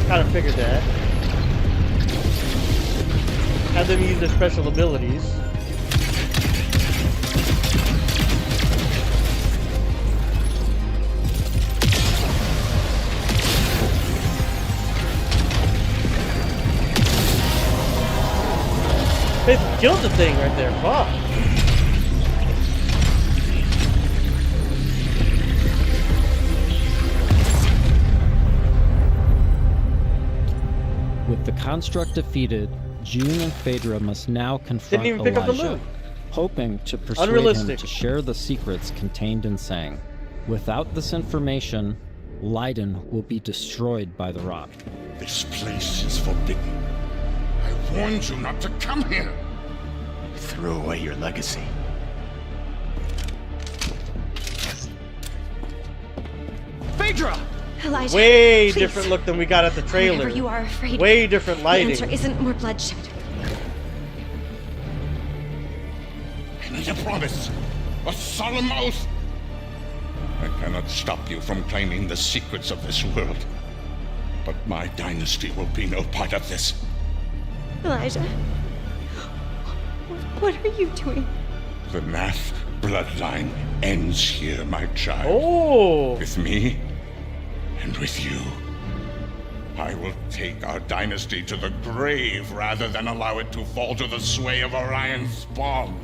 A: Kind of figured that. Have them use their special abilities. They killed the thing right there. Fuck.
L: With the construct defeated, June and Phaedra must now confront Elijah, hoping to persuade him to share the secrets contained in Sang. Without this information, Leiden will be destroyed by the rot.
F: This place is forbidden. I warned you not to come here.
U: You threw away your legacy.
V: Phaedra!
Q: Elijah,
A: way
Q: please.
A: different look than we got at the trailer.
Q: Whenever you are afraid,
A: way different lighting.
Q: The answer isn't more bloodshed.
F: I need a promise. A solemn oath. I cannot stop you from claiming the secrets of this world. But my dynasty will be no part of this.
Q: Elijah, what are you doing?
F: The Nath bloodline ends here, my child.
A: Oh!
F: With me and with you. I will take our dynasty to the grave rather than allow it to fall to the sway of Orion's spawn.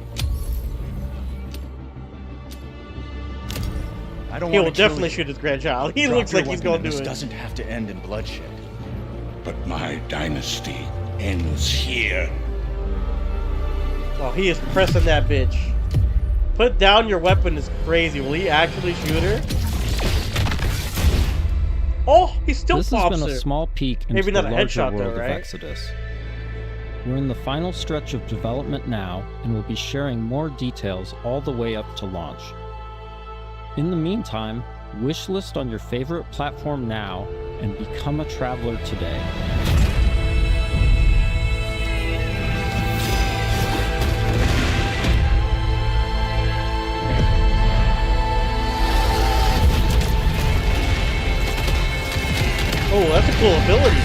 U: I don't
A: He
U: want
A: will
U: to kill
A: definitely
U: you.
A: shoot his grandchild. He
U: Drop
A: looks
U: your
A: like he's
U: weapon
A: going to
U: and
A: do
U: this
A: it.
U: doesn't have to end in bloodshed.
F: But my dynasty ends here.
A: Oh, he is pressing that bitch. Put down your weapon is crazy. Will he actually shoot her? Oh, he still
L: pops her. This has been a small peek into the larger world of Exodus. We're in the final stretch of development now, and we'll be sharing more details all the way up to launch. In the meantime, wishlist on your favorite platform now and become a traveler today.
A: Oh, that's a cool ability.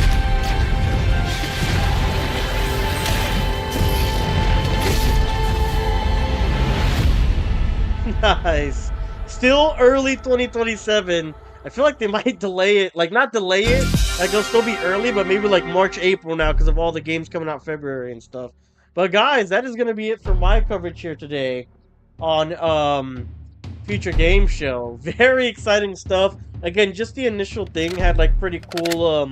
A: Nice. Still early 2027. I feel like they might delay it. Like, not delay it. Like, it'll still be early, but maybe like March, April now because of all the games coming out February and stuff. But guys, that is going to be it for my coverage here today on Future Game Show. Very exciting stuff. Again, just the initial thing had like pretty cool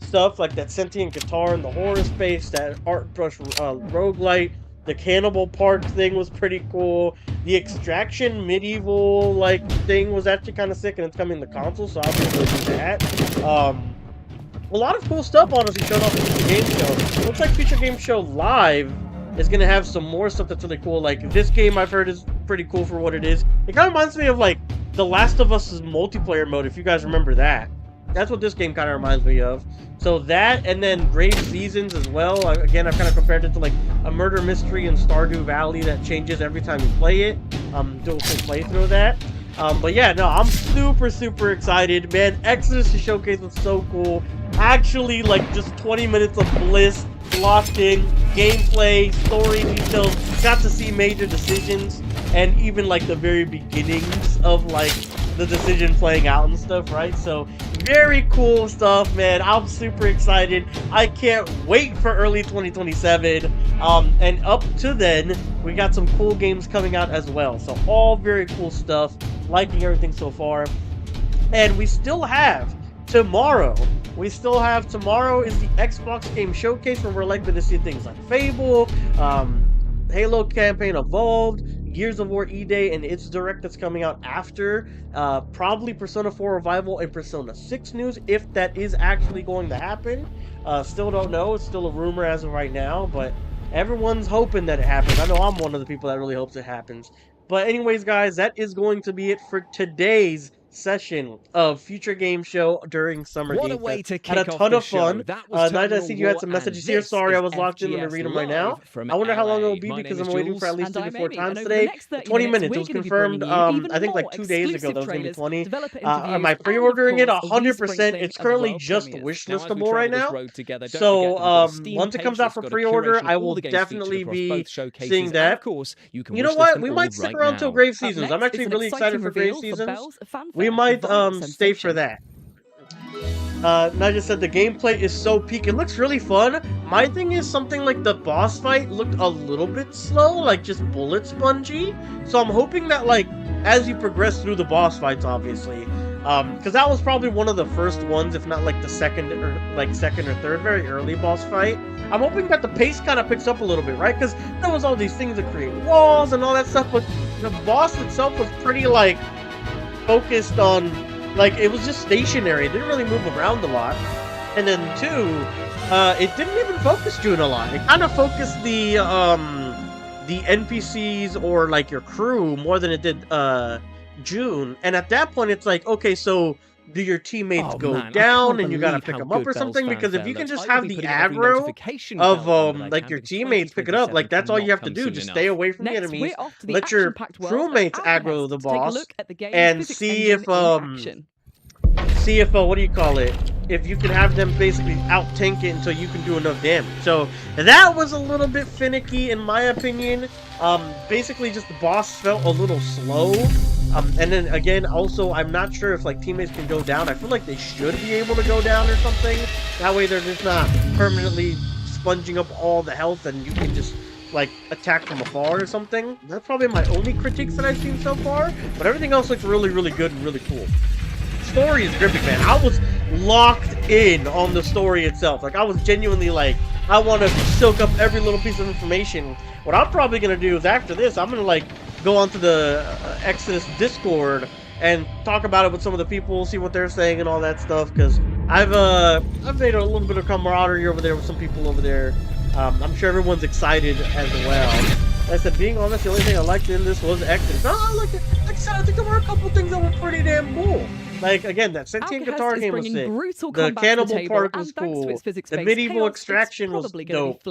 A: stuff like that sentient guitar in the horror space, that art brush roguelite. The Cannibal Park thing was pretty cool. The Extraction medieval like thing was actually kind of sick, and it's coming to console, so I'll be able to do that. A lot of cool stuff honestly showed off at Future Game Show. Looks like Future Game Show Live is gonna have some more stuff that's really cool. Like this game I've heard is pretty cool for what it is. It kind of reminds me of like The Last of Us's multiplayer mode, if you guys remember that. That's what this game kind of reminds me of. So that, and then Grave Seasons as well. Again, I've kind of compared it to like a murder mystery in Stardew Valley that changes every time you play it. Do a full playthrough of that. But yeah, no, I'm super excited, man. Exodus Showcase was so cool. Actually, like just 20 minutes of bliss, locked in, gameplay, story details. Got to see major decisions, and even like the very beginnings of like the decision playing out and stuff, right? So very cool stuff, man. I'm super excited. I can't wait for early 2027. And up to then, we got some cool games coming out as well. So all very cool stuff. Liking everything so far. And we still have tomorrow. Tomorrow is the Xbox Game Showcase, where we're likely to see things like Fable, Halo Campaign Evolved, Gears of War E-Day and its Direct that's coming out after, probably Persona 4 Revival and Persona 6 news, if that is actually going to happen. Still don't know, it's still a rumor as of right now, but everyone's hoping that it happens. I know I'm one of the people that really hopes it happens. But anyways, guys, that is going to be it for today's session of Future Game Show during Summer Game Fest. Had a ton of fun. Night, I see you had some messages here. Sorry, I was locked in. Let me read them right now. I wonder how long it will be because I'm waiting for at least 3 to 4 times today. 20 minutes. It was confirmed, I think like 2 days ago that was going to be 20. Am I pre-ordering it? 100%. It's currently just wishlistable right now. So once it comes out for pre-order, I will definitely be seeing that. You know what? We might stick around till Grave Seasons. I'm actually really excited for Grave Seasons. We might stay for that. Naja said the gameplay is so peak. It looks really fun. My thing is something like the boss fight looked a little bit slow, like just bullet spongy. So I'm hoping that like as you progress through the boss fights, obviously, because that was probably one of the first ones, if not like the second or third, very early boss fight. I'm hoping that the pace kind of picks up a little bit, right? Because there was all these things to create walls and all that stuff, but the boss itself was pretty like focused on, like, it was just stationary. It didn't really move around a lot. And then 2, it didn't even focus June a lot. It kind of focused the NPCs or like your crew more than it did June. And at that point, it's like, okay, so do your teammates go down and you gotta pick them up or something? Because if you can just have the aggro of like your teammates pick it up, like that's all you have to do. Just stay away from the enemies, let your crewmates aggro the boss, and see if what do you call it? If you can have them basically out tank it until you can do enough damage. So that was a little bit finicky in my opinion. Basically just the boss felt a little slow. And then again, also, I'm not sure if like teammates can go down. I feel like they should be able to go down or something. That way they're just not permanently sponging up all the health and you can just like attack from afar or something. That's probably my only critiques that I've seen so far. But everything else looks really good and really cool. story is gripping, man. I was locked in on the story itself. Like, I was genuinely like, I want to soak up every little piece of information. What I'm probably going to do is after this, I'm going to, like, go onto the Exodus Discord and talk about it with some of the people, see what they're saying and all that stuff, because I've made a little bit of camaraderie over there with some people over there. I'm sure everyone's excited as well. Like I said, being honest, the only thing I liked in this was Exodus. I liked it. Like I said, I think there were a couple things that were pretty damn cool. Like, again, that sentient guitar game was sick. The cannibal part was cool. The medieval extraction was dope.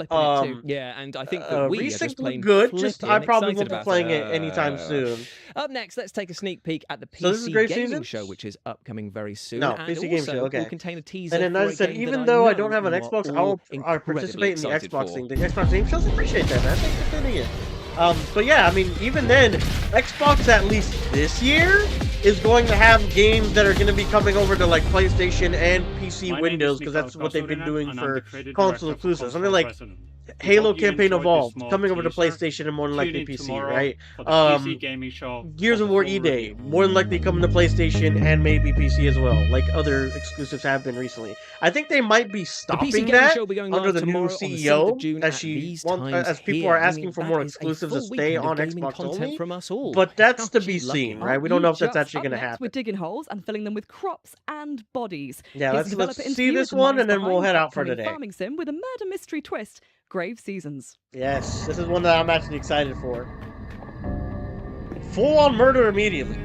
E: Yeah, and I think that we are just playing
A: good. Just I probably won't be playing it anytime soon.
E: Up next, let's take a sneak peek at the
A: So this is
E: PC
A: Grave
E: Gaming
A: Seasons?
E: Show, which is upcoming very soon.
A: No,
E: and
A: PC Game
E: also
A: Show, okay.
E: will contain a teaser
A: And then
E: for
A: I
E: a
A: said,
E: game
A: even
E: that
A: though I
E: know
A: don't have an
E: you are
A: Xbox,
E: all
A: I'll participate in the
E: incredibly
A: Xbox
E: excited
A: thing.
E: for.
A: The Xbox game shows, appreciate that, man. Thanks for tuning in. But yeah, I mean, even then, Xbox at least this year is going to have games that are going to be coming over to like PlayStation and PC Windows, because that's what they've been doing for console exclusives. Something like Halo Campaign Evolved coming over to PlayStation and more than likely PC, right? Gears of War E-Day more than likely coming to PlayStation and maybe PC as well, like other exclusives have been recently. I think they might be stopping that under the new CEO, as people are asking for more exclusives to stay on Xbox only. But that's to be seen, right? We don't know if that's actually going to happen.
H: We're digging holes and filling them with crops and bodies.
A: Yeah,
H: Here's
A: let's
H: developer
A: see
H: interview
A: this
H: with the
A: one
H: minds
A: and then we'll
H: behind
A: head out for
H: upcoming
A: today.
H: Farming sim with a murder mystery twist. Grave Seasons.
A: Yes, this is one that I'm actually excited for. Full on murder immediately.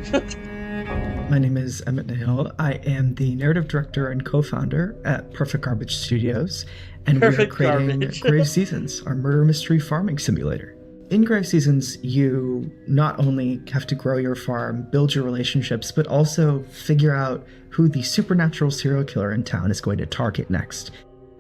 T: My name is Emmett Nahil. I am the narrative director and co-founder at Perfect Garbage Studios, and we are creating Grave Seasons, our murder mystery farming simulator. In Grave Seasons, you not only have to grow your farm, build your relationships, but also figure out who the supernatural serial killer in town is going to target next.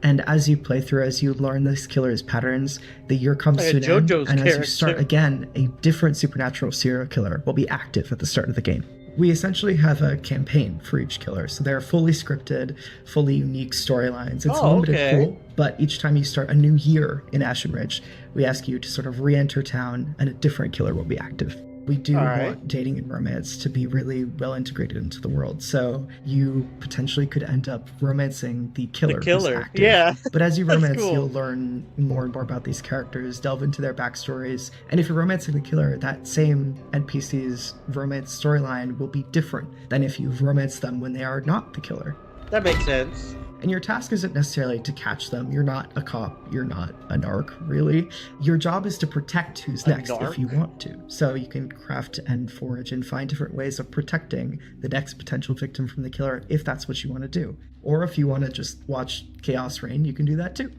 T: And as you play through, as you learn this killer's patterns, the year comes to an end, and as you start again, a different supernatural serial killer will be active at the start of the game. We essentially have a campaign for each killer, so they're fully scripted, fully unique storylines. It's limited cool, but each time you start a new year in Ashen Ridge, we ask you to sort of re-enter town, and a different killer will be active. We do want dating and romance to be really well integrated into the world, so you potentially could end up romancing the killer. Who's active.
A: Yeah.
T: But as you romance,
A: cool.
T: you'll learn more and more about these characters, delve into their backstories, and if you're romancing the killer, that same NPC's romance storyline will be different than if you've romanced them when they are not the killer.
A: That makes sense.
T: And your task isn't necessarily to catch them. You're not a cop. You're not a narc, really. Your job is to protect who's next if you want to. So you can craft and forage and find different ways of protecting the next potential victim from the killer if that's what you want to do. Or if you want to just watch chaos reign, you can do that too.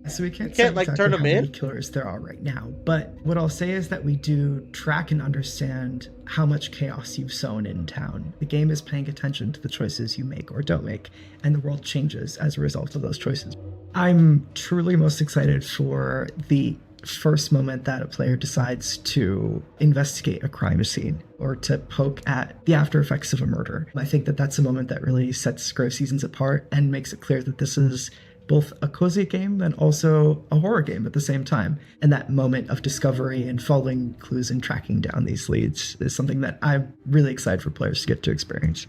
T: So we can't say exactly
A: turn
T: how
A: them
T: many
A: in?
T: killers there are right now, but what I'll say is that we do track and understand how much chaos you've sown in town. The game is paying attention to the choices you make or don't make, and the world changes as a result of those choices. I'm truly most excited for the first moment that a player decides to investigate a crime scene or to poke at the after effects of a murder. I think that that's a moment that really sets Grave Seasons apart and makes it clear that this is both a cozy game and also a horror game at the same time. And that moment of discovery and following clues and tracking down these leads is something that I'm really excited for players to get to experience.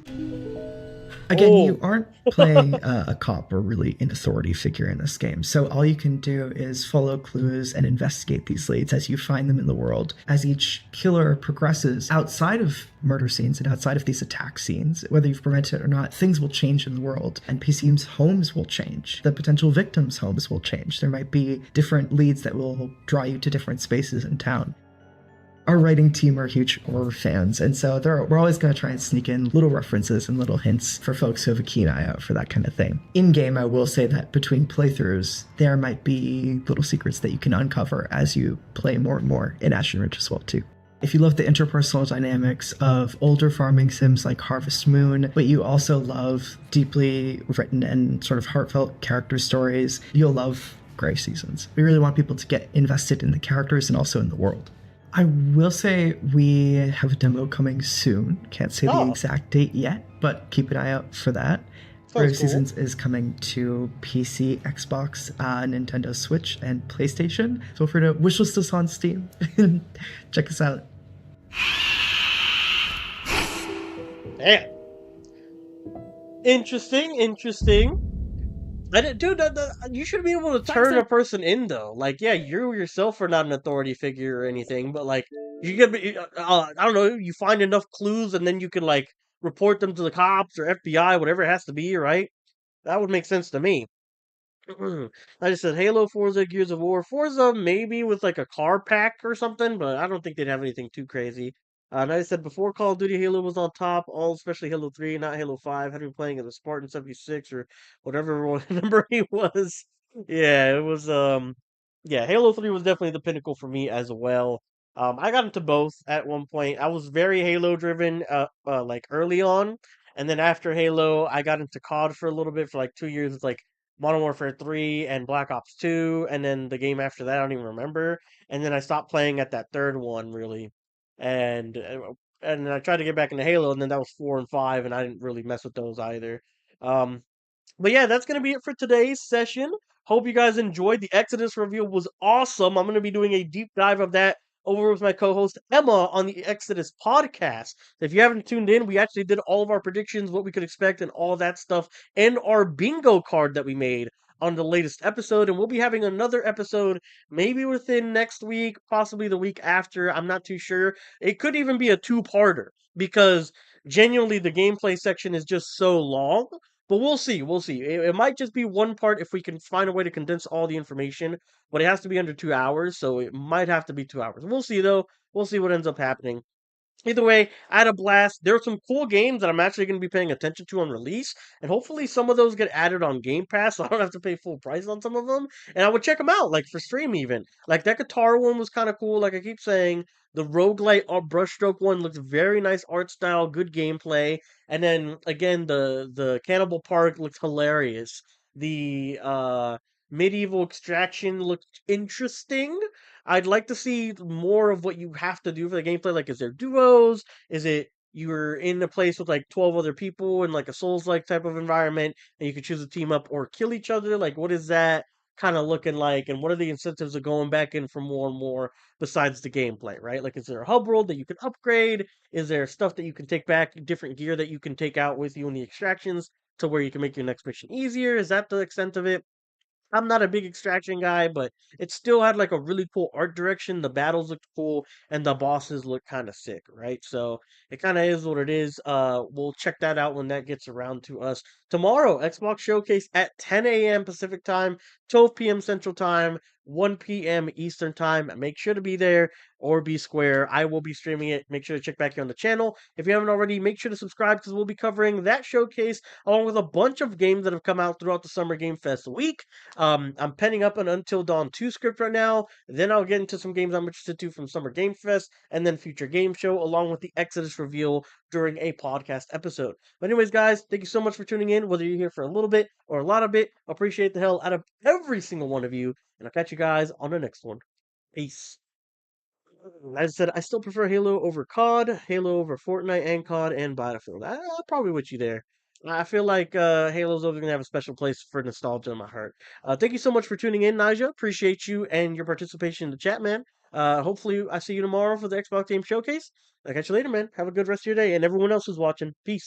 T: Again, you aren't playing a cop or really an authority figure in this game, so all you can do is follow clues and investigate these leads as you find them in the world. As each killer progresses outside of murder scenes and outside of these attack scenes, whether you've prevented it or not, things will change in the world. NPCs' homes will change. The potential victims' homes will change. There might be different leads that will draw you to different spaces in town. Our writing team are huge horror fans, and so we're always going to try and sneak in little references and little hints for folks who have a keen eye out for that kind of thing. In-game, I will say that between playthroughs, there might be little secrets that you can uncover as you play more and more in Ashen Ridge as well, too. If you love the interpersonal dynamics of older farming sims like Harvest Moon, but you also love deeply written and sort of heartfelt character stories, you'll love Grave Seasons. We really want people to get invested in the characters and also in the world. I will say we have a demo coming soon. Can't say the exact date yet, but keep an eye out for that. Grave Seasons is coming to PC, Xbox, Nintendo Switch, and PlayStation. Feel free to wishlist us on Steam. Check us out.
A: Damn. Interesting. Dude, you should be able to turn a person in, though. Like, yeah, you yourself are not an authority figure or anything, but like, you get, I don't know, you find enough clues and then you can like report them to the cops or FBI, whatever it has to be, right? That would make sense to me. I just said Halo, Forza, Gears of War. Forza maybe with like a car pack or something, but I don't think they'd have anything too crazy. And I said before Call of Duty Halo was on top, all especially Halo 3, not Halo 5. Had been playing as a Spartan 76 or whatever number he was. Yeah, it was yeah, Halo 3 was definitely the pinnacle for me as well. I got into both at one point. I was very Halo driven like early on, and then after Halo, I got into COD for a little bit for like 2 years. It's like Modern Warfare 3 and Black Ops 2, and then the game after that I don't even remember. And then I stopped playing at that third one really, and and I tried to get back into Halo, and then that was 4 and 5, and I didn't really mess with those either. Um, but yeah, that's gonna be it for today's session. Hope you guys enjoyed. The Exodus review was awesome. I'm gonna be doing a deep dive of that over with my co-host Emma on the Exodus podcast. If you haven't tuned in, we actually did all of our predictions, what we could expect, and all that stuff, and our bingo card that we made on the latest episode. And we'll be having another episode maybe within next week, possibly the week after. I'm not too sure. It could even be a two-parter because genuinely the gameplay section is just so long. But we'll see. We'll see. It might just be one part if we can find a way to condense all the information, but it has to be under 2 hours, so it might have to be 2 hours. We'll see, though. We'll see what ends up happening. Either way, I had a blast. There are some cool games that I'm actually going to be paying attention to on release, and hopefully some of those get added on Game Pass, so I don't have to pay full price on some of them. And I would check them out, like for stream even. Like that guitar one was kind of cool. Like I keep saying, the roguelite brushstroke one looks very nice art style, good gameplay. And then again, the Cannibal Park looks hilarious. The medieval extraction looked interesting. I'd like to see more of what you have to do for the gameplay. Like, is there duos? Is it you're in a place with like 12 other people in like a Souls-like type of environment and you can choose a team up or kill each other? Like, what is that kind of looking like? And what are the incentives of going back in for more and more besides the gameplay, right? Like, is there a hub world that you can upgrade? Is there stuff that you can take back, different gear that you can take out with you in the extractions to where you can make your next mission easier? Is that the extent of it? I'm not a big extraction guy, but it still had like a really cool art direction. The battles looked cool and the bosses look kind of sick, right? So it kind of is what it is. We'll check that out when that gets around to us. Tomorrow, Xbox Showcase at 10 a.m. Pacific time, 12 p.m. Central time, 1 p.m. Eastern time. Make sure to be there or be square. I will be streaming it. Make sure to check back here on the channel. If you haven't already, make sure to subscribe because we'll be covering that showcase along with a bunch of games that have come out throughout the Summer Game Fest week. I'm penning up an Until Dawn 2 script right now. Then I'll get into some games I'm interested to from Summer Game Fest and then Future Game Show, along with the Exodus reveal during a podcast episode. But anyways, guys, thank you so much for tuning in, whether you're here for a little bit or a lot of it. Appreciate the hell out of every single one of you. And I'll catch you guys on the next one. Peace. As I said, I still prefer Halo over COD, Halo over Fortnite and COD and Battlefield. I'm probably with you there. I feel like Halo's always going to have a special place for nostalgia in my heart. Thank you so much for tuning in, Naja. Appreciate you and your participation in the chat, man. Hopefully, I see you tomorrow for the Xbox Game Showcase. I'll catch you later, man. Have a good rest of your day. And everyone else who's watching, peace.